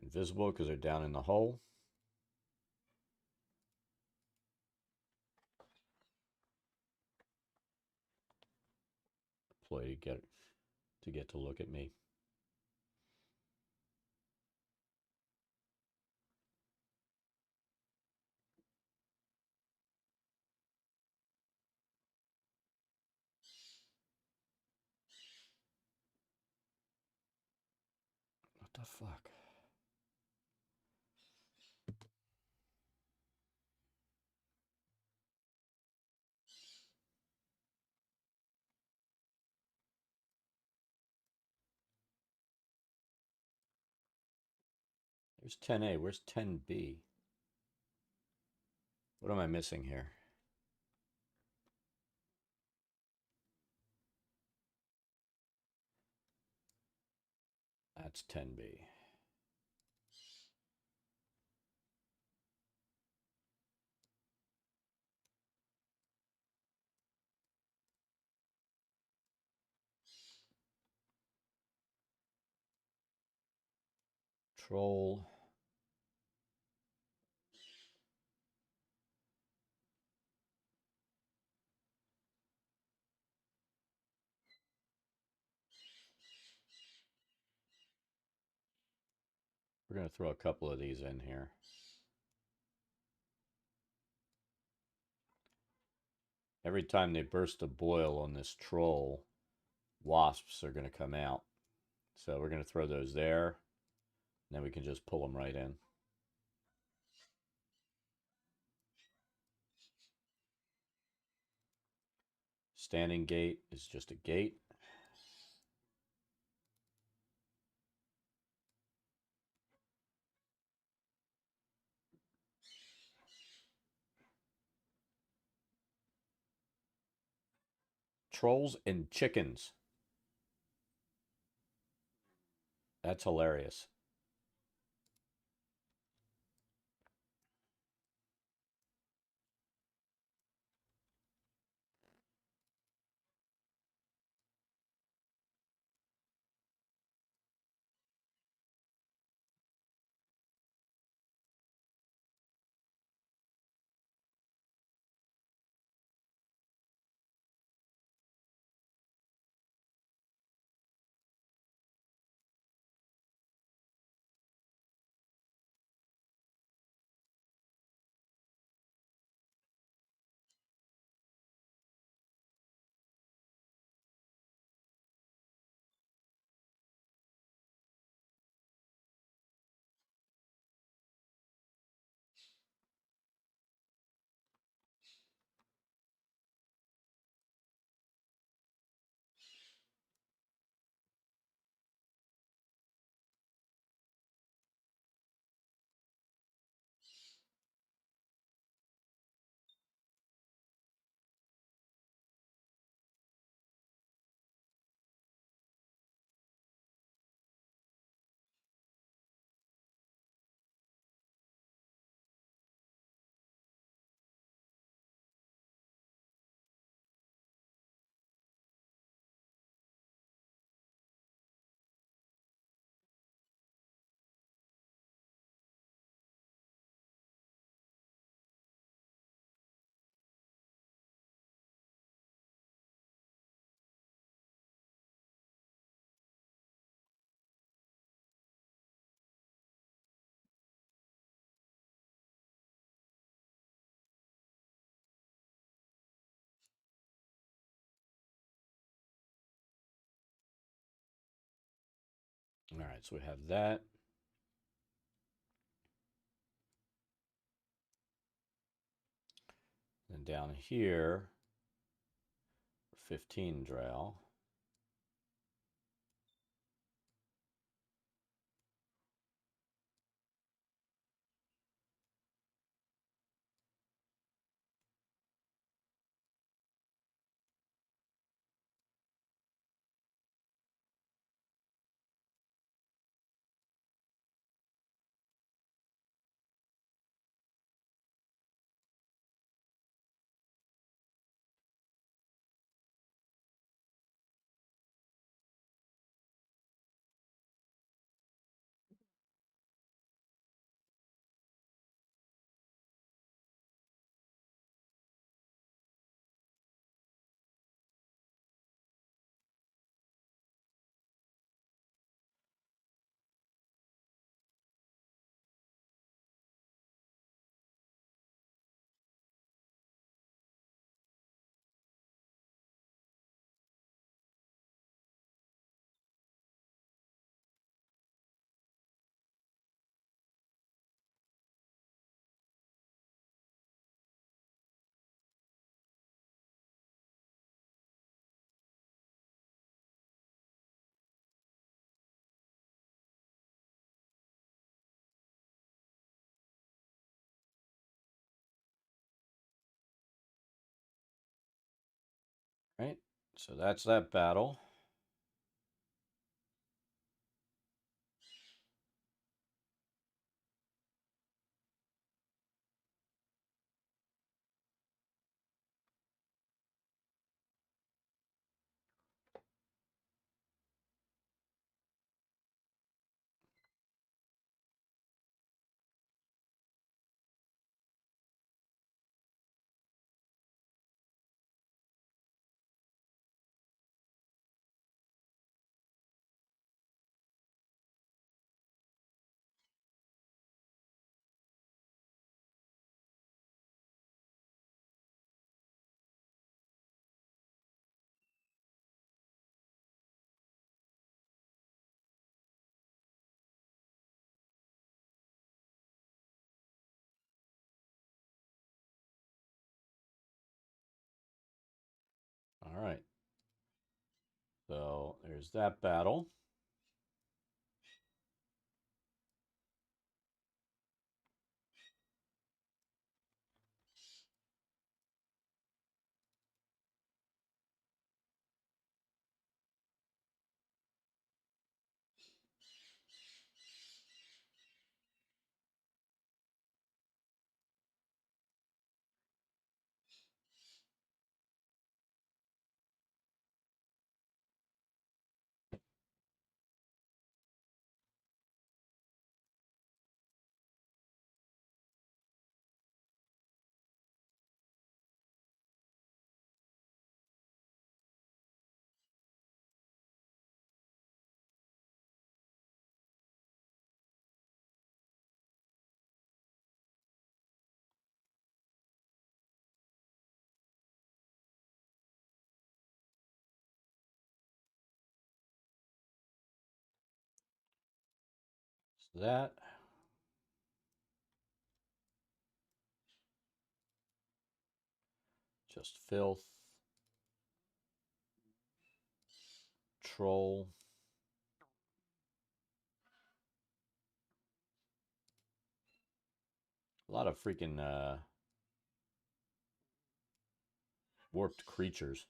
Invisible because they're down in the hole. Employee get to look at me. What the fuck? There's 10A. Where's 10B? What am I missing here? That's 10B. Troll. We're going to throw a couple of these in here. Every time they burst a boil on this troll, wasps are going to come out. So we're going to throw those there. And then we can just pull them right in. Standing gate is just a gate. Trolls and chickens. That's hilarious. right, so we have that. And down here, 15 drow. Right, so that's that battle. All right, so there's that battle. So that. Just filth. Troll. A lot of freaking warped creatures.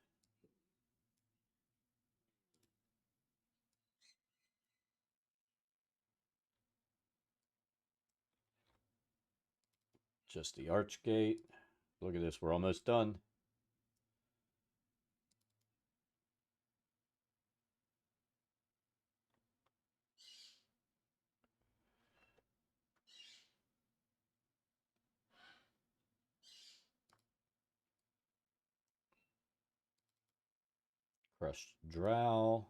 Just the Archgate. Look at this, we're almost done. Crushed Drow.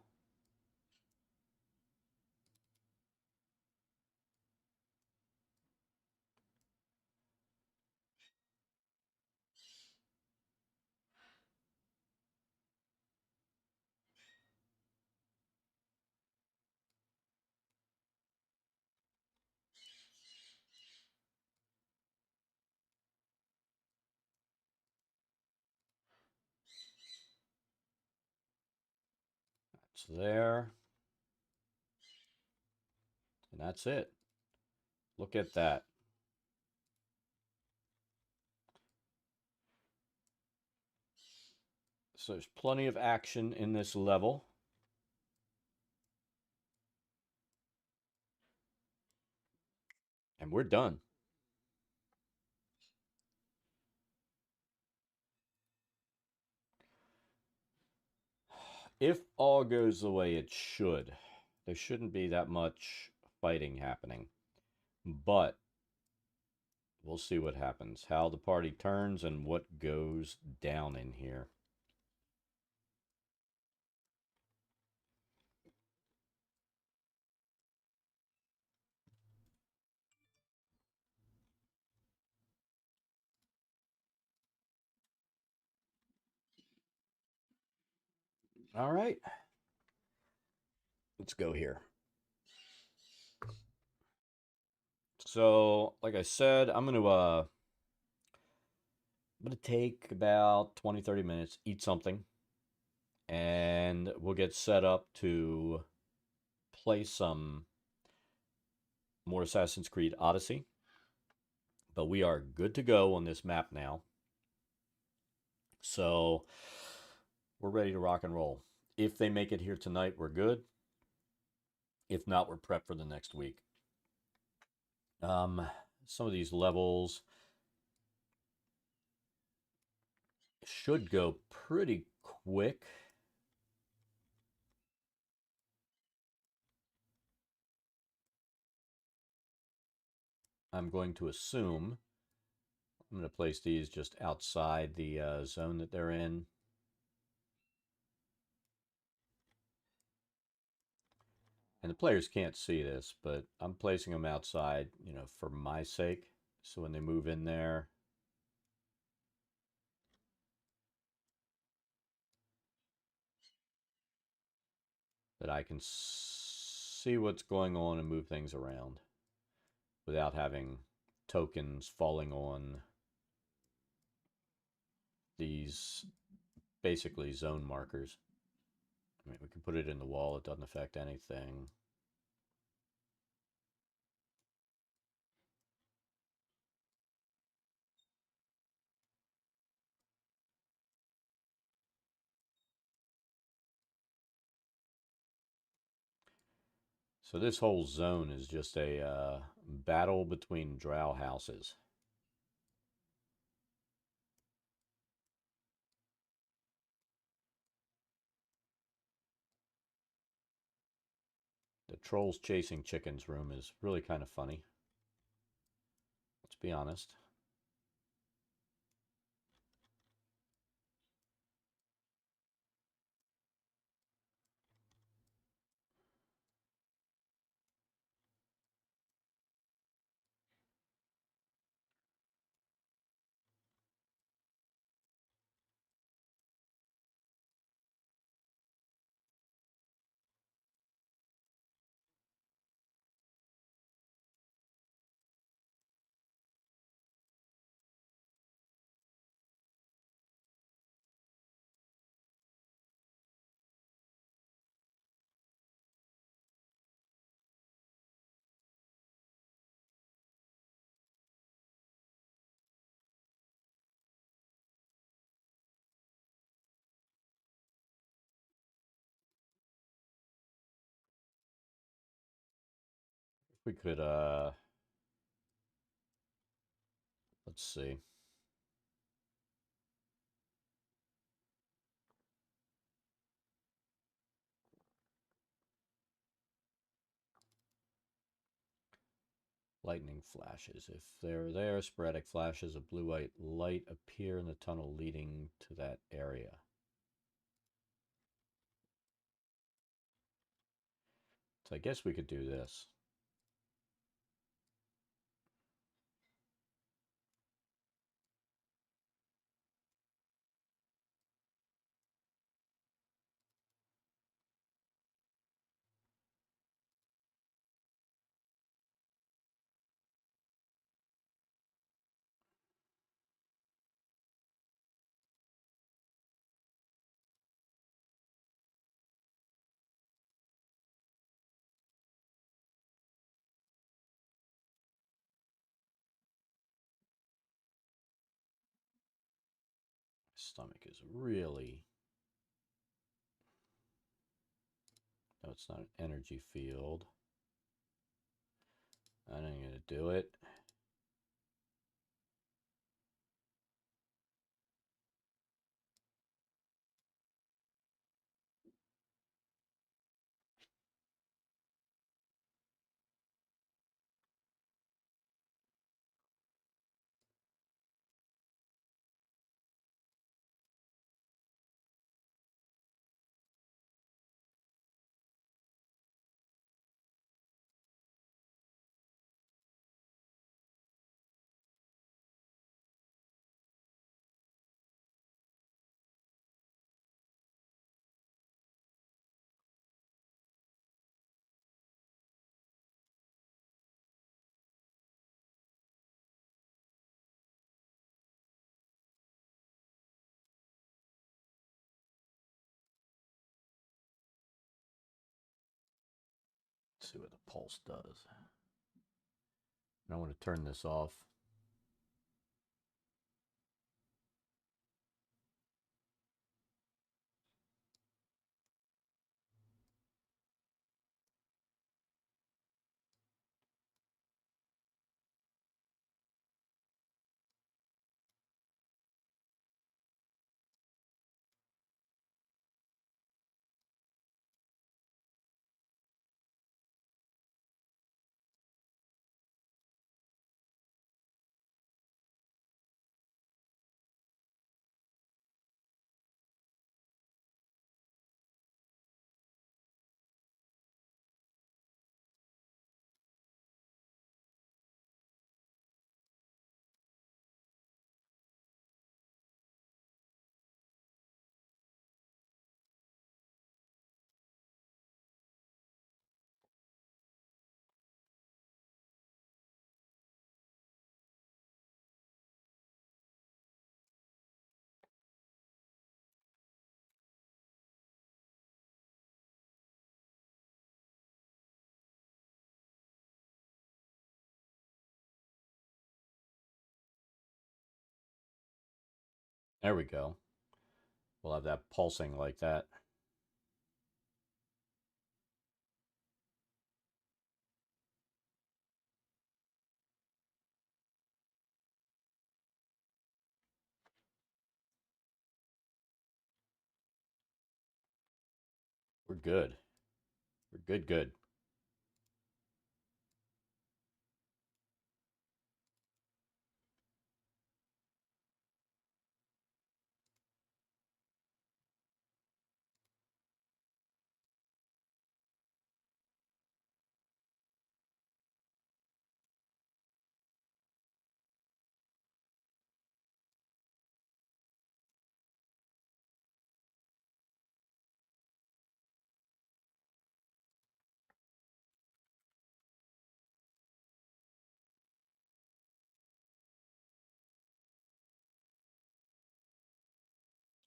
It's there. And that's it. Look at that. So there's plenty of action in this level. And we're done. If all goes the way it should, there shouldn't be that much fighting happening. But we'll see what happens, how the party turns and what goes down in here. All right. Let's go here. So, like I said, I'm gonna take about 20-30 minutes, eat something, and we'll get set up to play some more Assassin's Creed Odyssey. But we are good to go on this map now. So we're ready to rock and roll. If they make it here tonight, we're good. If not, we're prepped for the next week. Some of these levels should go pretty quick. I'm going to assume I'm going to place these just outside the zone that they're in. And the players can't see this, but I'm placing them outside, you know, for my sake. So when they move in there, that I can see what's going on and move things around without having tokens falling on these basically zone markers. I mean, we can put it in the wall, it doesn't affect anything. So this whole zone is just a battle between drow houses. The trolls chasing chickens room is really kind of funny. Let's be honest. If we could, let's see. Lightning flashes. If they're there, sporadic flashes of blue-white light appear in the tunnel leading to that area. So I guess we could do this. stomach is really... No, it's not an energy field. I ain't gonna do it. Let's see what the pulse does. And I want to turn this off. There we go. We'll have that pulsing like that. We're good. We're good.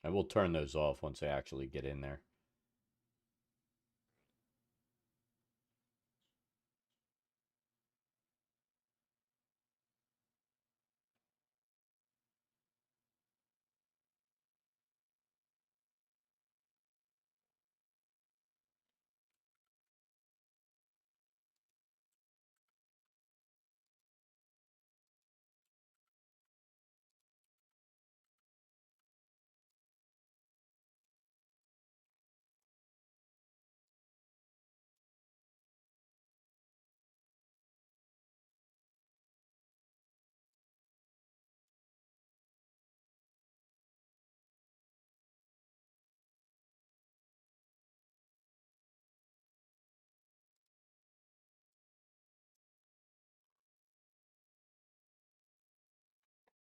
And we'll turn those off once they actually get in there.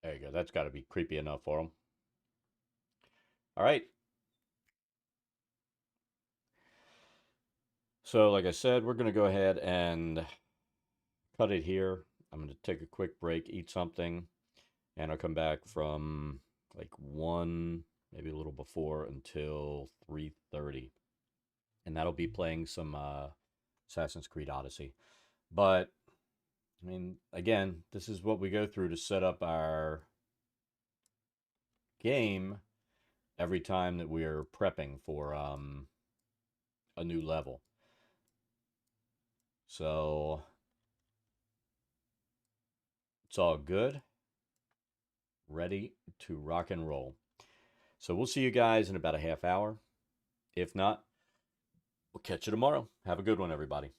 There you go. That's got to be creepy enough for them. All right. So, like I said, we're going to go ahead and cut it here. I'm going to take a quick break, eat something, and I'll come back from like 1, maybe a little before, until 3:30. And that'll be playing some Assassin's Creed Odyssey. But, I mean, again, this is what we go through to set up our game. every time that we're prepping for a new level. So it's all good. Ready to rock and roll. So we'll see you guys in about a half hour. If not, we'll catch you tomorrow. Have a good one, everybody.